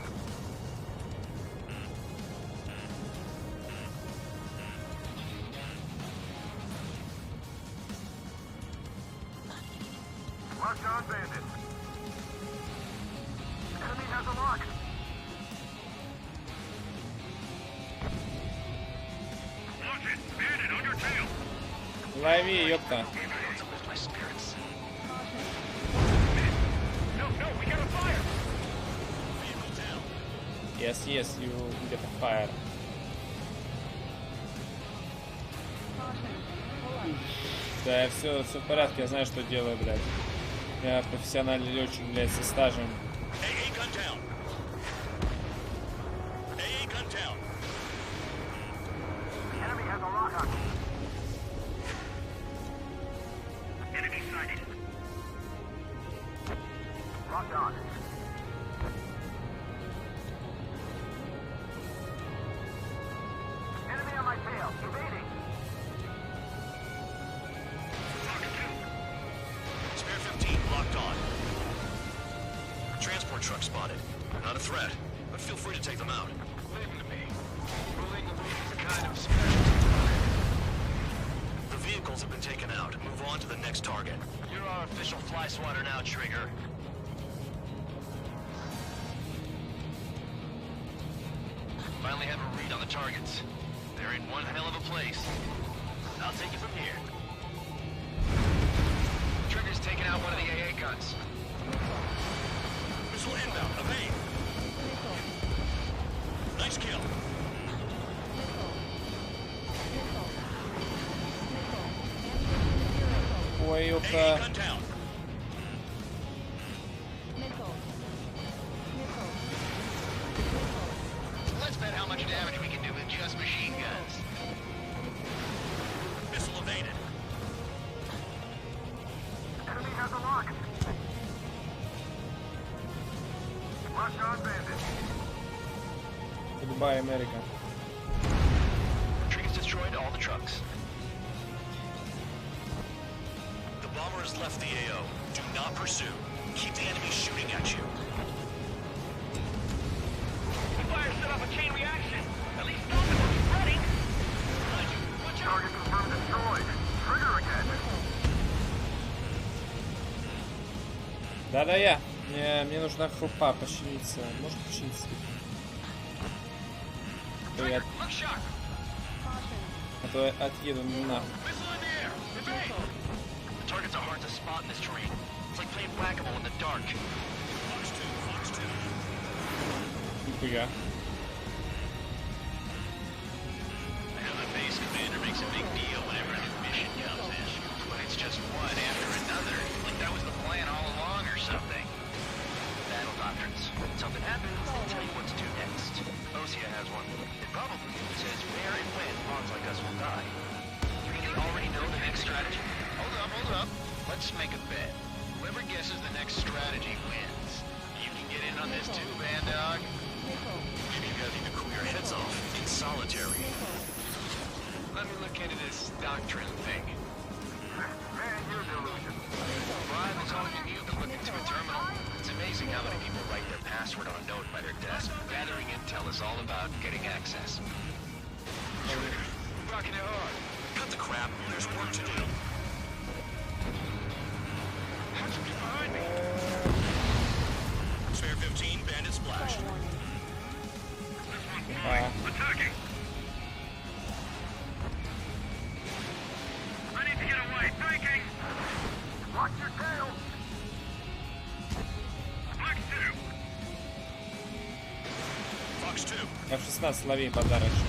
Locked on bandit. Enemy has a lock. Lock it! Bandit on your tail! Лови, ёпта. My spirits. Yes, yes, you get a fire. Да, все в порядке, я знаю, что делаю, блядь. Я профессиональный летчик, блядь, со стажем. Truck spotted. Not a threat, but feel free to take them out. Leave them to me. Pulling the kind of special. The vehicles have been taken out. Move on to the next target. You're our official fly swatter now, Trigger. Finally have a read on the targets. They're in one hell of a place. I'll take it from here. Trigger's taking out one of the AA guns. Missile inbound. Evade. Nice kill. Ой, опа. Let's bet how much damage we can do with just machine guns. Missile evaded. Enemy has a lock. Locked on bandit. Goodbye, America. Trigger's destroyed all the trucks. The bomber has left the AO. Do not pursue. Keep the enemy shooting at you. The fire set off a chain reaction. At least one of them is spreading. Target confirmed destroyed. Trigger again. Да-да, я. Мне нужна хрупа починиться. Может починиться? А то я отъеду нахуй. Targets are hard to spot in this terrain. It's like playing whack-a-mole in the dark. Нихуя. I know the base commander makes a big deal whenever a new mission comes in, but it's just one after another. Like that was the plan all along or something. Battle doctrines. When something happens, they tell you what to do next. Osea has one. It probably says where and when pawns like us will die. You think they already know the next strategy? Hold up. Let's make a bet. Whoever guesses the next strategy wins. You can get in on this too, Band Dog. Maybe you guys need to cool your heads off in solitary. Let me look into this doctrine thing. Man, you're delusion. Brian was all you need to look into a terminal. It's amazing how many people write their password on a note by their desk. Gathering intel is all about getting access. Rocking it hard. Cut the crap. There's work to do. Behind me. Spare 15, bandit splash. Attacking. I need to get away. Breaking. Watch your tail. Fox 2. Fox 2. F-16 лови подарочек.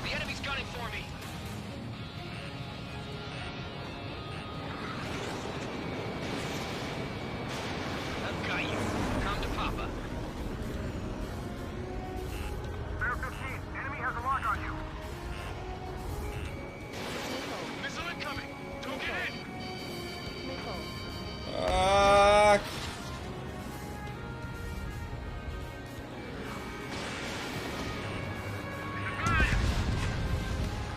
The enemy's gunning for me. I've got you. Come to Papa. Spare 15. Enemy has a lock on you. Missile incoming. Don't get in. Fuck.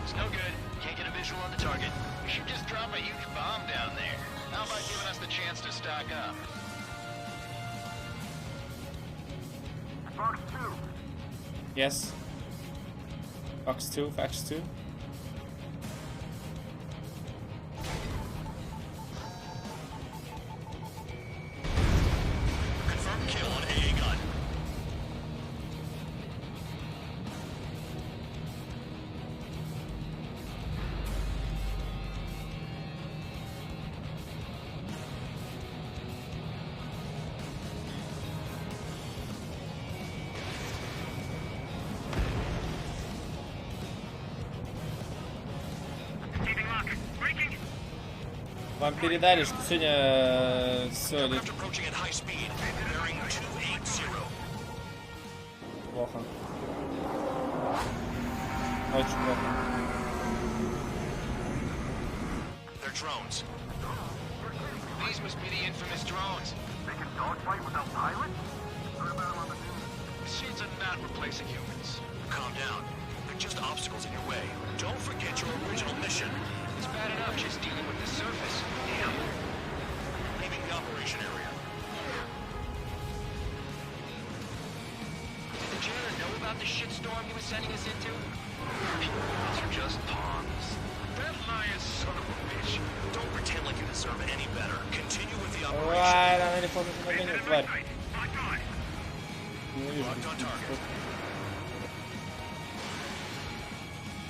It's no good. Can't get a visual on the target. We should just drop a huge bomb down there. How about giving us the chance to stock up? Fox 2. Yes. Fox 2, Fox 2. Confirmed kill on AA gun. Вам передали, что сегодня все плохо. Очень плохо. Drones. These must be the infamous drones. They can dogfight without pilots? Heard about them on the news. Machines are not replacing humans. Calm down. They're just obstacles in your way. Don't forget your original mission. It's bad enough just dealing with the surface. Damn. Leaving the operation area. Did the janitor know about the shitstorm he was sending us into? These are just pawns. That lying son of a bitch. Don't pretend like you deserve any better. Continue with the operation. Давай, рано или поздно ты нагонишь, тварь. Не вижу.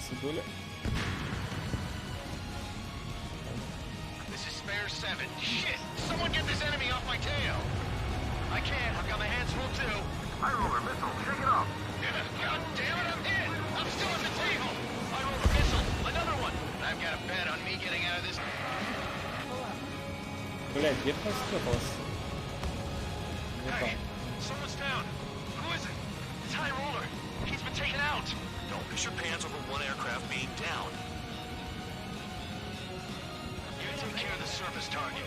Сидуля. This is spare 7. Shit! Someone get this enemy off my tail! I can't. I've got my hands full too. I roll a missile. Shake it off. God damn it, I'm hit! I'm still at the table! I roll a missile. Another one. I've got a bet on me getting out of this. Блять, где ты спряталась? Hey, someone's down. Who is it? It's High Roller. He's been taken out. Don't piss your pants over one aircraft being down. You take care of the surface target.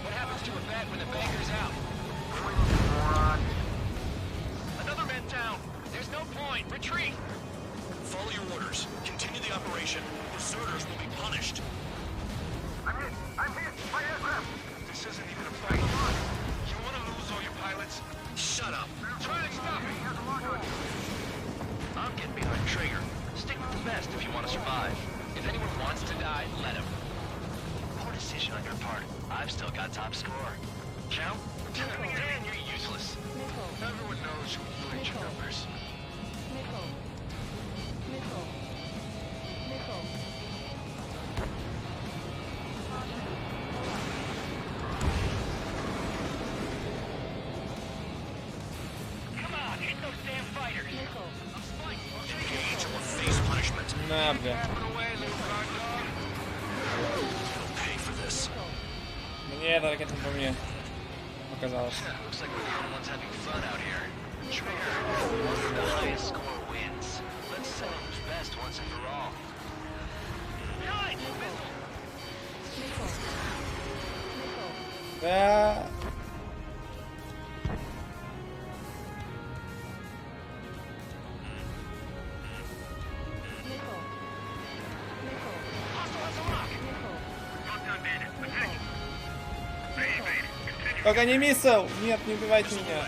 What happens to a bat when the banker's out? Another man down. There's no point. Retreat. Follow your orders. Continue the operation. Deserters will be punished. I'm hit. I'm hit. My aircraft. This isn't even a fight. You want to lose all your pilots? Shut up. Try to stop me. I'm getting behind Trigger. Stick with the best if you want to survive. If anyone wants to die, let him. Poor decision on your part. I've still got top score. Count? Dan, you're useless. Everyone knows who played your numbers. На, бля. Мне это ракета по мне показалось. Да. Только не миссил! Нет, не убивайте меня.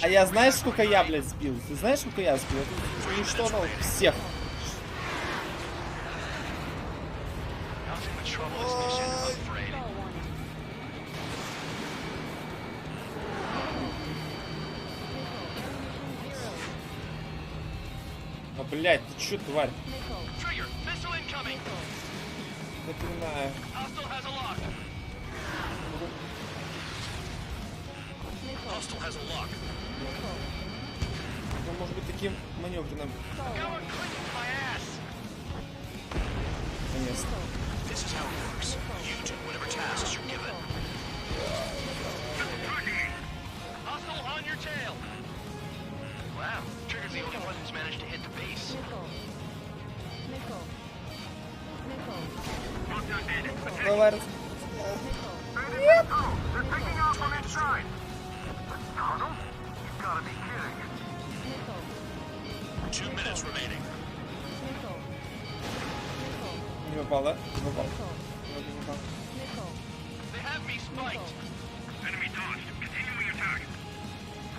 А я знаешь, сколько я, блядь, сбил? Ты знаешь, сколько я сбил? Я уничтожил всех. А, блядь, ты чё, тварь? Я понимаю. Это может быть таким маневренным. Наконец-то. Wow, Trigger's the only one who's managed to hit the base. Давай. They're picking off from inside. Tunnel? You've got to be kidding. 2 minutes remaining. Не попал, да? Не попал. Не попал. They have me spiked. Enemy dodged. Continuing your target.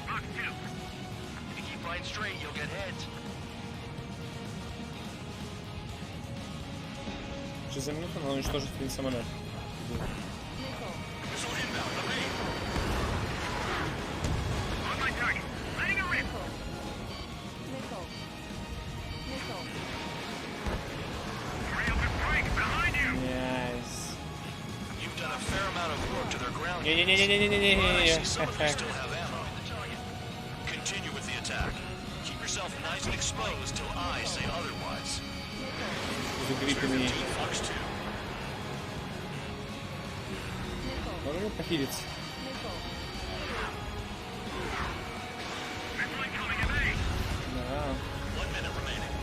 Mark 2. If you keep flying straight, you'll get hit. Через минуту надо уничтожить один самолет. On my target. Letting a rip. Nice. You've done a fair amount of work to their ground. Не-не-не-не-не-не-не-не. and exposed till I say otherwise. Fox 2. Можем похилиться. Да. 1 minute remaining.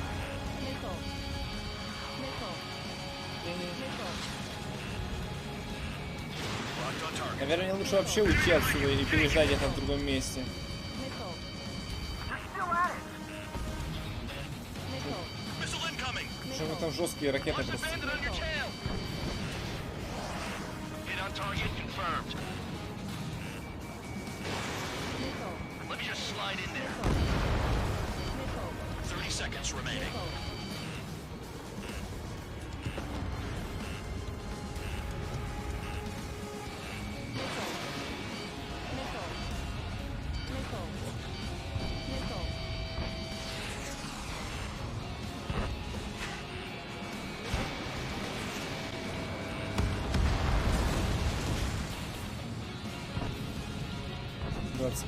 Locked on target. Наверное, лучше вообще уйти отсюда или переждать где-то в другом месте. Missile incoming. Что там жесткие ракеты просто. Hit on target confirmed. Let me just slide in there. 30 seconds remaining.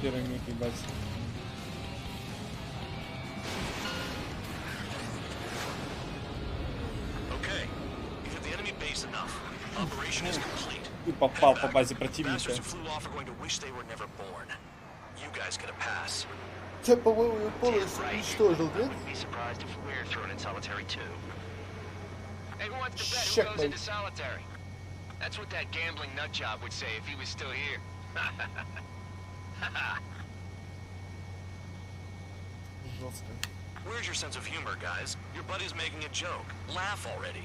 Первый миг, ебать. Okay. We've hit the enemy base enough. Operation is complete. И попал по базе противника. Bastards who flew off are going to wish they were never born. You guys get a pass. Ты, по-моему, полностью уничтожил, да? Be surprised if we're thrown in solitary too. Hey, who wants to bet who goes into solitary? That's what that gambling nut job would say if he was still here. Where's your sense of humor, guys? Your buddy's making a joke. Laugh already.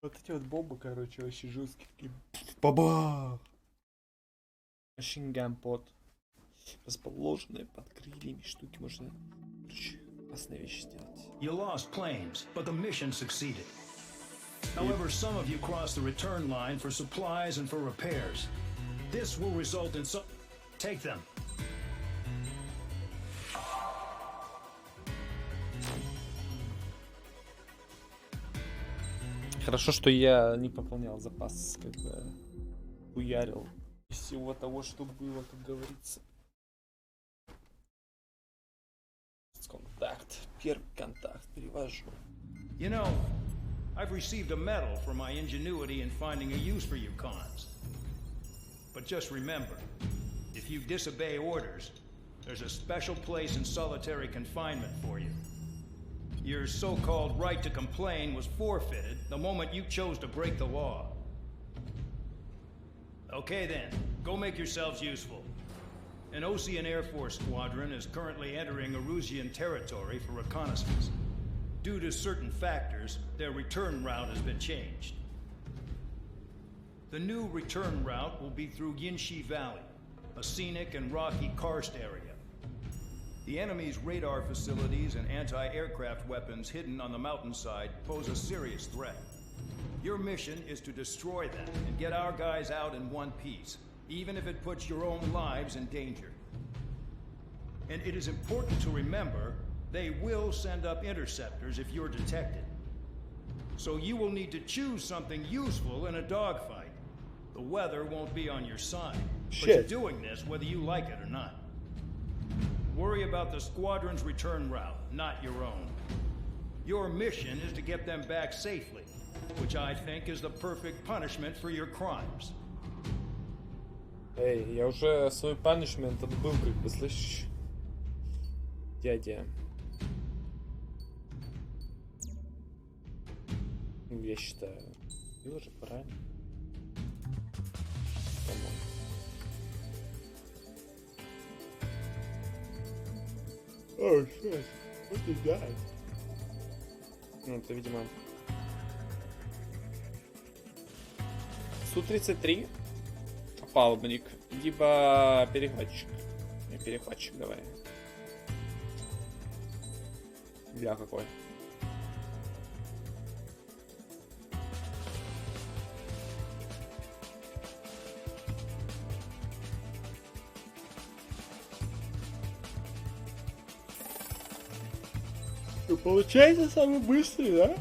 Вот эти вот бомбы, короче, вообще жесткие. Баба! Машинган под. Расположенные под крыльями штуки можно, короче, опасные вещи сделать. You lost planes, but the mission succeeded. However, some of you crossed the return line for supplies and for repairs. This will result in some... Take them. Хорошо, что я не пополнял запас, как бы уярил из всего того, что было, как говорится. Контакт. Первый контакт. Перевожу. You know, I've received a medal for my ingenuity in finding a use for you cons. But just remember, if you disobey orders, there's a special place in solitary confinement for you. Your so-called right to complain was forfeited the moment you chose to break the law. Okay then, go make yourselves useful. An Osean Air Force squadron is currently entering Erusian territory for reconnaissance. Due to certain factors, their return route has been changed. The new return route will be through Yinshi Valley, a scenic and rocky karst area. The enemy's radar facilities and anti-aircraft weapons hidden on the mountainside pose a serious threat. Your mission is to destroy them and get our guys out in one piece, even if it puts your own lives in danger. And it is important to remember, they will send up interceptors if you're detected. So you will need to choose something useful in a dogfight. The weather won't be on your side, but you're doing this whether you like it or not. Worry about the squadron's return route, not your own. Your mission is to get them back safely, which I think is the perfect punishment for your crimes. Эй, я уже свой панишмент отбыл, как бы, слышишь? Дядя. Я считаю. Было же правильно. Oh shit, what is that? Ну, это, видимо... Су-33. Палубник. Либо перехватчик. Перехватчик, давай. Бля, какой. Получается самый быстрый, да?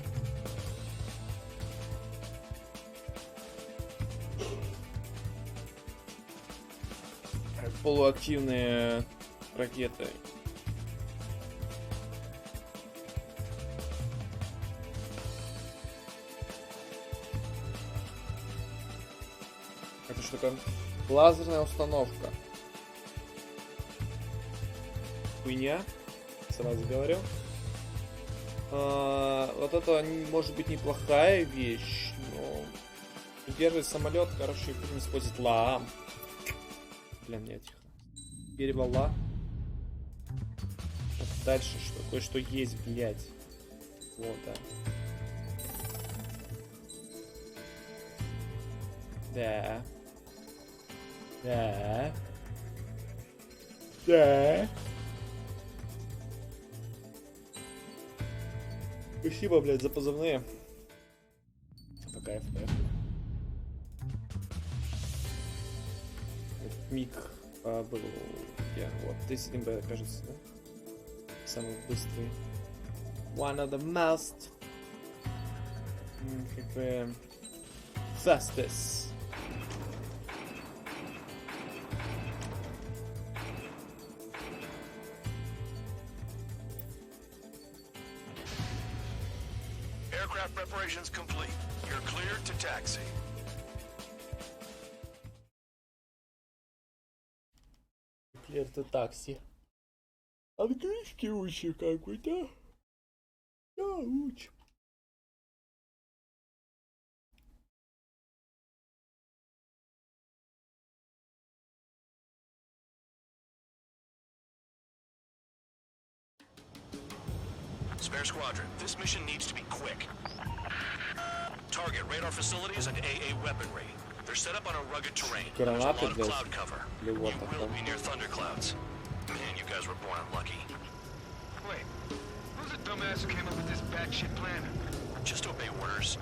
полуактивные ракеты. Это что такое? Лазерная установка. Хуйня. Сразу говорю. Вот это может быть неплохая вещь, но удерживать самолет, короче, будем использовать ла. Блин, нет, тихо. Перевала. Дальше что? Кое-что есть, блядь. Вот, да. Да. Да. Да. Спасибо, блядь, за позывные. Такая ФП. Миг был где? Вот, 31Б, кажется, да? Самый быстрый. One of the most как бы fastest. Aircraft preparations complete. You're cleared to taxi. Clear to taxi. Английский учи какой-то. Да, учи. Spare Squadron, this mission needs to be quick. Target radar facilities and AA weaponry. They're set up on a rugged terrain. There's a lot of cloud cover. You will be near thunderclouds. Man, you guys were born unlucky. Wait, who's the dumbass who came up with this batshit plan? Just obey orders.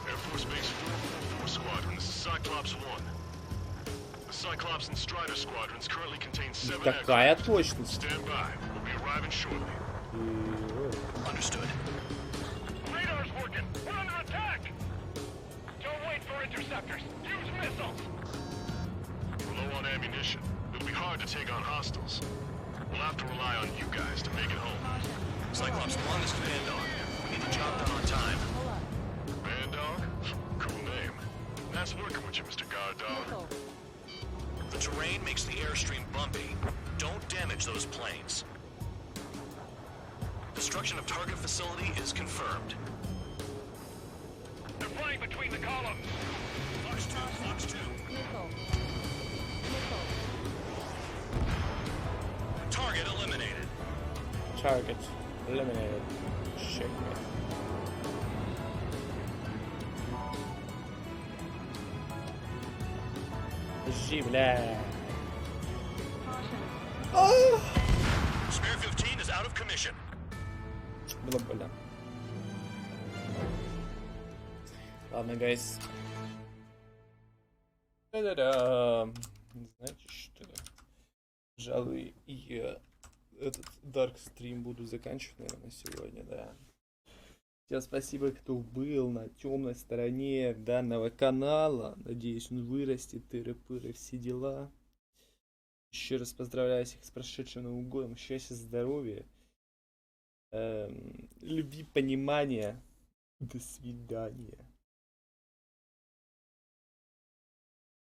Air Force Base 444 Squadron, this is Cyclops 1. The Cyclops and Strider squadrons currently contain 7 Какая aircraft. точность? Stand by. We'll be arriving shortly. Understood. Radar's working! We're under attack! Don't wait for interceptors! Use missiles! We're low on ammunition. It'll be hard to take on hostiles. We'll have to rely on you guys to make it home. Cyclops 1, this is Command Dog. We need the job done on time. Band Dog? Cool name. Nice working with you, Mr. Guard Dog. The terrain makes the airstream bumpy. Don't damage those planes. Destruction of target facility is confirmed. They're flying between the columns! Fox 2, Fox 2. Target eliminated. Target eliminated. Shit, man. Бля. Spare 15 is out of commission. Было больно. Ладно, гайс. Знаете что? Пожалуй, я этот Dark Stream буду заканчивать, наверное, на сегодня, да. Всем спасибо, кто был на темной стороне данного канала. Надеюсь, он вырастет, тыры-пыры, все дела. Еще раз поздравляю всех с прошедшим Новым годом. Счастья, здоровья. Любви, понимания. До свидания.